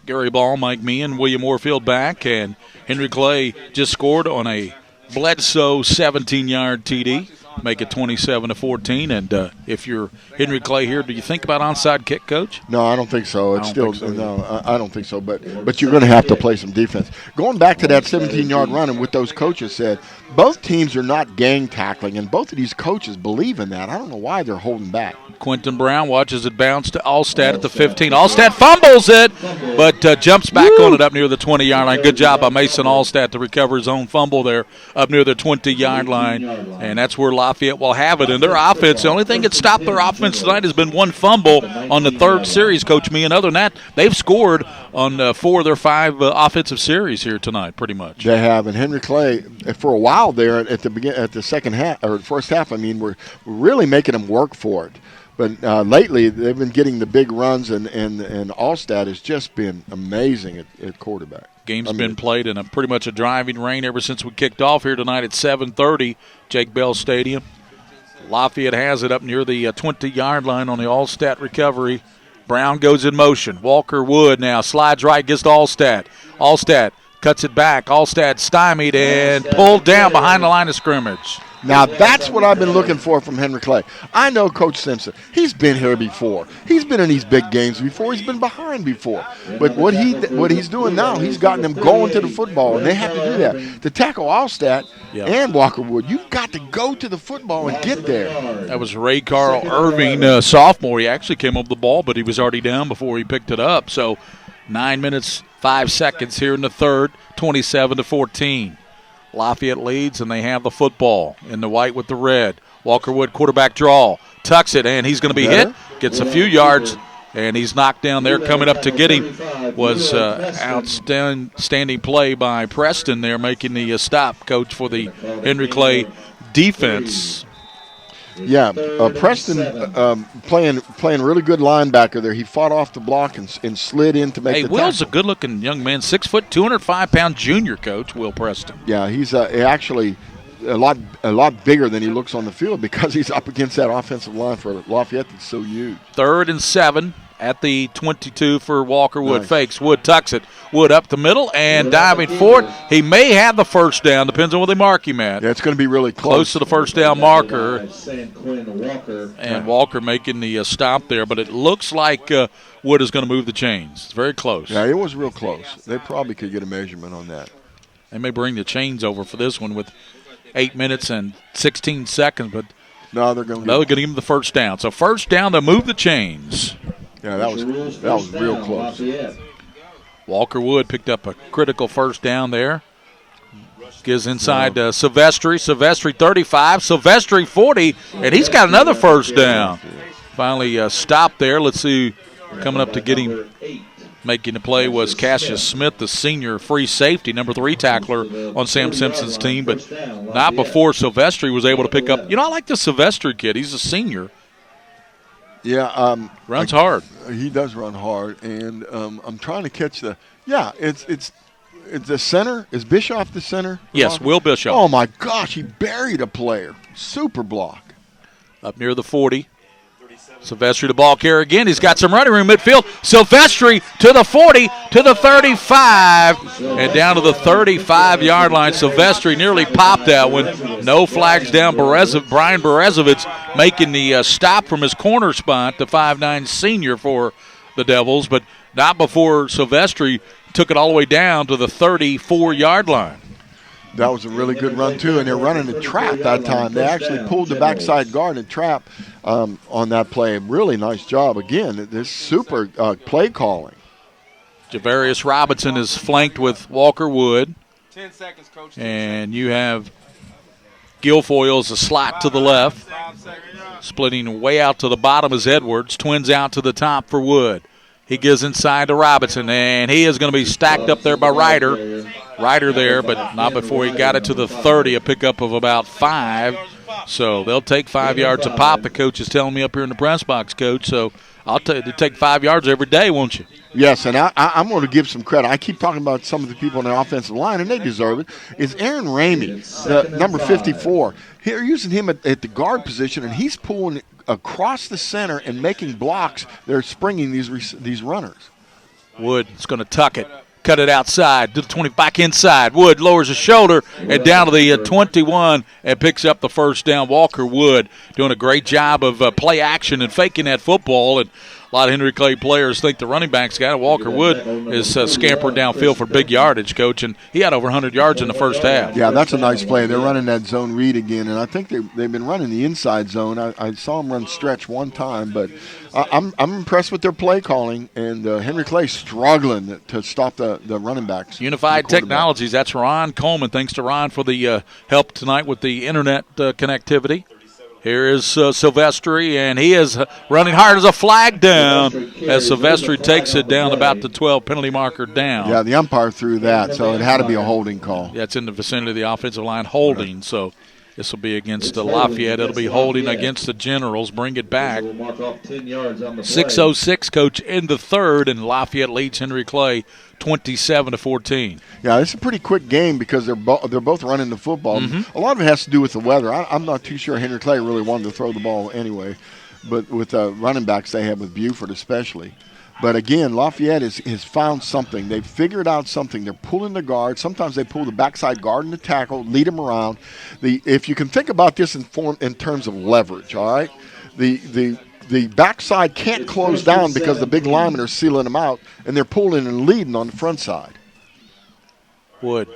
Gary Ball, Mike Meehan, William Warfield back, and Henry Clay just scored on a Bledsoe 17-yard TD, make it 27-14. And if you're Henry Clay here, do you think about onside kick, Coach? No, I don't think so. It's I still don't think so. no, I don't think so. But you're going to have to play some defense. Going back to that 17-yard run and what those coaches said, both teams are not gang tackling, and both of these coaches believe in that. I don't know why they're holding back. Quentin Brown watches it bounce to Allstat at the 15. Allstat fumbles it, but jumps back on it up near the 20-yard line. Good job by Mason Allstat to recover his own fumble there up near the 20-yard line, and that's where Lafayette will have it. And their offense, the only thing that stopped their offense tonight has been one fumble on the third series, Coach Me. And other than that, they've scored on 4 of their 5 offensive series here tonight, pretty much. They have, and Henry Clay, for a while there at the second half or first half, I mean, we're really making them work for it. But lately, they've been getting the big runs, and Allstat has just been amazing at quarterback. Game's been played in pretty much a driving rain ever since we kicked off here tonight at 7:30, Jake Bell Stadium. Lafayette has it up near the 20-yard line on the Allstat recovery. Brown goes in motion. Walker Wood now slides right, gets to Allstat. Allstat cuts it back. Allstat stymied and pulled down behind the line of scrimmage. Now, that's what I've been looking for from Henry Clay. I know Coach Simpson. He's been here before. He's been in these big games before. He's been behind before. But what he's doing now, he's gotten them going to the football, and they have to do that. To tackle Allstat and Walker Wood, you've got to go to the football and get there. That was Ray Carl Irving, sophomore. He actually came up the ball, but he was already down before he picked it up. So 9 minutes, 5 seconds here in the third, 27-14. Lafayette leads, and they have the football in the white with the red. Walker Wood, quarterback draw, tucks it, and he's going to be hit. Gets a few yards, and he's knocked down there. Coming up to get him was outstanding play by Preston there, making the stop, Coach, for the Henry Clay defense. Yeah, Preston playing really good linebacker there. He fought off the block and slid in to make the tackle. Will's a good-looking young man, 6 foot, 205-pound junior, Coach, Will Preston. Yeah, he's actually a lot bigger than he looks on the field because he's up against that offensive line for Lafayette that's so huge. 3rd and 7 at the 22 for Walker Wood. Nice. Fakes. Wood tucks it. Wood up the middle and diving forward. He may have the first down. Depends on where they mark him at. Yeah, it's going to be really close to the first down marker. And Walker making the stop there. But it looks like Wood is going to move the chains. It's very close. Yeah, it was real close. They probably could get a measurement on that. They may bring the chains over for this one with 8 minutes and 16 seconds. But no, they're going to give him the first down. So first down, they'll move the chains. Yeah, that was real close. Walker Wood picked up a critical first down there. Gives inside Silvestri. Silvestri 35, Silvestri 40, and he's got another first down. Finally stopped there. Let's see, coming up to get him making the play was Cassius Smith, the senior free safety, number 3 tackler on Sam Simpson's team, but not before Silvestri was able to pick up. You know, I like the Silvestri kid. He's a senior. Yeah, runs hard. He does run hard, and I'm trying to catch the. Yeah, it's the center. Is Bischoff the center? Yes, Will Bischoff. Oh my gosh, he buried a player. Super block. Up near the 40. Silvestri the ball carrier again. He's got some running room midfield. Silvestri to the 40, to the 35, and down to the 35-yard line. Silvestri nearly popped that one. No flags down. Brian Berezovich making the stop from his corner spot, the 5'9 senior for the Devils, but not before Silvestri took it all the way down to the 34-yard line. That was a really good run, too, and they're running a trap that time. They actually pulled the backside guard and trap on that play. Really nice job. Again, this super play calling. Javarius Robinson is flanked with Walker Wood. 10 seconds, Coach. And you have Guilfoyle as a slot to the left. Splitting way out to the bottom is Edwards. Twins out to the top for Wood. He gives inside to Robinson, and he is going to be stacked up there by Ryder. Ryder there, but not before he got it to the 30, a pickup of about 5. So they'll take 5 yards a pop. The coach is telling me up here in the press box, Coach. So I'll tell you, they take 5 yards every day, won't you? Yes, and I'm going to give some credit. I keep talking about some of the people on the offensive line, and they deserve it. Is Aaron Ramey, the number 54. Here, using him at the guard position, and he's pulling across the center and making blocks. They're springing these runners. Wood is going to tuck it. Cut it outside to the 20, back inside. Wood lowers his shoulder and down to the 21 and picks up the first down. Walker Wood doing a great job of play action and faking that football. And a lot of Henry Clay players think the running back's got it. Walker Wood is scampered downfield for big yardage, Coach, and he had over 100 yards in the first half. Yeah, that's a nice play. They're running that zone read again, and I think they've been running the inside zone. I saw them run stretch one time, but I'm impressed with their play calling, and Henry Clay struggling to stop the running backs. Unified Technologies, that's Ron Coleman. Thanks to Ron for the help tonight with the internet connectivity. Here is Silvestri, and he is running hard as a flag down as Silvestri takes it down about the 12, penalty marker down. Yeah, the umpire threw that, so it had to be a holding call. Yeah, it's in the vicinity of the offensive line holding, so this will be against Lafayette. It'll be holding against the Generals. Bring it back. 6:06, Coach, in the third, and Lafayette leads Henry Clay 27-14. Yeah, it's a pretty quick game because they're both running the football. A lot of it has to do with the weather. I'm not too sure Henry Clay really wanted to throw the ball anyway, but with the running backs they have with Buford especially. But again, Lafayette has found something. They've figured out something. They're pulling the guard. Sometimes they pull the backside guard and the tackle, lead them around. If you can think about this in terms of leverage, all right, the backside can't close down because the big linemen are sealing them out, and they're pulling and leading on the front side. Wood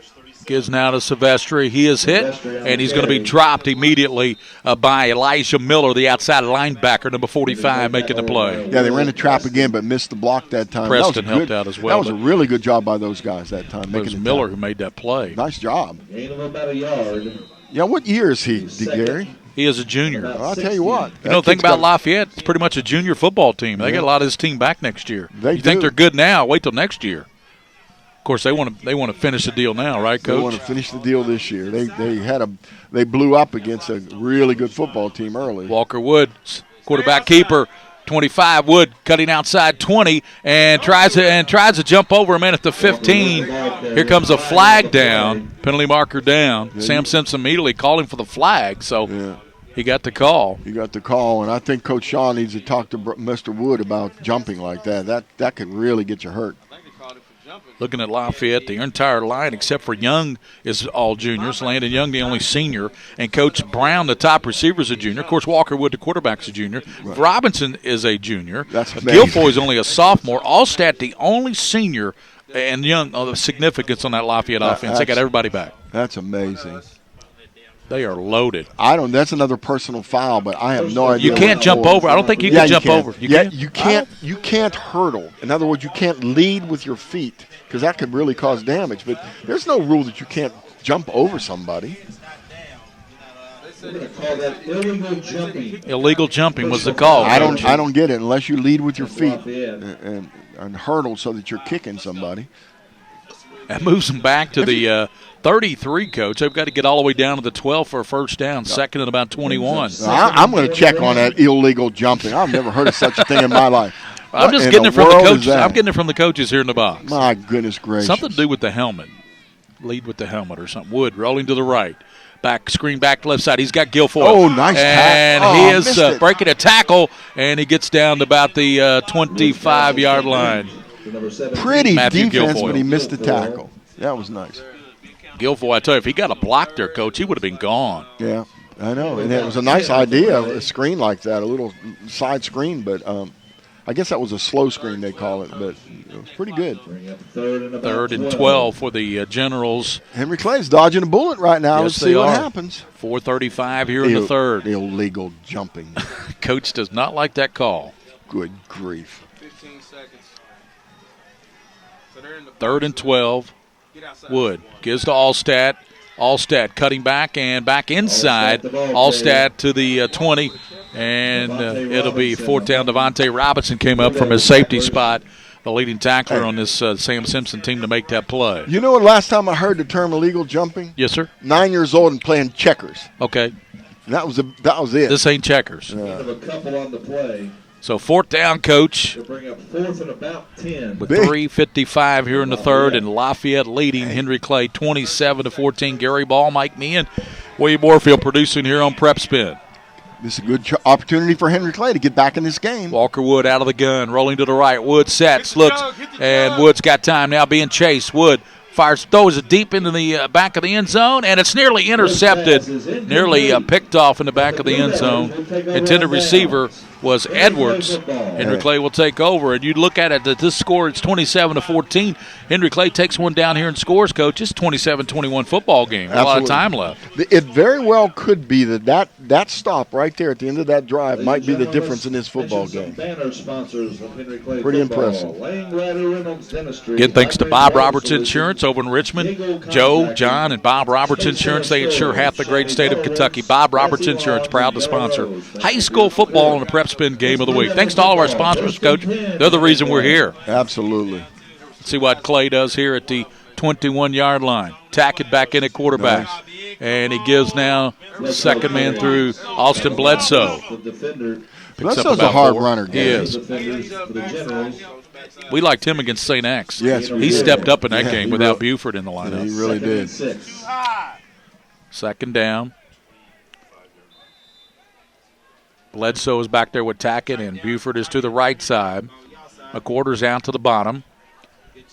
gives now to Silvestri. He is hit, and he's going to be dropped immediately by Elijah Miller, the outside linebacker, number 45, making the play. Yeah, they ran the trap again, but missed the block that time. Preston helped out as well. That was a really good job by those guys that time. It was Miller who made that play. Nice job. Gain of about a yard. Yeah, what year is he, Gary? He is a junior. Well, I'll tell you what. You know, think about Lafayette. It's pretty much a junior football team. They got a lot of his team back next year. You think they're good now? Wait till next year. Of course, they want to finish the deal now, right, Coach? They want to finish the deal this year. They blew up against a really good football team early. Walker Woods, quarterback keeper, 25. Wood cutting outside 20 and tries to jump over a man at the 15. Here comes a flag down, penalty marker down. Yeah, Sam Simpson immediately calling for the flag, so he got the call. He got the call, and I think Coach Shaw needs to talk to Mr. Wood about jumping like that. That could really get you hurt. Looking at Lafayette, the entire line except for Young is all juniors. Landon Young, the only senior. And Coach Brown, the top receiver, is a junior. Of course, Walker Wood, the quarterback's a junior. Right. Robinson is a junior. That's amazing. Guilfoy is only a sophomore. Allstat, the only senior. And Young, the significance on that Lafayette offense. They got everybody back. That's amazing. They are loaded. That's another personal foul, but I have no idea. You can't jump over. I don't think you can jump over. You can't hurdle. In other words, you can't lead with your feet because that could really cause damage. But there's no rule that you can't jump over somebody. We're going to call that illegal jumping. Illegal jumping was the call. I don't get it unless you lead with your feet and hurdle so that you're kicking somebody. That moves them back to the 33, Coach. They've got to get all the way down to the 12 for a first down, second and about 21. I'm going to check on that illegal jumping. I've never heard of such a thing in my life. I'm just getting it from the coaches. I'm getting it from the coaches here in the box. My goodness gracious. Something to do with the helmet. Lead with the helmet or something. Wood rolling to the right. Screen back to left side. He's got Guilfoyle. Oh, nice tackle. And he is breaking a tackle, and he gets down to about the 25-yard line. Pretty Matthew defense, Guilfoyle. But he missed the tackle. That was nice. Guilfoyle, I tell you, if he got a block there, Coach, he would have been gone. Yeah, I know. And it was a nice idea, a screen like that, a little side screen, but I guess that was a slow screen they call it, but it was pretty good. Third and 12 for the Generals. Henry Clay's dodging a bullet right now. Yes, Let's see what happens. 4:35 here in the third. Illegal jumping. Coach does not like that call. Good grief. 15 seconds. Third and 12. Wood gives to Allstat. Allstat cutting back and back inside. Allstat to the 20. And it'll be fourth down. Devontae Robinson came up from his safety spot, the leading tackler on this Sam Simpson team, to make that play. You know what last time I heard the term illegal jumping? Yes, sir. 9 years old and playing checkers. Okay. And that was it. This ain't checkers. A couple on the play. So 4th down, Coach, To bring up 4th and about 10. with 3:55 here in the third, and Lafayette leading Henry Clay 27-14. Gary Ball, Mike Meehan, William Moorfield producing here on PrepSpin. This is a good opportunity for Henry Clay to get back in this game. Walker Wood out of the gun, rolling to the right. Wood sets, looks, and Wood's got time now being chased. Wood fires, throws it deep into the back of the end zone, and it's nearly intercepted, nearly picked off in the back of the end zone. Intended receiver was Edwards. Henry Clay will take over, and you look at it, that this score, it's 27-14. Henry Clay takes one down here and scores, Coach. It's 27-21 football game. A lot of time left. It very well could be that stop right there at the end of that drive might be the difference in this football game. Pretty impressive. Again, thanks to Bob Roberts Insurance over in Richmond. Joe, John, and Bob Roberts Insurance, they insure half the great state of Kentucky. Bob Roberts Insurance, proud to sponsor high school football on the PrepSpin Game of the Week. Thanks to all of our sponsors, Coach. They're the reason we're here. Absolutely. Let's see what Clay does here at the 21-yard line. Tack it back in at quarterback. Nice. And he gives now second man through Austin Bledsoe. Bledsoe's a hard runner. He is. We liked him against St. X. Yes, he stepped up in that game without Buford in the lineup. He really did. Second down. Bledsoe is back there with Tackett, and Buford is to the right side. McWhorter's out to the bottom.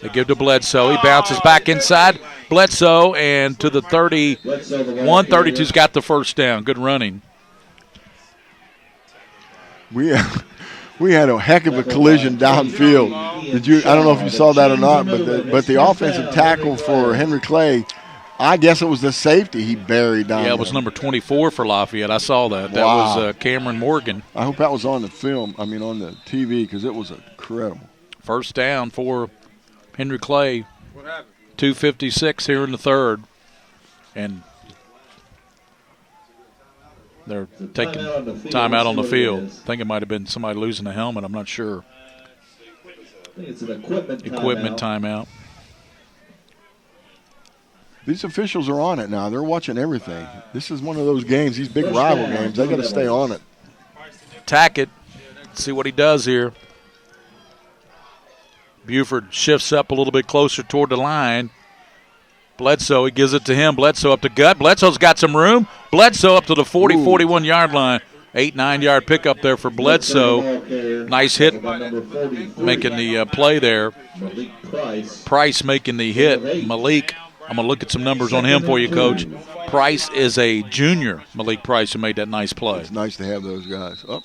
They give to Bledsoe. He bounces back inside. Bledsoe, and to the 31, 32's got the first down. Good running. We had a heck of a collision downfield. Did you? I don't know if you saw that or not, but the offensive tackle for Henry Clay, I guess it was the safety he buried down. Yeah, it was number 24 for Lafayette. I saw that. That was Cameron Morgan. I hope that was on the film. I mean, on the TV, because it was incredible. First down for Henry Clay. 2:56 here in the third, and they're taking timeout on the field. I think it might have been somebody losing a helmet. I'm not sure. I think it's an equipment timeout. These officials are on it now. They're watching everything. This is one of those games, these big rival games. They got to stay on it. Tackett. See what he does here. Buford shifts up a little bit closer toward the line. Bledsoe, he gives it to him. Bledsoe up to Gut. Bledsoe's got some room. Bledsoe up to the 40, 41-yard line. 8-9-yard pickup there for Bledsoe. Nice hit making the play there. Price making the hit. Malik, I'm going to look at some numbers on him for you, Coach. Price is a junior. Malik Price, who made that nice play. It's nice to have those guys. Oh.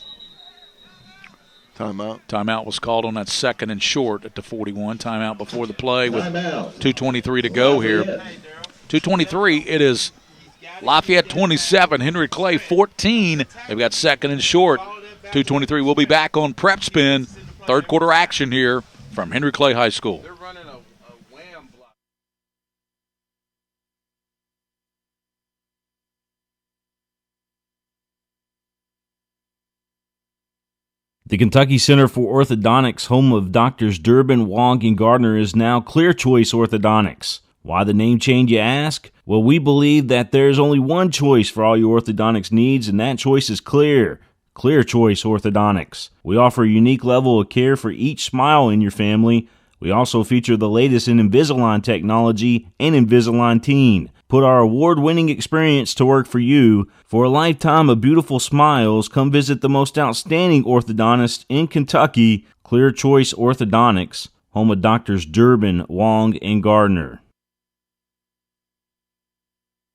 Timeout. Timeout was called on that second and short at the 41. Timeout before the play with 2:23 to go here. 2:23, it is Lafayette 27, Henry Clay 14. They've got second and short. 2:23, we'll be back on PrepSpin. Third quarter action here from Henry Clay High School. The Kentucky Center for Orthodontics, home of Doctors Durbin, Wong, and Gardner, is now Clear Choice Orthodontics. Why the name change, you ask? Well, we believe that there's only one choice for all your orthodontics needs, and that choice is clear. Clear Choice Orthodontics. We offer a unique level of care for each smile in your family. We also feature the latest in Invisalign technology and Invisalign Teen. Put our award-winning experience to work for you. For a lifetime of beautiful smiles, come visit the most outstanding orthodontist in Kentucky, Clear Choice Orthodontics, home of Doctors Durbin, Wong, and Gardner.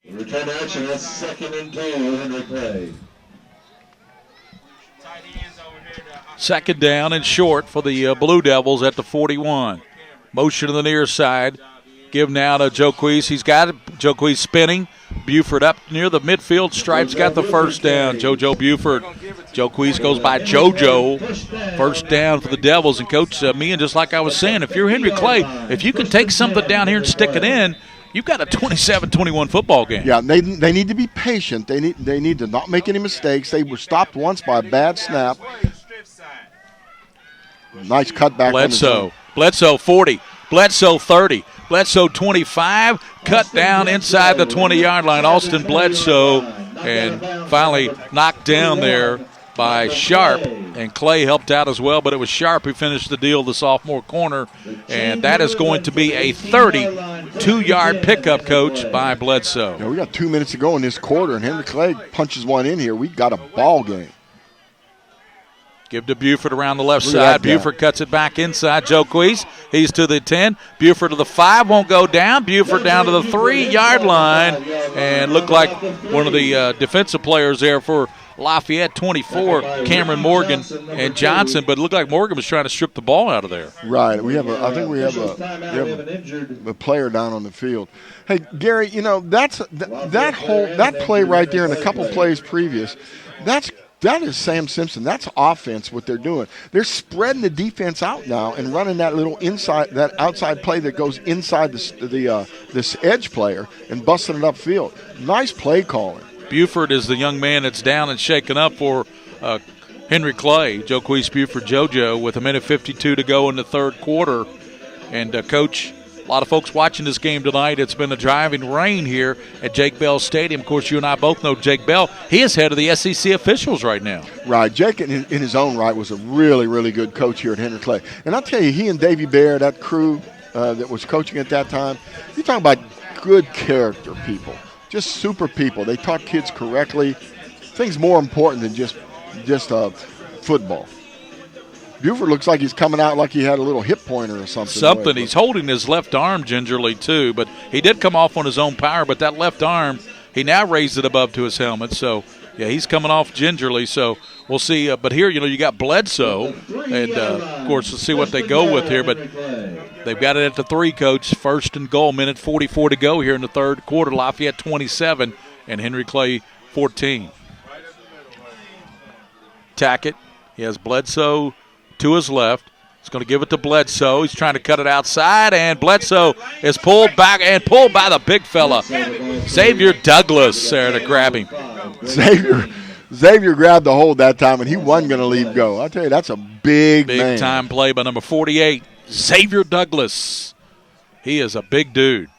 Return to action, that's second and 2, Henry Clay. Second down and short for the Blue Devils at the 41. Motion to the near side. Give now to Joquise. He's got it. Joquise spinning. Buford up near the midfield stripes. Got the first down. JoJo Buford. Joquise goes by JoJo. First down for the Devils. And Coach, me and just like I was saying, if you're Henry Clay, if you can take something down here and stick it in, you've got a 27-21 football game. Yeah, they need to be patient. They need to not make any mistakes. They were stopped once by a bad snap. Nice cutback. Bledsoe 40. Bledsoe 30. Bledsoe 25. Cut down inside the 20-yard line. Austin Bledsoe, and finally knocked down there by Sharp, and Clay helped out as well, but it was Sharp who finished the deal, the sophomore corner, and that is going to be a 32-yard pickup, Coach, by Bledsoe. Yeah, we got 2 minutes to go in this quarter, and Henry Clay punches one in here. We got a ball game. Give to Buford around the left side. Buford cuts it back inside. Joquise, he's to the 10. Buford to the 5, won't go down. Buford down to the 3-yard line, and looked like one of the defensive players there for Lafayette, 24, Cameron Morgan and Johnson, but it looked like Morgan was trying to strip the ball out of there. Right. I think we have a player down on the field. Hey, Gary, you know, that play right there and a couple plays previous, that is Sam Simpson. That's offense, what they're doing. They're spreading the defense out now and running that little outside play that goes inside this edge player and busting it upfield. Nice play calling. Buford is the young man that's down and shaken up for Henry Clay. Joquise Buford JoJo with 1:52 to go in the third quarter. And, Coach, a lot of folks watching this game tonight. It's been a driving rain here at Jake Bell Stadium. Of course, you and I both know Jake Bell. He is head of the SEC officials right now. Right. Jake, in his own right, was a really, really good coach here at Henry Clay. And I'll tell you, he and Davey Bear, that crew that was coaching at that time, you're talking about good character people. Just super people. They taught kids correctly. Things more important than just football. Buford looks like he's coming out like he had a little hip pointer or something. He's holding his left arm gingerly, too. But he did come off on his own power. But that left arm, he now raised it above to his helmet. So, yeah, he's coming off gingerly. So we'll see. But here, you got Bledsoe. And, of course, we'll see what they go with here. But they've got it at the 3, Coach. First and goal, 1:44 to go here in the third quarter. Lafayette 27 and Henry Clay 14. Tackett. He has Bledsoe to his left. He's going to give it to Bledsoe. He's trying to cut it outside, and Bledsoe is pulled back and pulled by the big fella, Xavier Douglas, there to grab him. Xavier grabbed the hold that time, and he wasn't going to leave go. I'll tell you, that's a big man. Big-time play by number 48, Xavier Douglas. He is a big dude.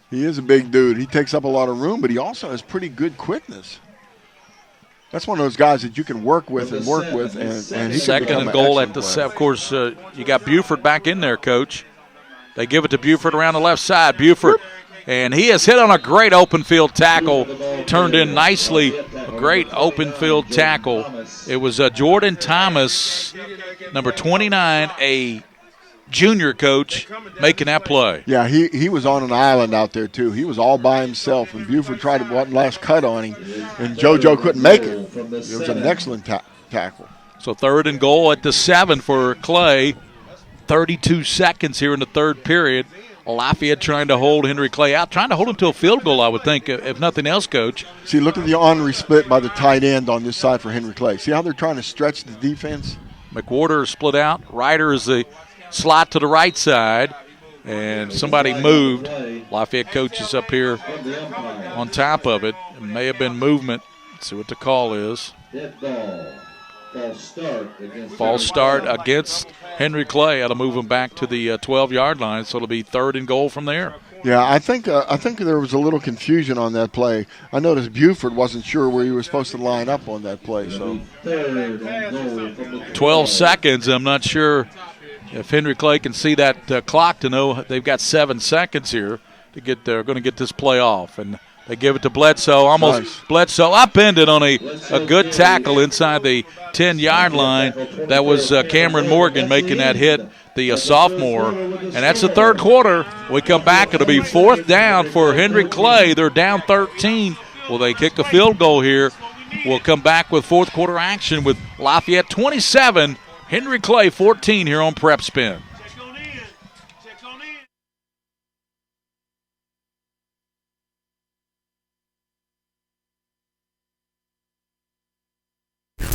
He is a big dude. He takes up a lot of room, but he also has pretty good quickness. That's one of those guys that you can work with, and he second and goal at the set. Of course, you got Buford back in there, Coach. They give it to Buford around the left side. Buford, and he has hit on a great open field tackle, turned in nicely. A great open field tackle. It was Jordan Thomas, number 29, a junior, Coach, making that play. Yeah, he was on an island out there, too. He was all by himself, and Buford tried to one last cut on him, and JoJo couldn't make it. It was an excellent tackle. So third and goal at the 7 for Clay. 32 seconds here in the third period. Lafayette trying to hold Henry Clay out, trying to hold him to a field goal, I would think, if nothing else, Coach. See, look at the ornery split by the tight end on this side for Henry Clay. See how they're trying to stretch the defense? McWhorter is split out. Ryder is the slot to the right side, and somebody moved. Lafayette coach is up here on top of it. It may have been movement. Let's see what the call is. False start against Henry Clay. That'll move him back to the 12-yard line, so it'll be third and goal from there. Yeah, I think there was a little confusion on that play. I noticed Buford wasn't sure where he was supposed to line up on that play. So 12 seconds. I'm not sure if Henry Clay can see that clock to know they've got 7 seconds here to get. They're going to get this play off, and they give it to Bledsoe. Almost nice. Bledsoe upended on a good tackle inside the 10-yard line. That was Cameron Morgan making that hit, the sophomore. And that's the third quarter. We come back. It'll be fourth down for Henry Clay. They're down 13. Will they kick a field goal here? We'll come back with fourth quarter action with Lafayette 27, Henry Clay 14 here on PrepSpin.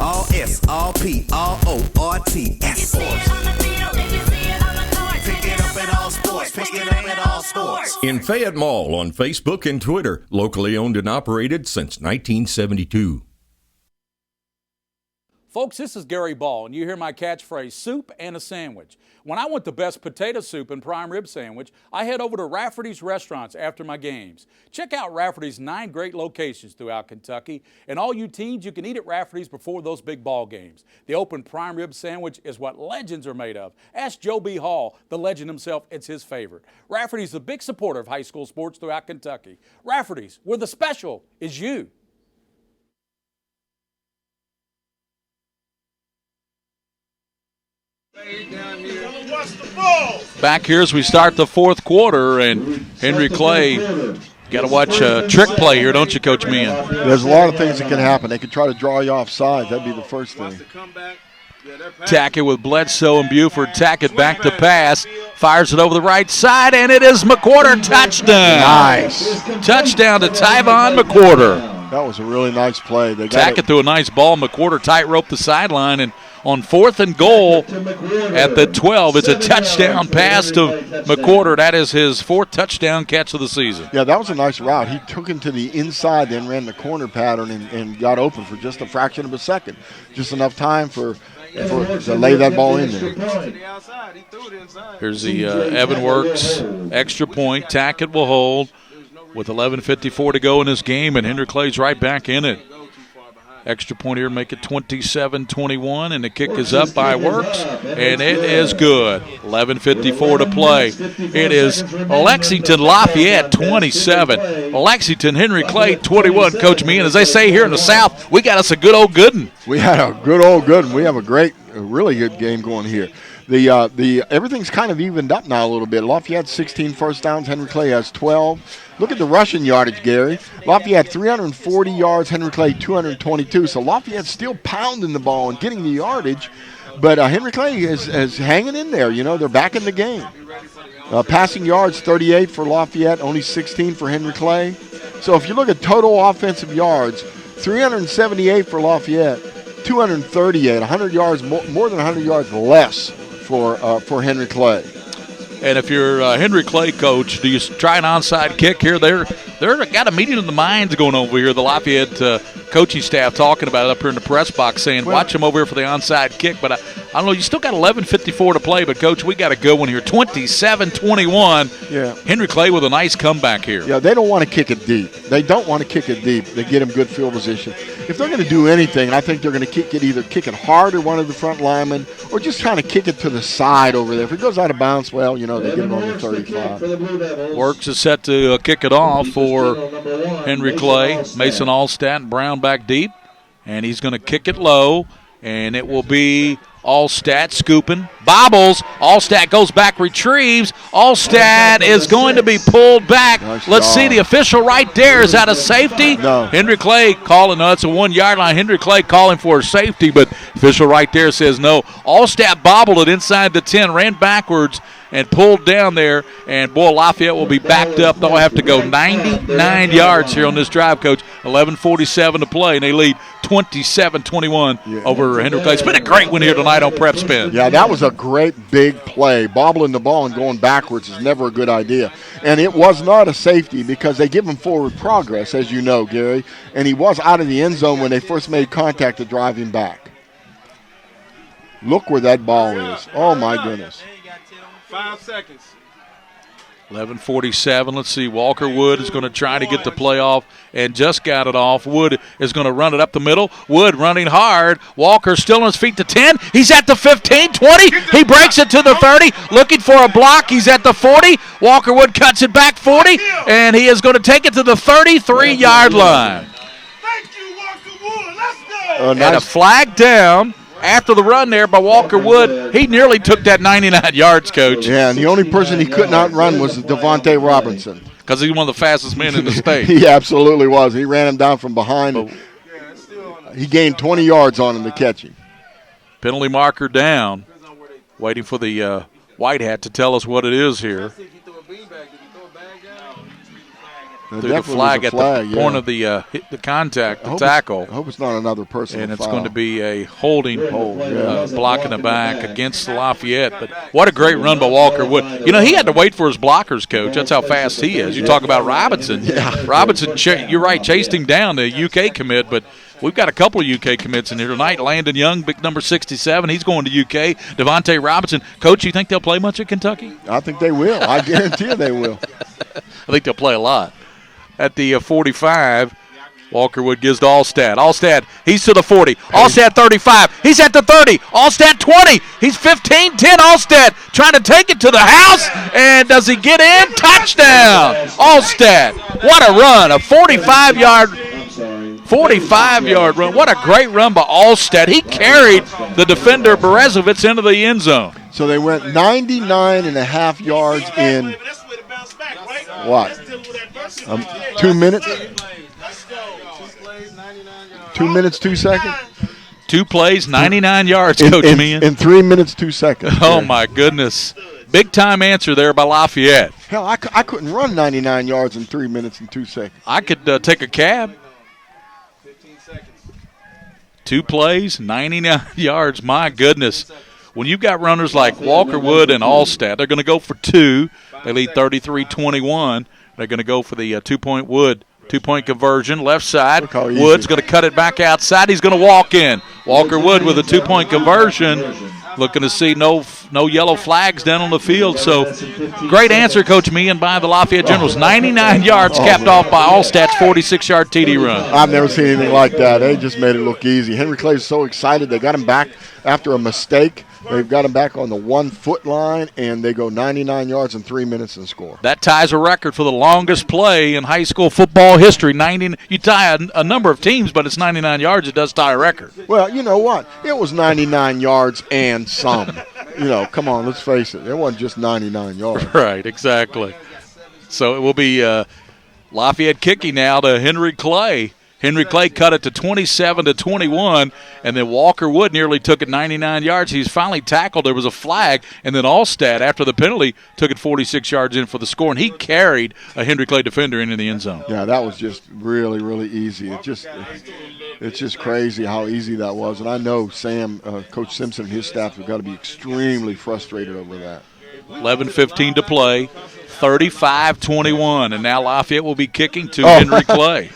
All S, all P, all O, R, T, S. Pick it up at all sports. Pick it up at all sports. In Fayette Mall on Facebook and Twitter, locally owned and operated since 1972. Folks, this is Gary Ball, and you hear my catchphrase, soup and a sandwich. When I want the best potato soup and prime rib sandwich, I head over to Rafferty's Restaurants after my games. Check out Rafferty's 9 great locations throughout Kentucky, and all you teens, you can eat at Rafferty's before those big ball games. The open prime rib sandwich is what legends are made of. Ask Joe B. Hall, the legend himself, it's his favorite. Rafferty's a big supporter of high school sports throughout Kentucky. Rafferty's, where the special is you. Back here as we start the fourth quarter, and Henry Clay, got to watch a trick play here, don't you, Coach Meehan? There's a lot of things that can happen. They could try to draw you off sides. That'd be the first thing. Tackett with Bledsoe and Buford. Tackett back to pass. Fires it over the right side, and it is McWhorter. Touchdown. Nice. Touchdown to Tyvon McWhorter. That was a really nice play. Tackett threw a nice ball. McWhorter tightrope the sideline, and on 4th and goal at the 12, it's a touchdown pass to McWhorter. That is his 4th touchdown catch of the season. Yeah, that was a nice route. He took him to the inside, then ran the corner pattern and got open for just a fraction of a second. Just enough time to lay that ball in there. Here's the Evan Works extra point. Tackett will hold with 11:54 to go in this game, and Henry Clay's right back in it. Extra point here, make it 27-21, and the kick is up by Works, and it is good. 11:54 to play. It is Lexington Lafayette 27, Lexington Henry Clay 21. Coach Meehan, as they say here in the South, we got us a good old good one. We had a good old good one. We have a really good game going here. The everything's kind of evened up now a little bit. Lafayette 16 first downs. Henry Clay has 12. Look at the rushing yardage, Gary. Lafayette 340 yards. Henry Clay 222. So Lafayette's still pounding the ball and getting the yardage, but Henry Clay is hanging in there. You know, they're back in the game. Passing yards 38 for Lafayette, only 16 for Henry Clay. So if you look at total offensive yards, 378 for Lafayette, 238, 100 yards more than 100 yards less for Henry Clay. And if you're Henry Clay coach, do you try an onside kick here? They're got a meeting of the minds going over here. The Lafayette coaching staff talking about it up here in the press box, saying watch him over here for the onside kick. But I don't know. You still got 11:54 to play, but coach, we got a good one here. 27-21. Yeah. Henry Clay with a nice comeback here. Yeah, they don't want to kick it deep. They don't want to kick it deep. They get him good field position. If they're going to do anything, I think they're going to either kick it hard at one of the front linemen or just trying to kick it to the side over there. If it goes out of bounds, well, you know, they get it on the 35. Works is set to kick it off for Henry Clay. Mason Allstat and Brown back deep, and he's going to kick it low, and it will be Allstat scooping. Bobbles. Allstat goes back, retrieves. Allstat is going to be pulled back. Nice Let's job. see the official right there. Is that a safety? No. Henry Clay calling. No, it's a 1 yard line. Henry Clay calling for a safety, but official right there says no. Allstat bobbled it inside the 10, ran backwards and pulled down there, and boy, Lafayette will be backed up. They'll have to go 99 yards here on this drive, Coach. 11:47 to play, and they lead 27-21 over Henry Clay. It's been a great win here tonight on PrepSpin. Yeah, that was a great big play. Bobbling the ball and going backwards is never a good idea. And it was not a safety because they give him forward progress, as you know, Gary, and he was out of the end zone when they first made contact to drive him back. Look where that ball is. Oh, my goodness. 5 seconds. 11:47. Let's see. Walker Wood is going to try to get the play off and just got it off. Wood is going to run it up the middle. Wood running hard. Walker still on his feet to 10. He's at the 15, 20. He breaks it to the 30. Looking for a block. He's at the 40. Walker Wood cuts it back 40, and he is going to take it to the 33-yard line. Thank you, Walker Wood. Let's go. And a flag down after the run there by Walker Wood. He nearly took that 99 yards, Coach. Yeah, and the only person he could not run was Devontae Robinson. Because he's one of the fastest men in the state. He absolutely was. He ran him down from behind. And he gained 20 yards on him to catch him. Penalty marker down. Waiting for the white hat to tell us what it is here. through the flag at the point of the contact, the tackle. I hope it's not another personal and it's foul. going to be a holding, block in the back against Lafayette. But what a great run by Walker Wood. You know, he had to wait for his blockers, Coach. That's how fast he is. You talk about Robinson. Yeah. Robinson, you're right, chased him down, the UK commit, but we've got a couple of UK commits in here tonight. Landon Young, big number 67, he's going to UK. Devontae Robinson. Coach, you think they'll play much at Kentucky? I think they will. I guarantee you they will. I think they'll play a lot. At the 45, Walker Wood gives to Allstat. Allstat, he's to the 40. Allstat 35. He's at the 30. Allstat 20. He's 15-10. Allstat trying to take it to the house. And does he get in? Touchdown. Allstat. What a run. A 45-yard run. What a great run by Allstat. He carried the defender Berezovitz into the end zone. So they went 99.5 yards in what? 2 minutes? 2 minutes, 2 seconds? 2 plays, 99 yards, Coach Meehan. In 3 minutes, 2 seconds. Oh, my goodness. Big-time answer there by Lafayette. Hell, I couldn't run 99 yards in 3 minutes and 2 seconds. I could take a cab. 2 plays, 99 yards. My goodness. When you've got runners like Walker Wood and Allstat, they're going to go for 2. They lead 33-21. They're going to go for the two-point conversion. Left side, Wood's going to cut it back outside. He's going to walk in. Walker Wood with a 2-point conversion. Looking to see no yellow flags down on the field. So great answer, Coach Meehan, by the Lafayette Generals. 99 yards capped off by Allstat's 46-yard TD run. I've never seen anything like that. They just made it look easy. Henry Clay's so excited. They got him back after a mistake. They've got him back on the 1-foot line, and they go 99 yards in 3 minutes and score. That ties a record for the longest play in high school football history. You tie a number of teams, but it's 99 yards. It does tie a record. Well, you know what? It was 99 yards and some. Come on, let's face it. It wasn't just 99 yards. Right, exactly. So it will be Lafayette kicking now to Henry Clay. Henry Clay cut it to 27-21, and then Walker Wood nearly took it 99 yards. He's finally tackled. There was a flag, and then Allstat, after the penalty, took it 46 yards in for the score, and he carried a Henry Clay defender into the end zone. Yeah, that was just really, really easy. It's just crazy how easy that was, and I know Coach Simpson and his staff have got to be extremely frustrated over that. 11:15 to play, 35-21, and now Lafayette will be kicking to Henry Clay.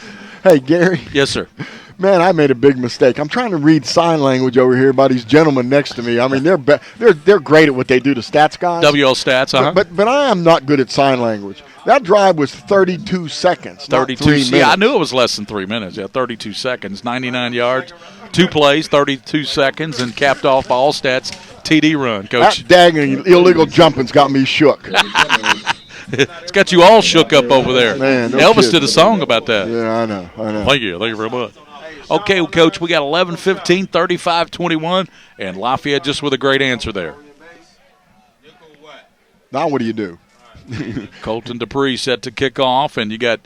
Hey, Gary. Yes, sir. Man, I made a big mistake. I'm trying to read sign language over here by these gentlemen next to me. I mean, they're great at what they do, the stats guys. WL Stats, But I am not good at sign language. That drive was 32 seconds, 32. 3 minutes. Yeah, I knew it was less than 3 minutes. Yeah, 32 seconds, 99 yards, 2 plays, 32 seconds, and capped off by Allstat's TD run, Coach. That dagging illegal jumping's got me shook. It's got you all shook up over there. Man, Elvis did a song about that. Yeah, I know. Thank you very much. Okay, well, Coach, we got 11-15, 35-21, and Lafayette just with a great answer there. Now what do you do? Colton Dupree set to kick off, and you got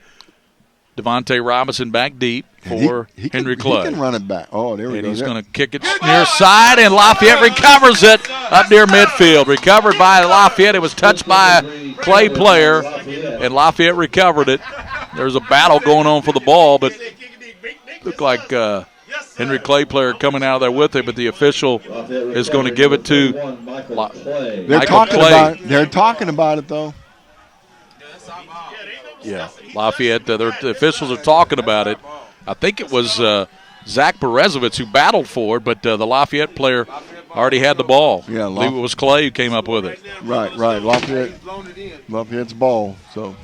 Devontae Robinson back deep for Henry Clay. He can run it back. Oh, there we go. And he's going to kick it near side, and Lafayette recovers it up near midfield. Recovered by Lafayette. It was touched by a Clay player, and Lafayette recovered it. There's a battle going on for the ball, but looked like Henry Clay player coming out of there with it, but the official is going to give it to Michael Clay. They're talking about it, though. Yeah, Lafayette, the officials are talking about it. I think it was Zach Berezovitz who battled for it, but the Lafayette player already had the ball. Yeah, I believe it was Clay who came up with it. Right. Lafayette's ball, so.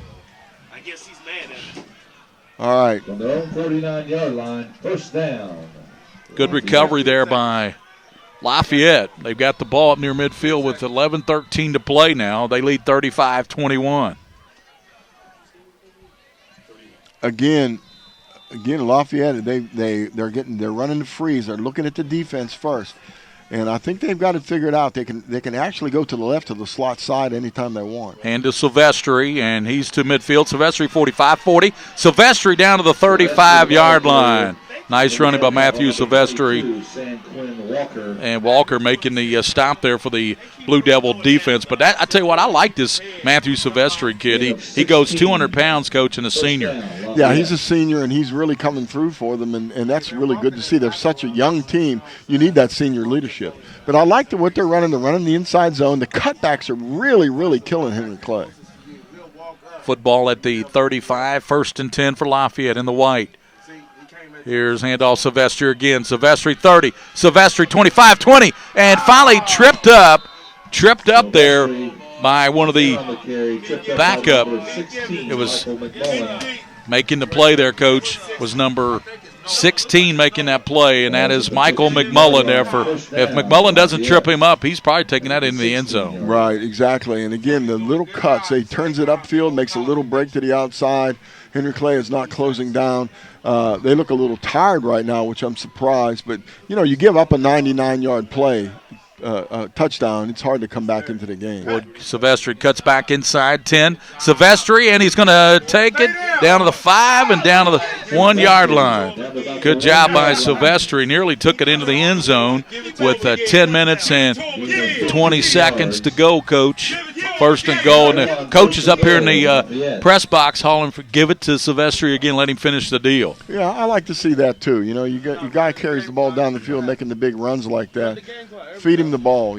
I guess he's mad at it. All right. From their own 49-yard line, first down. Good recovery there by Lafayette. They've got the ball up near midfield with 11:13 to play now. They lead 35-21. Again, Lafayette, they're running the freeze. They're looking at the defense first, and I think they've got it figured out. They can actually go to the left of the slot side anytime they want. Hand to Silvestri, and he's to midfield. Silvestri 45-40. Silvestri down to the 35-yard line. Nice running by Matthew Silvestri. And Walker making the stop there for the Blue Devil defense. But I tell you what, I like this Matthew Silvestri kid. He goes 200 pounds, Coach, and a senior. Yeah, he's a senior, and he's really coming through for them, and that's really good to see. They're such a young team. You need that senior leadership. But I like what they're running. They're running the inside zone. The cutbacks are really, really killing Henry Clay. Football at the 35, 1st and 10 for Lafayette in the white. Here's handoff Silvestri again. Silvestri 30, Silvestri 25, 20, and finally tripped up there by one of the backup. It was making the play there, Coach, was number 16 making that play, and that is Michael McMullen there. If McMullen doesn't trip him up, he's probably taking that into the end zone. Right, exactly. And again, the little cuts, he turns it upfield, makes a little break to the outside. Henry Clay is not closing down. They look a little tired right now, which I'm surprised. But, you give up a 99-yard play, touchdown, it's hard to come back into the game. Silvestri cuts back inside 10. Silvestri, and he's going to take it down to the 5 and down to the 1-yard line. Good job by Silvestri. Nearly took it into the end zone with 10 minutes and 20 seconds to go, Coach. 1st and goal, and the coach is up here in the press box hauling for give it to Silvestri again, let him finish the deal. Yeah, I like to see that too. You got your guy carries the ball down the field making the big runs like that. Feed him the ball,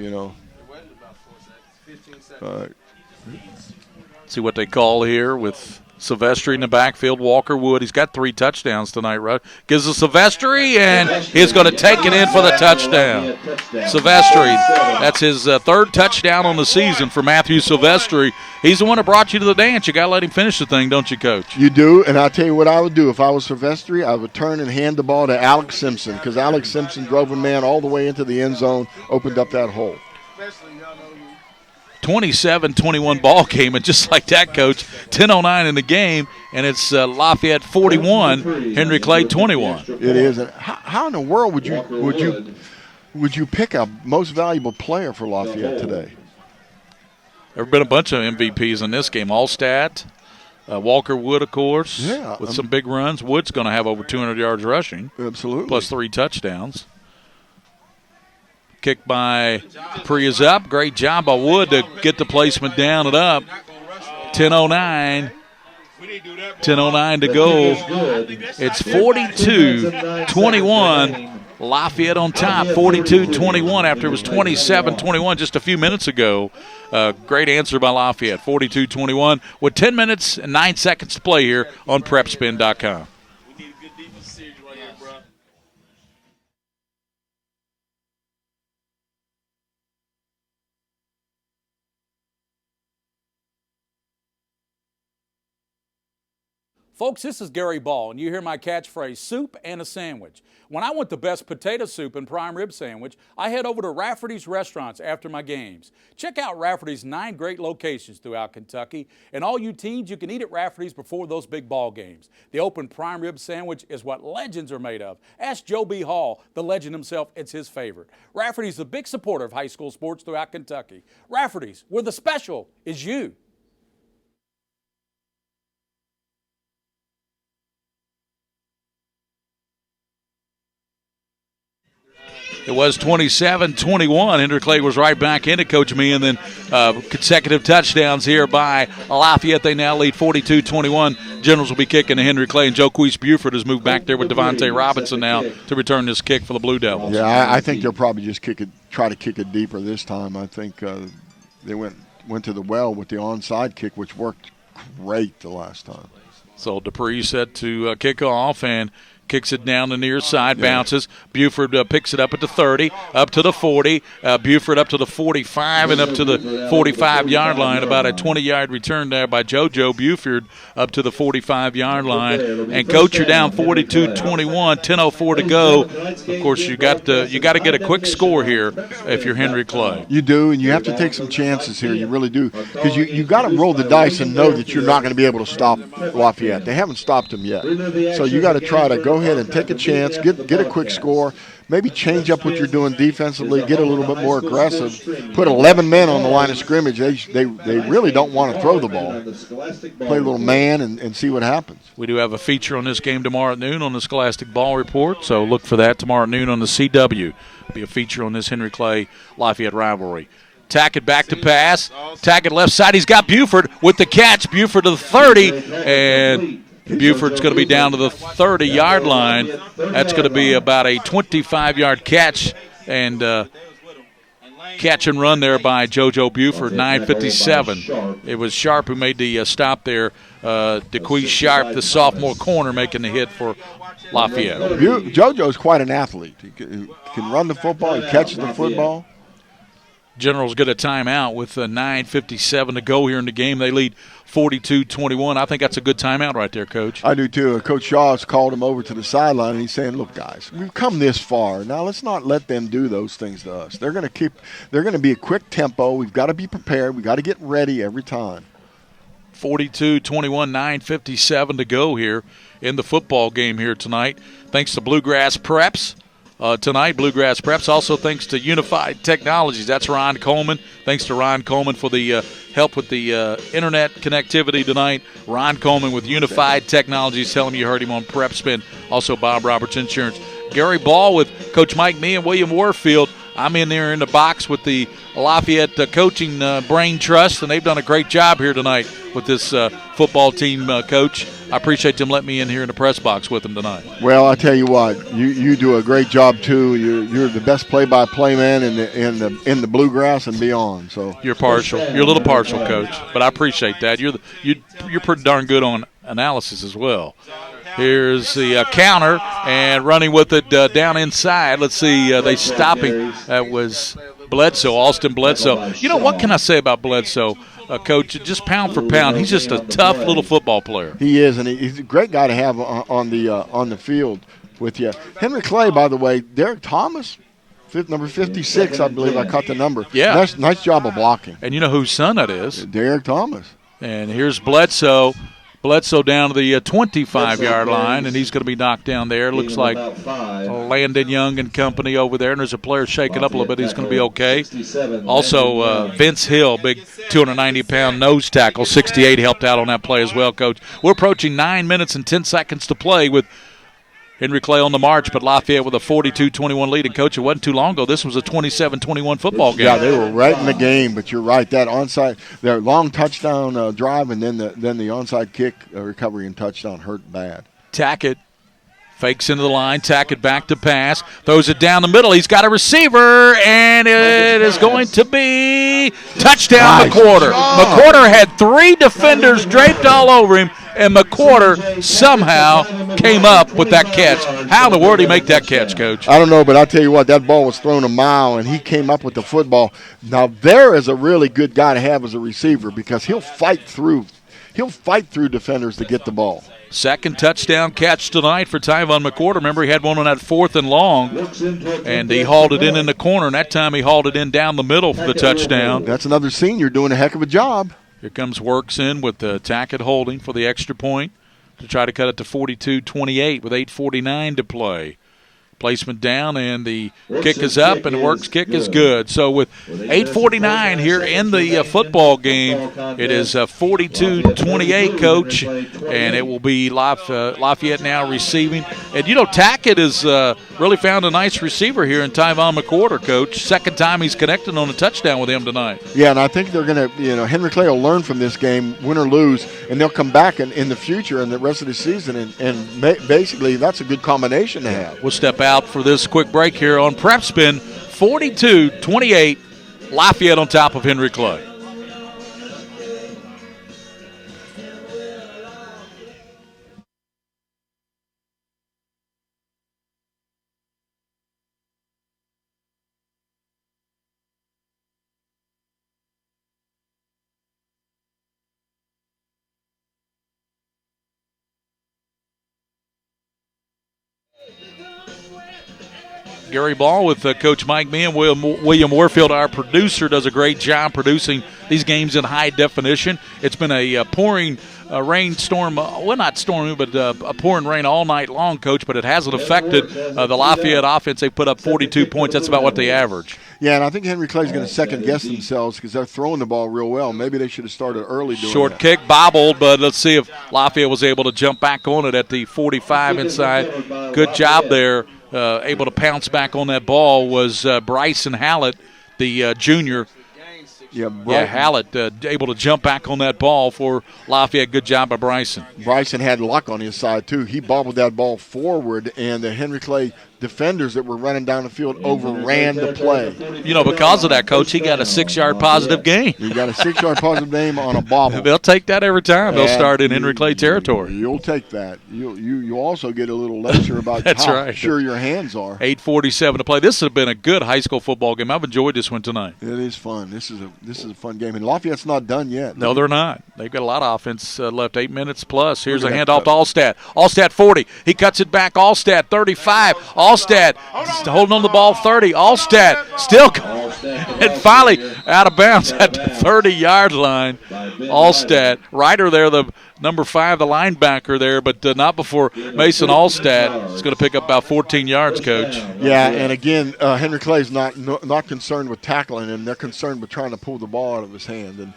See what they call here with Silvestri in the backfield. Walker Wood, he's got 3 touchdowns tonight, right? Gives us Silvestri, and he's going to take it in for the touchdown. Silvestri, that's his 3rd touchdown on the season for Matthew Silvestri. He's the one that brought you to the dance. You got to let him finish the thing, don't you, Coach? You do, and I'll tell you what I would do. If I was Silvestri, I would turn and hand the ball to Alex Simpson, because Alex Simpson drove a man all the way into the end zone, opened up that hole. 27-21 ball game, and just like that, Coach, 10:09 in the game, and it's Lafayette 41, Henry Clay 21. It is. And how in the world would you pick a most valuable player for Lafayette today? There have been a bunch of MVPs in this game. Allstat, Walker Wood, of course, with some big runs. Wood's going to have over 200 yards rushing. Absolutely. Plus 3 touchdowns. Kick by Dupree is up. Great job by Wood to get the placement down and up. 10:09 to go. It's 42-21. Lafayette on top, 42-21 after it was 27-21 just a few minutes ago. Great answer by Lafayette, 42-21 with 10 minutes and 9 seconds to play here on PrepSpin.com. Folks, this is Gary Ball, and you hear my catchphrase, soup and a sandwich. When I want the best potato soup and prime rib sandwich, I head over to Rafferty's Restaurants after my games. Check out Rafferty's 9 great locations throughout Kentucky, and all you teens, you can eat at Rafferty's before those big ball games. The open prime rib sandwich is what legends are made of. Ask Joe B. Hall, the legend himself, it's his favorite. Rafferty's a big supporter of high school sports throughout Kentucky. Rafferty's, where the special is you. It was 27-21. Henry Clay was right back into Coach Me, and then consecutive touchdowns here by Lafayette. They now lead 42-21. Generals will be kicking to Henry Clay, and Joe Queese Buford has moved back there with Devontae Robinson now to return this kick for the Blue Devils. Yeah, I think they'll probably just try to kick it deeper this time. I think they went to the well with the onside kick, which worked great the last time. So Dupree set to kick off and kicks it down the near side, bounces. Buford picks it up at the 30, up to the 40. Buford up to the 45 and up to the 45-yard line. About a 20-yard return there by JoJo Buford up to the 45-yard line. And Coach, you're down 42-21, 10:04 to go. Of course, you got to get a quick score here if you're Henry Clay. You do, and you have to take some chances here. You really do, because you got to roll the dice and know that you're not going to be able to stop Lafayette. They haven't stopped them yet, so you got to try to go go ahead and take a chance, get a quick score, maybe change up what you're doing defensively, get a little bit more aggressive, put 11 men on the line of scrimmage. They really don't want to throw the ball. Play a little man and see what happens. We do have a feature on this game tomorrow at noon on the Scholastic Ball Report, so look for that tomorrow at noon on the CW. Be a feature on this Henry Clay Lafayette rivalry. Tackett back to pass. Tackett left side. He's got Buford with the catch. Buford to the 30, and Buford's going to be down to the 30-yard line. That's going to be about a 25-yard catch, and catch and run there by JoJo Buford, 9:57. It was Sharp who made the stop there. DeQuee Sharp, the sophomore corner, making the hit for Lafayette. JoJo's quite an athlete. He can run the football. He catches the football. Generals get a timeout with 9:57 to go here in the game. They lead 42-21. I think that's a good timeout right there, Coach. I do too. Coach Shaw's called him over to the sideline, and he's saying, "Look, guys, we've come this far. Now let's not let them do those things to us. They're going to be a quick tempo. We've got to be prepared. We've got to get ready every time." 42-21, 9:57 to go here in the football game here tonight. Thanks to Bluegrass Preps. Tonight, Bluegrass Preps. Also thanks to Unified Technologies. That's Ron Coleman. Thanks to Ron Coleman for the help with the internet connectivity tonight. Ron Coleman with Unified Technologies. Tell him you heard him on PrepSpin. Also Bob Roberts Insurance. Gary Ball with Coach Mike Mee and William Warfield. I'm in there in the box with the Lafayette Coaching Brain Trust, and they've done a great job here tonight with this football team, Coach. I appreciate them letting me in here in the press box with them tonight. Well, I tell you what, you do a great job too. You're the best play-by-play man in the bluegrass and beyond. So you're partial. You're a little partial, Coach, but I appreciate that. You're pretty darn good on analysis as well. Here's the counter and running with it down inside. Let's see, they stop him. That was Bledsoe, Austin Bledsoe. You know, what can I say about Bledsoe, Coach? Just pound for pound, he's just a tough little football player. He is, and he's a great guy to have on the field with you. Henry Clay, by the way, Derek Thomas, number 56, I believe I caught the number. Yeah. Nice job of blocking. And you know whose son that is? Derek Thomas. And here's Bledsoe. Bledsoe down to the 25-yard line, and he's going to be knocked down there. Looks like Landon Young and company over there, and there's a player shaking up a little bit. He's going to be okay. Also, Vince Hill, big 290-pound nose tackle, 68, helped out on that play as well, Coach. We're approaching 9 minutes and 10 seconds to play with Henry Clay on the march, but Lafayette with a 42-21 lead. And, Coach, it wasn't too long ago. This was a 27-21 football game. Yeah, they were right in the game, but you're right. That onside, their long touchdown drive, and then the onside kick recovery and touchdown hurt bad. Tackett fakes into the line. Tackett back to pass. Throws it down the middle. He's got a receiver, and it is going to be touchdown McQuarter. McQuarter had three defenders draped all over him, and McQuarter somehow came up with that catch. How in the world did he make that catch, Coach? I don't know, but I'll tell you what, that ball was thrown a mile, and he came up with the football. Now, there is a really good guy to have as a receiver because he'll fight through defenders to get the ball. Second touchdown catch tonight for Tyvon McQuarter. Remember, he had one on that 4th and long, and he hauled it in the corner, and that time he hauled it in down the middle for the touchdown. That's another senior doing a heck of a job. Here comes Works in with the Tackett holding for the extra point to try to cut it to 42-28 with 8:49 to play. Placement down, and the kick is up, and the Works kick is good. So with 8:49 here in the football game, it is 42-28, Coach, and it will be Lafayette now receiving. And, you know, Tackett has really found a nice receiver here in Tyvon McQuarter, Coach. Second time he's connected on a touchdown with him tonight. Yeah, and I think they're going to, Henry Clay will learn from this game, win or lose, and they'll come back in the future and the rest of the season, and basically that's a good combination to have. We'll step out for this quick break here on PrepSpin. 42-28, Lafayette on top of Henry Clay. Gary Ball with Coach Mike Mee and William Warfield. Our producer does a great job producing these games in high definition. It's been a pouring rainstorm, well, not stormy, but a pouring rain all night long, Coach, but it hasn't affected the Lafayette offense. They put up 42 points. That's about what they average. Yeah, and I think Henry Clay's going to second-guess themselves because they're throwing the ball real well. Maybe they should have started early doing Short that. kick, bobbled, but let's see if Lafayette was able to jump back on it at the 45 inside. Good job there. Able to pounce back on that ball was Bryson Hallett, the junior. Hallett able to jump back on that ball for Lafayette. Good job by Bryson. Bryson had luck on his side, too. He bobbled that ball forward, and the Henry Clay defenders that were running down the field overran the play. Because of that, Coach, he got a 6-yard positive gain. He got a 6-yard positive gain on a bobble. They'll take that every time. They'll start in Henry Clay territory. You'll take that. You also get a little lecture about how sure your hands are. 8:47 to play. This has been a good high school football game. I've enjoyed this one tonight. It is fun. This is a fun game. And Lafayette's not done yet. No, they're not. They've got a lot of offense left, 8 minutes plus. Here's a handoff to Allstat. Allstat 40. He cuts it back. Allstat 35. Allstat holding on the ball 30. Allstat still and finally out of bounds at the 30-yard line. Allstat. Ryder there, the number 5, the linebacker there, but not before Mason Allstat is going to pick up about 14 yards, Coach. Yeah, and again, Henry Clay's not concerned with tackling him. They're concerned with trying to pull the ball out of his hand. And,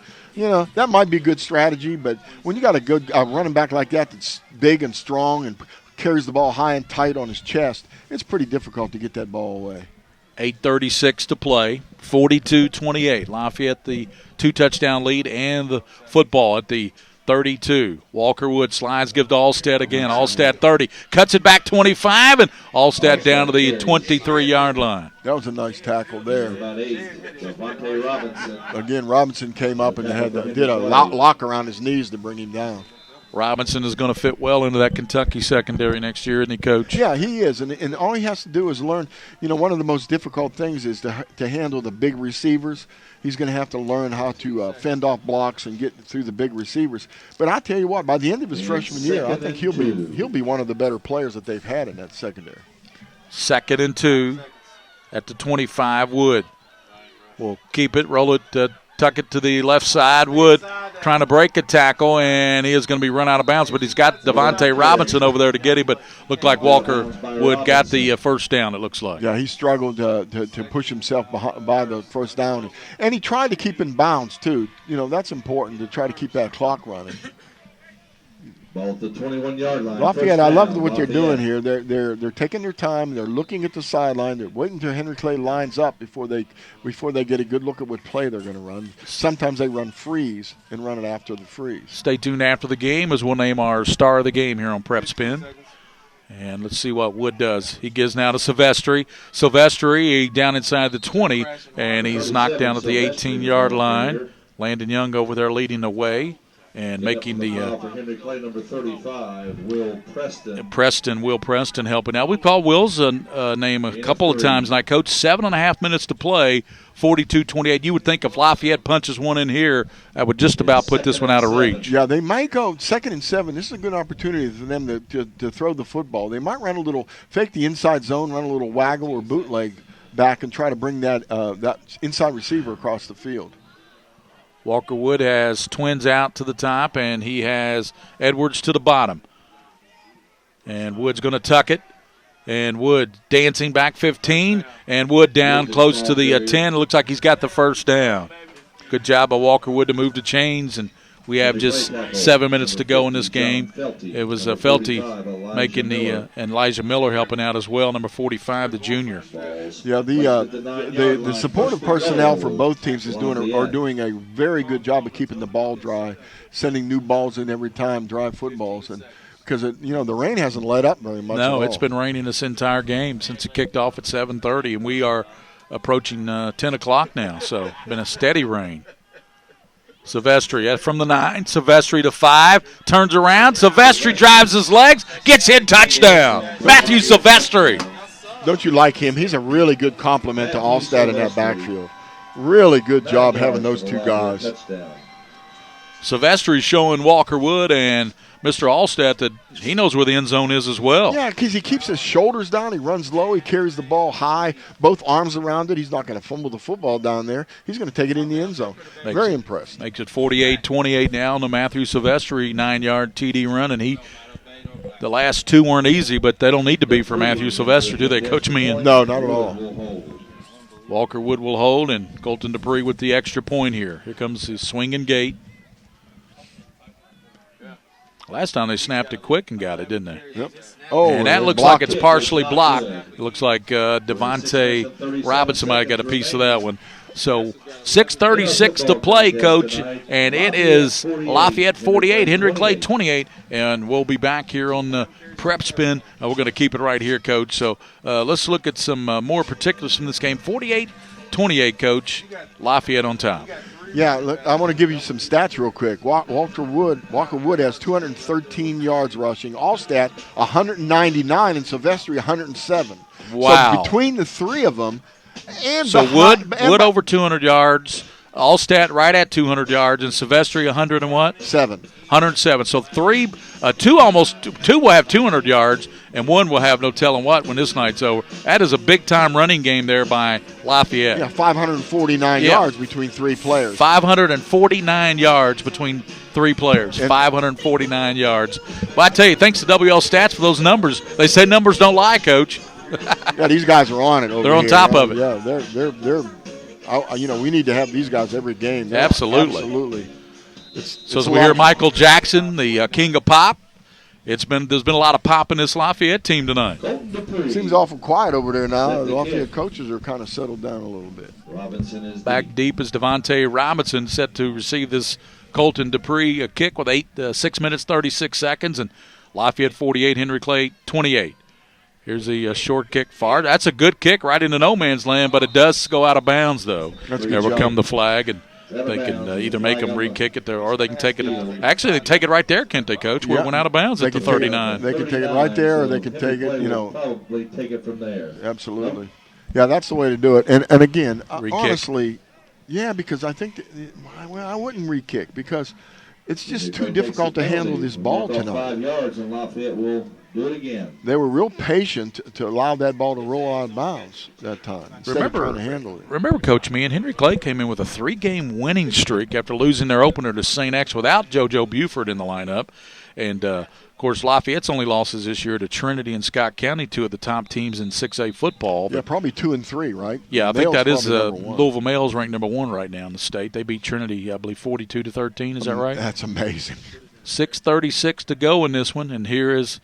that might be a good strategy, but when you got a good running back like that that's big and strong and carries the ball high and tight on his chest, it's pretty difficult to get that ball away. 8:36 to play, 42-28. Lafayette the 2-touchdown lead and the football at the 32. Walker Wood slides, give to Allstat again. Allstat 30, cuts it back 25, and Allstat down to the 23-yard line. That was a nice tackle there. Again, Robinson came up and did a lock around his knees to bring him down. Robinson is going to fit well into that Kentucky secondary next year, isn't he, Coach? Yeah, he is. And all he has to do is learn. One of the most difficult things is to handle the big receivers. He's going to have to learn how to fend off blocks and get through the big receivers. But I tell you what, by the end of his freshman year, I think he'll be one of the better players that they've had in that secondary. 2nd and 2 at the 25. Wood will keep it, roll it, tuck it to the left side. Wood trying to break a tackle, and he is going to be run out of bounds, but he's got Devontae Robinson over there to get him, but looked like Walker Wood got the first down, it looks like. Yeah, he struggled to push himself by the first down, and he tried to keep in bounds, too. That's important to try to keep that clock running. Ball at the 21-yard line. Lafayette, I love what they're doing here. They're taking their time. They're looking at the sideline. They're waiting until Henry Clay lines up before they get a good look at what play they're going to run. Sometimes they run freeze and run it after the freeze. Stay tuned after the game as we'll name our star of the game here on PrepSpin. And let's see what Wood does. He gives now to Silvestri. Silvestri down inside the 20, and he's knocked down at the 18-yard line. Landon Young over there leading the way. And making the Henry Clay, number 35, Will Preston helping out. We've called Will's name a couple of times tonight. Coach, 7.5 minutes to play, 42-28. You would think if Lafayette punches one in here, that would just about put this one out of reach. Yeah, they might go 2nd and 7. This is a good opportunity for them to throw the football. They might fake the inside zone, run a little waggle or bootleg back and try to bring that inside receiver across the field. Walker Wood has twins out to the top, and he has Edwards to the bottom. And Wood's going to tuck it. And Wood dancing back 15, and Wood down close to the 10. It looks like he's got the first down. Good job by Walker Wood to move the chains, and we have just 7 minutes to go in this game. It was Felty making and Elijah Miller helping out as well, number 45, the junior. Yeah, the supportive personnel for both teams are doing a very good job of keeping the ball dry, sending new balls in every time, dry footballs, and because the rain hasn't let up very much. No, it's been raining this entire game since it kicked off at 7:30, and we are approaching 10 o'clock now, so been a steady rain. Silvestri from the 9. Silvestri to 5. Turns around. Silvestri drives his legs. Gets in. Touchdown. Matthew Silvestri. Don't you like him? He's a really good compliment to Allstat in that backfield. Really good job having those two guys. Sylvester's showing Walker Wood and Mr. Allstat that he knows where the end zone is as well. Yeah, because he keeps his shoulders down. He runs low. He carries the ball high, both arms around it. He's not going to fumble the football down there. He's going to take it in the end zone. Very impressed. Makes it 48-28 now on the Matthew Sylvester 9-yard TD run, and the last two weren't easy, but they don't need to be for Matthew Sylvester, do they, Coach Meehan? No, not at all. Walker Wood will hold, and Colton Dupree with the extra point here. Here comes his swinging gate. Last time they snapped it quick and got it, didn't they? Yep. Oh, and that looks like it's partially blocked. It looks like Devontae Robinson might have got a piece of that one. So 6:36 to play, Coach, and it is Lafayette 48, Henry Clay 28, and we'll be back here on the PrepSpin. We're going to keep it right here, Coach. So let's look at some more particulars from this game. 48-28, Coach. Lafayette on top. Yeah, look, I want to give you some stats real quick. Walker Wood has 213 yards rushing. Allstat 199 and Sylvester 107. Wow. So between the three of them, and so Wood over 200 yards, Allstat right at 200 yards, and Sylvester 100 and what? 107. So two will have 200 yards, and one will have no telling what when this night's over. That is a big-time running game there by Lafayette. Yeah, 549 yards between three players. 549 yards between three players. 549 yards. Well, I tell you, thanks to WL Stats for those numbers. They say numbers don't lie, Coach. Yeah, these guys are on it over They're on here. top of it. Yeah, they're we need to have these guys every game. Absolutely. So as we hear Michael Jackson, the king of pop, there's been a lot of pop in this Lafayette team tonight. Seems awful quiet over there now. The Lafayette coaches are kind of settled down a little bit. Back deep is Devontae Robinson, set to receive this Colton Dupree kick with 6 minutes 36 seconds, and Lafayette 48, Henry Clay 28. Here's the short kick far. That's a good kick right into no man's land, but it does go out of bounds, though. Never come the flag, and they can either make them re-kick it there, or they can take it. Actually, they take it right there, can't they, Coach? Where it went out of bounds at the 39. They can take it right there, or they can take it, Probably take it from there. Absolutely. Yeah, that's the way to do it. And again, honestly, yeah, because I think I wouldn't re-kick because it's just too difficult to handle this ball tonight. 5 yards, and Lafayette will do it again. They were real patient to allow that ball to roll out of bounds that time instead of trying to handle it. Remember, Coach, me and Henry Clay came in with a 3-game winning streak after losing their opener to St. X without JoJo Buford in the lineup. And, of course, Lafayette's only losses this year to Trinity and Scott County, two of the top teams in 6A football. Yeah, probably 2 and 3, right? Yeah, I think that is Louisville Males ranked number 1 right now in the state. They beat Trinity, I believe, 42-13. Is that right? That's amazing. 6:36 to go in this one, and here is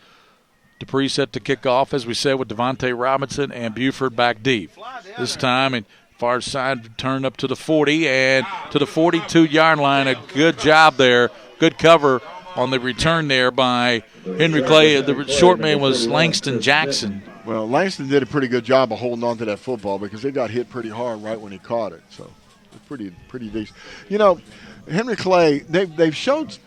Dupree set to kick off, as we said, with Devontae Robinson and Buford back deep. This time, and far side turn up to the 40 and to the 42-yard line. A good job there. Good cover on the return there by Henry Clay. The short man was Langston Jackson. Well, Langston did a pretty good job of holding on to that football because they got hit pretty hard right when he caught it. So it's pretty decent. Henry Clay, they've showed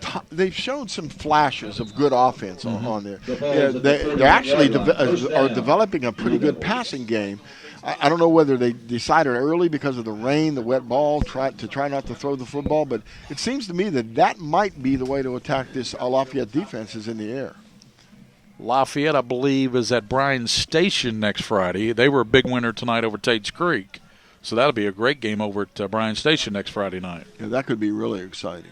some flashes of good offense on there. Yeah, they actually are developing a pretty good passing game. I don't know whether they decided early because of the rain, the wet ball, try not to throw the football, but it seems to me that might be the way to attack this Lafayette defense is in the air. Lafayette, I believe, is at Bryan Station next Friday. They were a big winner tonight over Tate's Creek. So that'll be a great game over at Bryan Station next Friday night. Yeah, that could be really exciting.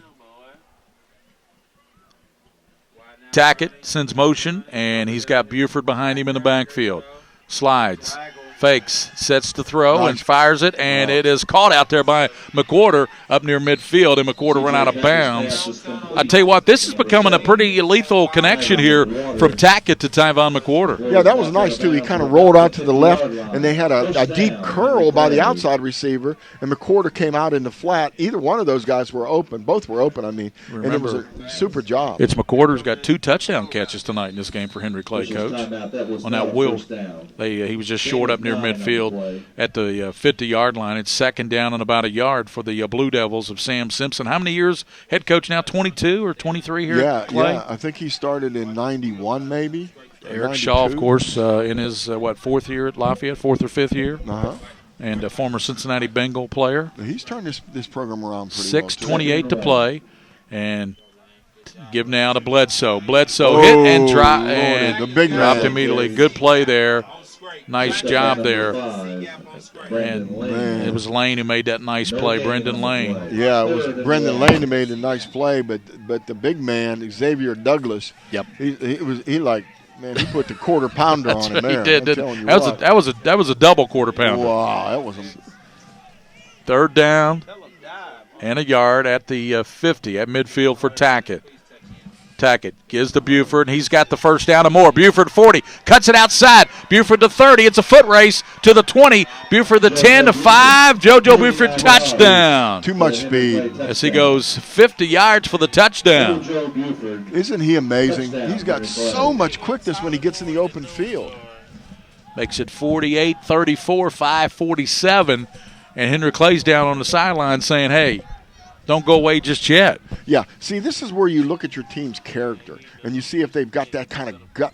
Tackett sends motion, and he's got Buford behind him in the backfield. Slides, fakes, sets to throw, and fires it, and it is caught out there by McWhorter up near midfield, and McWhorter run out of bounds. I tell you what, this is becoming a pretty lethal connection here from Tackett to Tyvon McWhorter. Yeah, that was nice, too. He kind of rolled out to the left, and they had a deep curl by the outside receiver, and McWhorter came out in the flat. Either one of those guys were open. Both were open, and it was a super job. It's McWhorter's got 2 touchdown catches tonight in this game for Henry Clay, Coach. On that wheel, he was just short up near midfield at the 50-yard line. It's second down and about a yard for the Blue Devils of Sam Simpson. How many years head coach now? 22 or 23 here? Yeah. I think he started in 91 maybe. Eric Shaw, of course, in his, 4th year at Lafayette, 4th or 5th year. Uh-huh. And a former Cincinnati Bengal player. He's turned this program around pretty 6:28 to play. And give now to Bledsoe. Bledsoe hit and dropped the big dropped man. immediately. Good play there. Nice job there. And Man. it was Lane who made that nice play, Brendan Lane. Yeah, it was Brendan Lane who made a nice play, but the big man, Xavier Douglas, Yep. he put the quarter pounder on him there. He did. I'm telling you That what. was a double quarter pounder. Wow, that was a Third down and a yard at the 50 at midfield for Tackett. Tackett gives to Buford, and he's got the first down and more. Buford 40, cuts it outside. Buford to 30. It's a foot race to the 20. Buford the 10 to 5. JoJo Buford touchdown. too much speed. As he goes 50 yards for the touchdown. Isn't he amazing? He's got so much quickness when he gets in the open field. Makes it 48-34, 5:47. And Henry Clay's down on the sideline saying, hey, don't go away just yet. Yeah, see, this is where you look at your team's character, and you see if they've got that kind of gut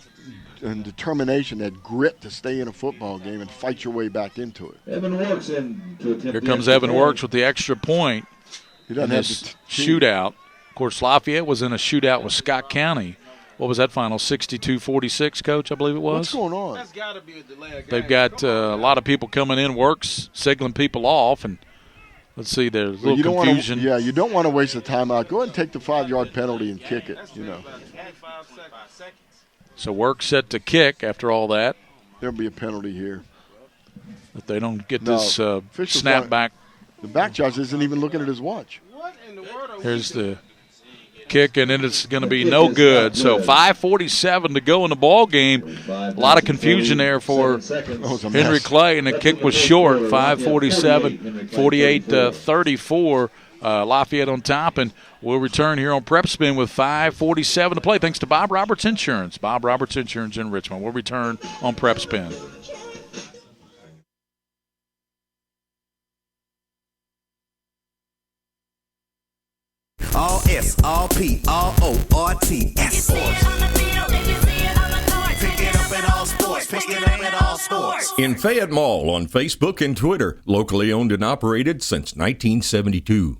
and determination, that grit to stay in a football game and fight your way back into it. Evan Works in to attempt. Here comes Evan Works with the extra point He in doesn't have this the shootout. Of course, Lafayette was in a shootout with Scott County. What was that final? 62-46, Coach, I believe it was? What's going on? That's got to be a delay of game. They've got a lot of people coming in, Works signaling people off, and let's see, there's a Well, little confusion. you don't want to waste the timeout. Go ahead and take the 5-yard penalty and kick it. You know, 25 seconds. So Works set to kick after all that. there'll be a penalty here. If they don't get No, this officials snap aren't- back. The back judge isn't even looking at his watch. What in the world are we Here's doing? the kick, and then it's going to be no good. So 5:47 to go in the ball game. A lot of confusion there for was a Henry mess. Clay, and the kick was short. 5:47, 48-34. Lafayette on top, and we'll return here on PrepSpin with 5:47 to play. Thanks to Bob Roberts Insurance. Bob Roberts Insurance in Richmond. We'll return on PrepSpin. All S, all P, all O, R T, S. Pick it up at all sports. Pick it up at all sports. In Fayette Mall on Facebook and Twitter, locally owned and operated since 1972.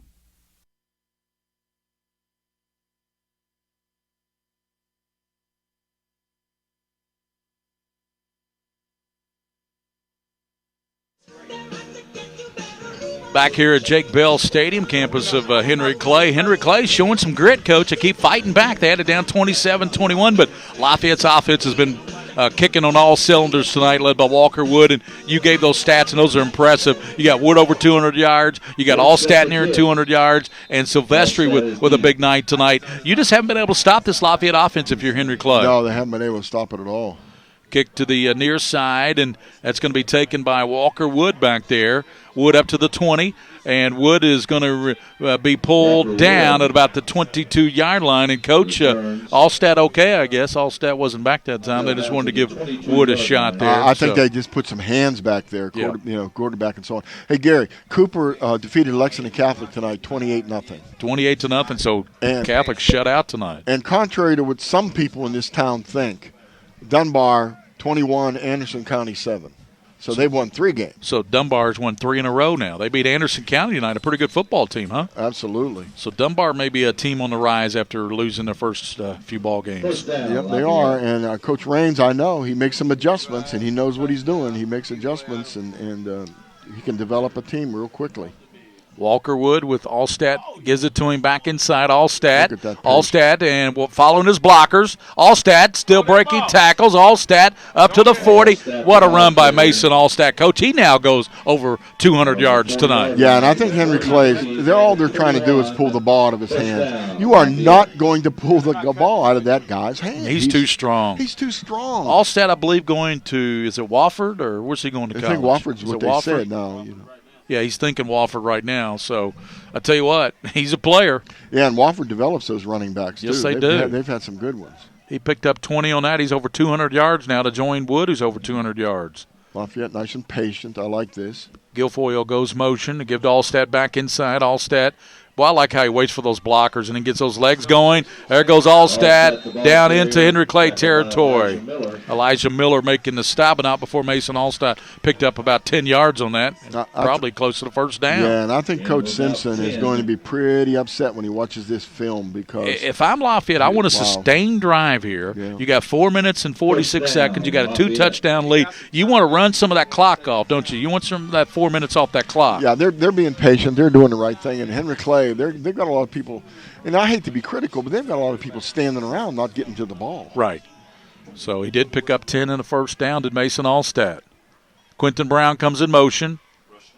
Back here at Jake Bell Stadium, campus of Henry Clay. Henry Clay showing some grit, Coach. They keep fighting back. They had it down 27-21, but Lafayette's offense has been kicking on all cylinders tonight, led by Walker Wood, and you gave those stats, and those are impressive. You got Wood over 200 yards. You got Allstat near 200 yards, and Silvestri with a big night tonight. You just haven't been able to stop this Lafayette offense if you're Henry Clay. No, they haven't been able to stop it at all. Kick to the near side, and that's going to be taken by Walker Wood back there. Wood up to the 20, and Wood is going to be pulled down at about the 22-yard line. And Coach, Allstat okay, I guess. Allstat wasn't back that time. They just wanted to give Wood a shot there. I think they just put some hands back there, quarterback and so on. Hey, Gary, Cooper defeated Lexington Catholic tonight, 28-0. 28-0, so And- Catholic shut out tonight. And contrary to what some people in this town think, Dunbar 21, Anderson County 7. So they've won 3 games. So Dunbar's won 3 in a row now. They beat Anderson County tonight, a pretty good football team, huh? Absolutely. So Dunbar may be a team on the rise after losing their first few ball games. Yep, they are. And Coach Raines, I know, he makes some adjustments, and he knows what he's doing. He makes adjustments, and he can develop a team real quickly. Walker Wood with Allstat gives it to him back inside. Allstat. Look at that pace. Allstat and following his blockers. Allstat still breaking tackles. Allstat up to the 40. What a run by Mason Allstat. Coach, he now goes over 200 yards tonight. Yeah, and I think Henry Clay, all they're trying to do is pull the ball out of his hands. You are not going to pull the ball out of that guy's hands. He's too strong. He's too strong. Allstat, I believe, going to, is it Wofford, or where's he going to I college? think Wofford's Is what it they Wofford? said now. Yeah, he's thinking Wofford right now. So I tell you what, he's a player. Yeah, and Wofford develops those running backs, too. Yes, they do. They've had some good ones. He picked up 20 on that. He's over 200 yards now to join Wood, who's over 200 yards. Lafayette, nice and patient. I like this. Guilfoyle goes motion to give to Allstat back inside. Allstat Boy, I like how he waits for those blockers and then gets those legs going. There goes Allstat down into Henry Clay territory. Elijah Miller making the stop and out before Mason Allstat picked up about 10 yards on that, probably close to the first down. Yeah, and I think Coach Simpson is going to be pretty upset when he watches this film because if I'm Lafayette, I want a sustained drive here. Yeah. You got 4 minutes and 46 seconds. You got a 2-touchdown lead. You want to run some of that clock off, don't you? You want some of that 4 minutes off that clock. Yeah, they're being patient. They're doing the right thing. And Henry Clay, they've got a lot of people, and I hate to be critical, but they've got a lot of people standing around not getting to the ball. Right. So he did pick up 10 in the first down, did Mason Allstat. Quentin Brown comes in motion.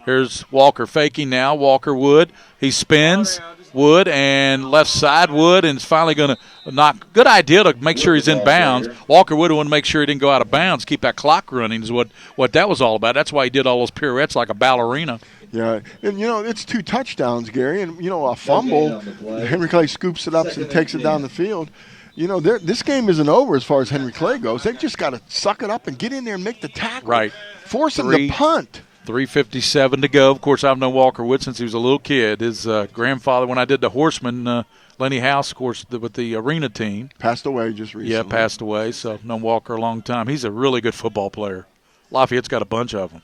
Here's Walker faking now. Walker Wood. He spins. Wood and left side Wood, and is finally going to knock. Good idea to make sure he's in bounds. Walker Wood want to make sure he didn't go out of bounds. Keep that clock running is what that was all about. That's why he did all those pirouettes like a ballerina. Yeah, and, it's 2 touchdowns, Gary, and, a fumble. Henry Clay scoops it up and takes it down the field. This game isn't over as far as Henry Clay goes. They've just got to suck it up and get in there and make the tackle. Right. Force him to punt. 3:57 to go. Of course, I've known Walker Wood since he was a little kid. His grandfather, when I did the Horseman, Lenny House, of course, with the arena team. Passed away just recently. Yeah, passed away, so known Walker a long time. He's a really good football player. Lafayette's got a bunch of them.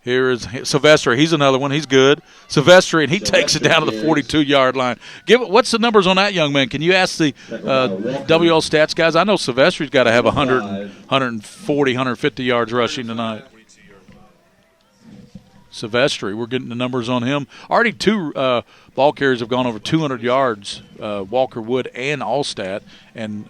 Here is Silvestri. He's another one. He's good. Silvestri, and he takes it down to the 42-yard line. What's the numbers on that young man? Can you ask the WL Stats guys? I know Silvestri's got to have 100, 140, 150 yards rushing tonight. Silvestri, we're getting the numbers on him. Already 2 ball carriers have gone over 200 yards, Walker Wood and Allstat. And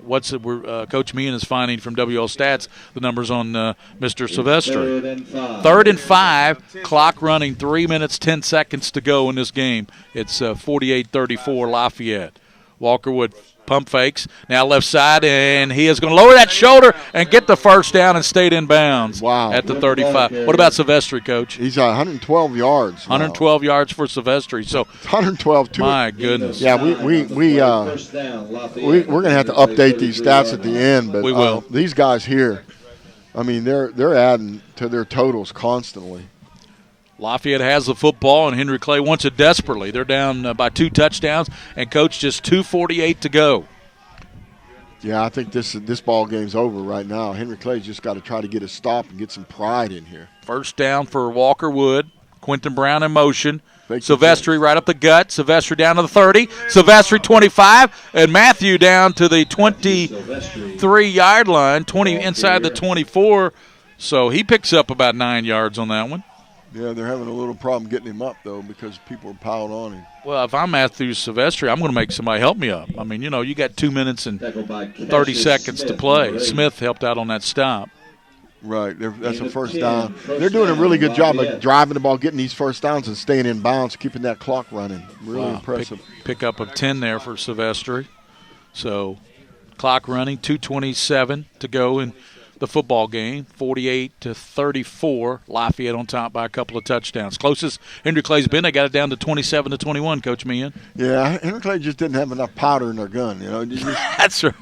Coach Meehan is finding from WL Stats the numbers on Mr. Silvestri. 3rd and 5, clock running, 3 minutes, 10 seconds to go in this game. It's 48-34 Lafayette. Walker Wood pump fakes. Now left side, and he is going to lower that shoulder and get the first down and stayed in bounds at the 35. What about Silvestri, Coach? He's 112 yards. 112 yards for Silvestri. So 112. My goodness. Yeah, we're going to have to update these stats at the end, but we will. These guys here, I mean, they're adding to their totals constantly. Lafayette has the football, and Henry Clay wants it desperately. They're down by 2 touchdowns, and, Coach, just 2:48 to go. Yeah, I think this ball game's over right now. Henry Clay's just got to try to get a stop and get some pride in here. First down for Walker Wood. Quentin Brown in motion. Silvestri right up the gut. Silvestri down to the 30. Silvestri 25, and Matthew down to the 23-yard line, 20 inside the 24. So he picks up about 9 yards on that one. Yeah, they're having a little problem getting him up, though, because people are piling on him. Well, if I'm Matthew Silvestri, I'm going to make somebody help me up. I mean, you got 2 minutes and 30 seconds to play. Smith helped out on that stop. Right, that's a first down. They're doing a really good job of driving the ball, getting these first downs and staying in bounds, keeping that clock running. Really impressive. Pick up of 10 there for Silvestri. So, clock running, 2:27 to go in the football game, 48-34. Lafayette on top by a couple of touchdowns. Closest Henry Clay's been, they got it down to 27-21, Coach Meehan. Yeah, Henry Clay just didn't have enough powder in their gun. That's right.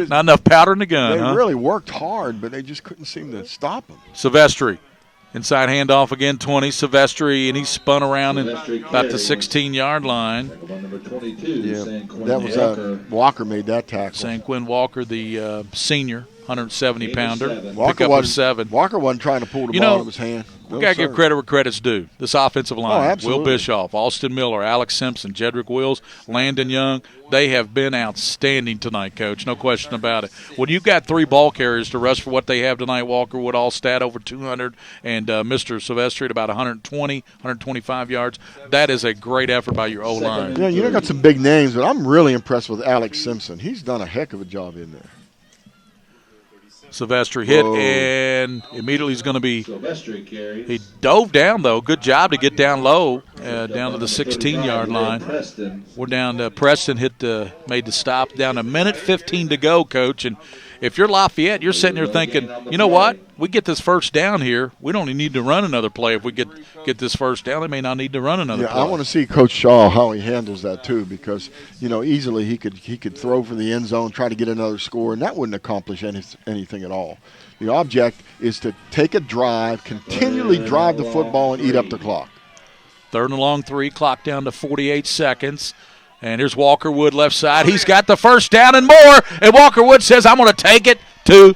Not enough powder in the gun, They really worked hard, but they just couldn't seem to stop him. Silvestri. Inside handoff again, 20. Silvestri, and he spun around in about the 16-yard line. Yeah, that was Walker made that tackle. Sanquin Walker, the senior, 170-pounder. Walker pick up of 7. Walker wasn't trying to pull the ball out of his hand. We got to give credit where credit's due. This offensive line, absolutely. Will Bischoff, Austin Miller, Alex Simpson, Jedrick Wills, Landon Young, they have been outstanding tonight, Coach. No question about it. When you've got 3 ball carriers to rush for what they have tonight, Walker Wood Allstat over 200 and Mr. Silvestri at about 120, 125 yards, that is a great effort by your O-line. Yeah, got some big names, but I'm really impressed with Alex Simpson. He's done a heck of a job in there. Silvestri hit, and immediately he's going to be – he dove down, though. Good job to get down low, down to the 16-yard line. We're down to Preston made the stop. Down a minute 15 to go, Coach. And if you're Lafayette, you're sitting there thinking, you know what? We get this first down here. We don't need to run another play. If we get this first down, they may not need to run another play. I want to see Coach Shaw how he handles that too, because easily he could throw for the end zone, try to get another score, and that wouldn't accomplish anything at all. The object is to take a drive, continually drive the football, and eat up the clock. 3rd and long 3, clock down to 48 seconds. And here's Walker Wood left side. He's got the first down and more. And Walker Wood says, I'm going to take it to,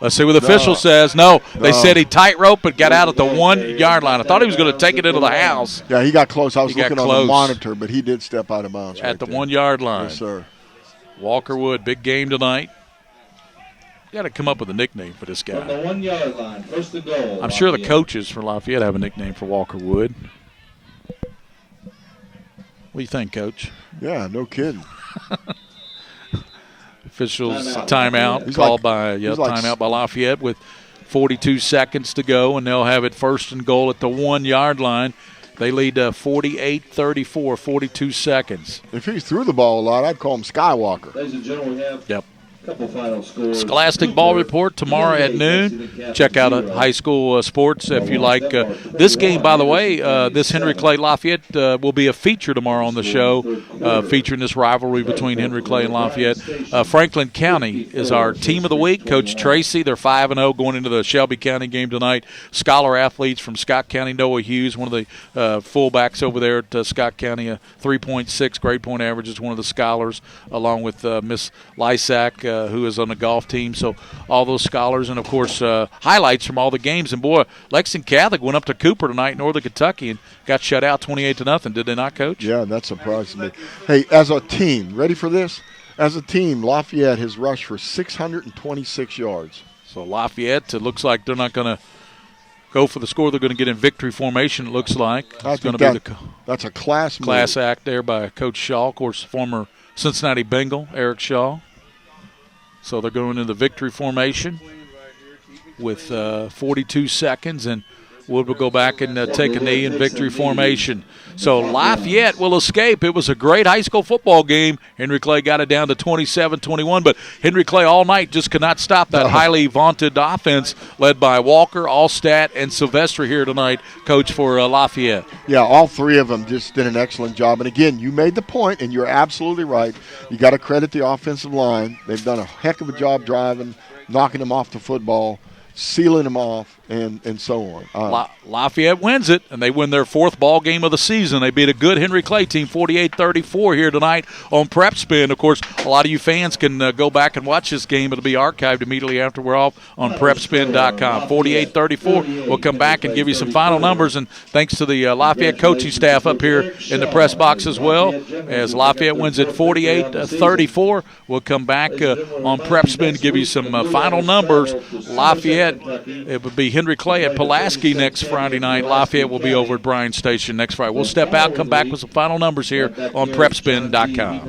let's see what the official says. No, they said he tightrope but got out at the 1-yard line. I thought he was going to take it into the house. Yeah, he got close. I was looking on the monitor, but he did step out of bounds. At the 1-yard line. Yes, sir. Walker Wood, big game tonight. Got to come up with a nickname for this guy. From the 1-yard line, first and goal. I'm sure the coaches for Lafayette have a nickname for Walker Wood. What do you think, Coach? Yeah, no kidding. Officials timeout called by timeout by Lafayette with 42 seconds to go, and they'll have it first and goal at the 1-yard line. They lead 48-34, 42 seconds. If he threw the ball a lot, I'd call him Skywalker. Ladies and gentlemen, we have couple final scores. Scholastic Ball Report tomorrow at noon. Check out high school sports if you like. This game, by the way, this Henry Clay Lafayette will be a feature tomorrow on the show, featuring this rivalry between Henry Clay and Lafayette. Franklin County is our team of the week. Coach Tracy, they're 5-0 going into the Shelby County game tonight. Scholar athletes from Scott County. Noah Hughes, one of the fullbacks over there at Scott County, a 3.6 grade point average, is one of the scholars, along with Miss Lysak, who is on the golf team. So all those scholars, and of course highlights from all the games. And boy, Lexington Catholic went up to Cooper tonight in Northern Kentucky and got shut out 28-0. Did they not, Coach? Yeah, that surprised me. Hey, as a team, ready for this? As a team, Lafayette has rushed for 626 yards. So Lafayette, it looks like they're not going to go for the score. They're going to get in victory formation, it looks like. It's going to be that's a class act there by Coach Shaw, of course, former Cincinnati Bengal, Eric Shaw. So they're going into the victory formation with 42 seconds, and Wood will go back and take a knee in victory formation. So Lafayette will escape. It was a great high school football game. Henry Clay got it down to 27-21, but Henry Clay all night just could not stop that highly vaunted offense led by Walker, Allstat, and Sylvester here tonight, coach for Lafayette. Yeah, all three of them just did an excellent job. And, again, you made the point, and you're absolutely right. You got to credit the offensive line. They've done a heck of a job driving, knocking them off the football, sealing them off, and so on. Lafayette wins it, and they win their 4th ball game of the season. They beat a good Henry Clay team 48-34 here tonight on PrepSpin. Of course, a lot of you fans can go back and watch this game. It'll be archived immediately after we're off on PrepSpin.com. 48-34. We'll come back and give you some final numbers, and thanks to the Lafayette coaching staff up here in the press box as well. As Lafayette wins at 48-34, we'll come back on PrepSpin to give you some final numbers. Lafayette, it would be Henry Clay at Pulaski next Friday night. Lafayette will be over at Bryan Station next Friday. We'll step out, come back with some final numbers here on PrepSpin.com.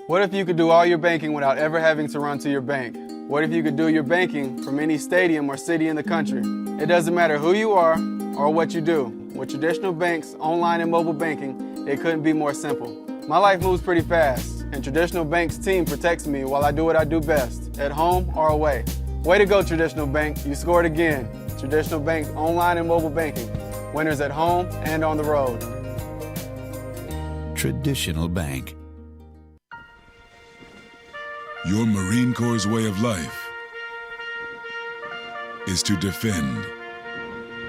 What if you could do all your banking without ever having to run to your bank? What if you could do your banking from any stadium or city in the country? It doesn't matter who you are or what you do. With traditional banks, online and mobile banking, it couldn't be more simple. My life moves pretty fast, and Traditional Bank's team protects me while I do what I do best, at home or away. Way to go, Traditional Bank. You scored again. Traditional Bank's online and mobile banking. Winners at home and on the road. Traditional Bank. Your Marine Corps' way of life is to defend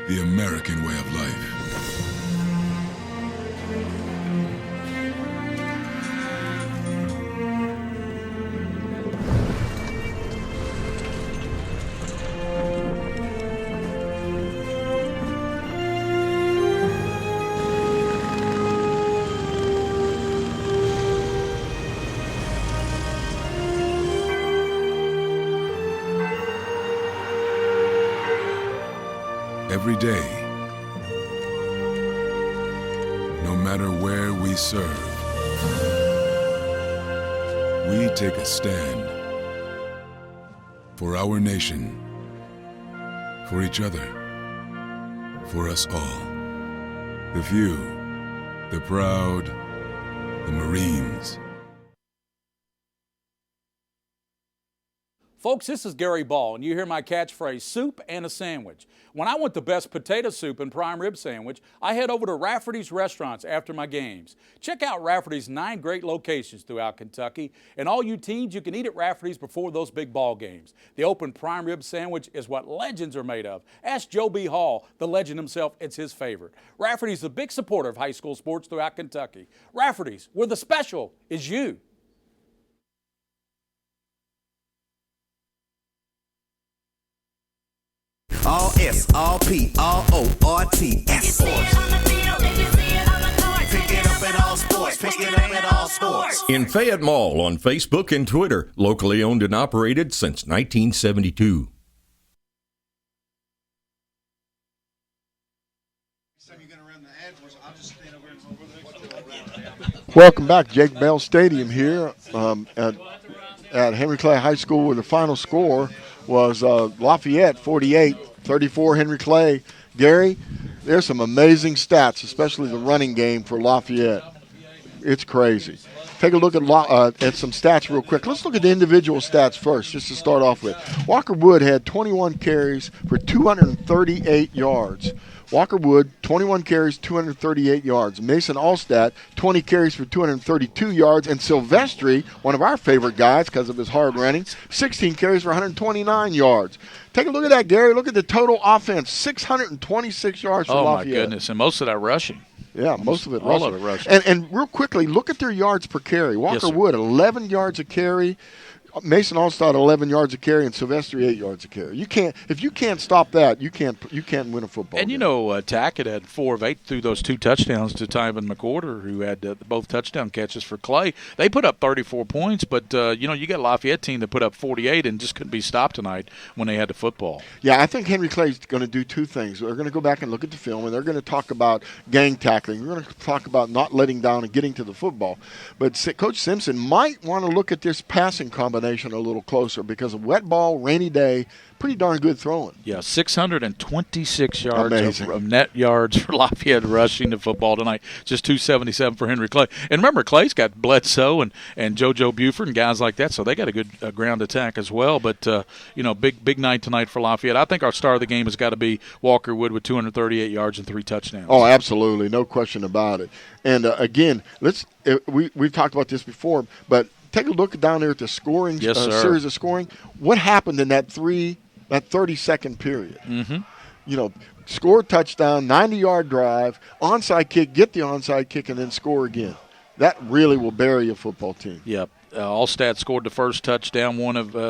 the American way of life. Every day, no matter where we serve, we take a stand for our nation, for each other, for us all. The few, the proud, the Marines. Folks, this is Gary Ball, and you hear my catchphrase, soup and a sandwich. When I want the best potato soup and prime rib sandwich, I head over to Rafferty's Restaurants after my games. Check out Rafferty's 9 great locations throughout Kentucky, and all you teens, you can eat at Rafferty's before those big ball games. The open prime rib sandwich is what legends are made of. Ask Joe B. Hall, the legend himself, it's his favorite. Rafferty's a big supporter of high school sports throughout Kentucky. Rafferty's, where the special is you. All S, all P, all O, R, T, S. Sports. Pick it up at all sports. Pick it up at all sports. In Fayette Mall on Facebook and Twitter, locally owned and operated since 1972. Welcome back. Jake Bell Stadium here at Henry Clay High School, where the final score was Lafayette 48-34 Henry Clay. Gary, there's some amazing stats, especially the running game for Lafayette. It's crazy. Take a look at some stats real quick. Let's look at the individual stats first, just to start off with. Walker Wood had 21 carries for 238 yards. Walker Wood, 21 carries, 238 yards. Mason Allstat, 20 carries for 232 yards. And Silvestri, one of our favorite guys because of his hard running, 16 carries for 129 yards. Take a look at that, Gary. Look at the total offense, 626 yards for Lafayette. Oh, my goodness, and most of that rushing. Yeah, most of it all rushing. of it rushing. And real quickly, look at their yards per carry. Walker Wood, 11 yards a carry. Mason Allstott 11 yards a carry, and Silvestri 8 yards a carry. If you can't stop that, you can't win a football game. And Tackett had 4 of 8 through those 2 touchdowns to Tyvin McWhorter, who had both touchdown catches for Clay. They put up 34 points, but you got a Lafayette team that put up 48 and just couldn't be stopped tonight when they had the football. Yeah, I think Henry Clay's going to do 2 things. They're going to go back and look at the film, and they're going to talk about gang tackling. They're going to talk about not letting down and getting to the football. But Coach Simpson might want to look at this passing combination a little closer, because a wet ball, rainy day, pretty darn good throwing. Yeah, 626 yards of net yards for Lafayette rushing the football tonight. Just 277 for Henry Clay. And remember, Clay's got Bledsoe and JoJo Buford and guys like that, so they got a good ground attack as well. But, big night tonight for Lafayette. I think our star of the game has got to be Walker Wood with 238 yards and 3 touchdowns. Oh, absolutely. No question about it. And, again, we've talked about this before, but take a look down there at the scoring series of scoring. What happened in that 30-second period? Mm-hmm. Score a touchdown, 90-yard drive, onside kick, get the onside kick, and then score again. That really will bury a football team. Yep. Allstat scored the first touchdown,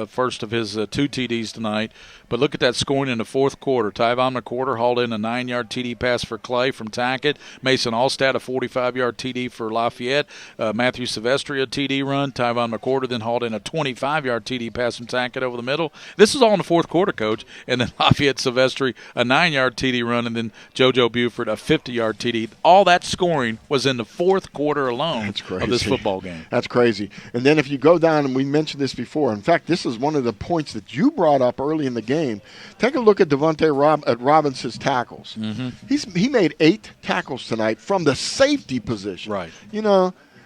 first of his 2 TDs tonight. But look at that scoring in the fourth quarter. Tyvon McWhorter hauled in a 9-yard TD pass for Clay from Tackett. Mason Allstat a 45-yard TD for Lafayette. Matthew Silvestri a TD run. Tyvon McWhorter then hauled in a 25-yard TD pass from Tackett over the middle. This is all in the fourth quarter, Coach. And then Lafayette Silvestri a 9-yard TD run, and then JoJo Buford a 50-yard TD. All that scoring was in the fourth quarter alone of this football game. That's crazy. And then if you go down, and we mentioned this before, in fact, this is one of the points that you brought up early in the game. Take a look at Devontae Robinson's tackles. Mm-hmm. He made 8 tackles tonight from the safety position. Right.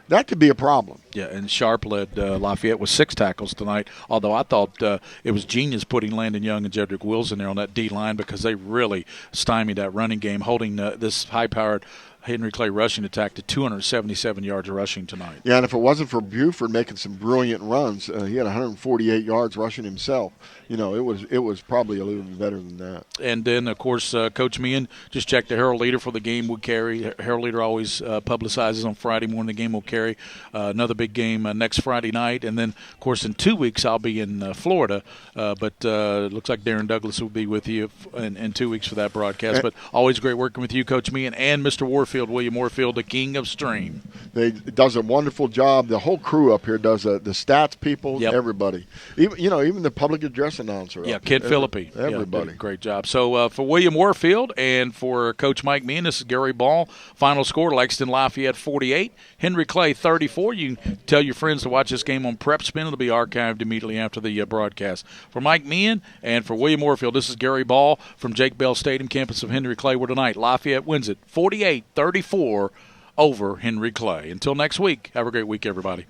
That could be a problem. Yeah, and Sharp led Lafayette with 6 tackles tonight, although I thought it was genius putting Landon Young and Jedrick Wills in there on that D-line, because they really stymied that running game, holding this high-powered Henry Clay rushing attack to 277 yards rushing tonight. Yeah, and if it wasn't for Buford making some brilliant runs, he had 148 yards rushing himself. It was probably a little bit better than that. And then, of course, Coach Meehan just checked the Herald Leader for the game we'll carry. Herald Leader always publicizes on Friday morning the game we'll carry. Another big game next Friday night. And then, of course, in 2 weeks I'll be in Florida. But it looks like Darren Douglas will be with you in 2 weeks for that broadcast. But always great working with you, Coach Meehan, and Mr. William Warfield, the king of stream. He does a wonderful job. The whole crew up here does the stats people, everybody. Even the public address announcer. Yeah, Kid Philippi. Everybody. Great job. So for William Warfield and for Coach Mike Meehan, this is Gary Ball. Final score, Lexington Lafayette 48, Henry Clay 34. You can tell your friends to watch this game on PrepSpin. It'll be archived immediately after the broadcast. For Mike Meehan and for William Warfield, this is Gary Ball from Jake Bell Stadium, campus of Henry Clay, where tonight Lafayette wins it 48-34 over Henry Clay. Until next week, have a great week, everybody.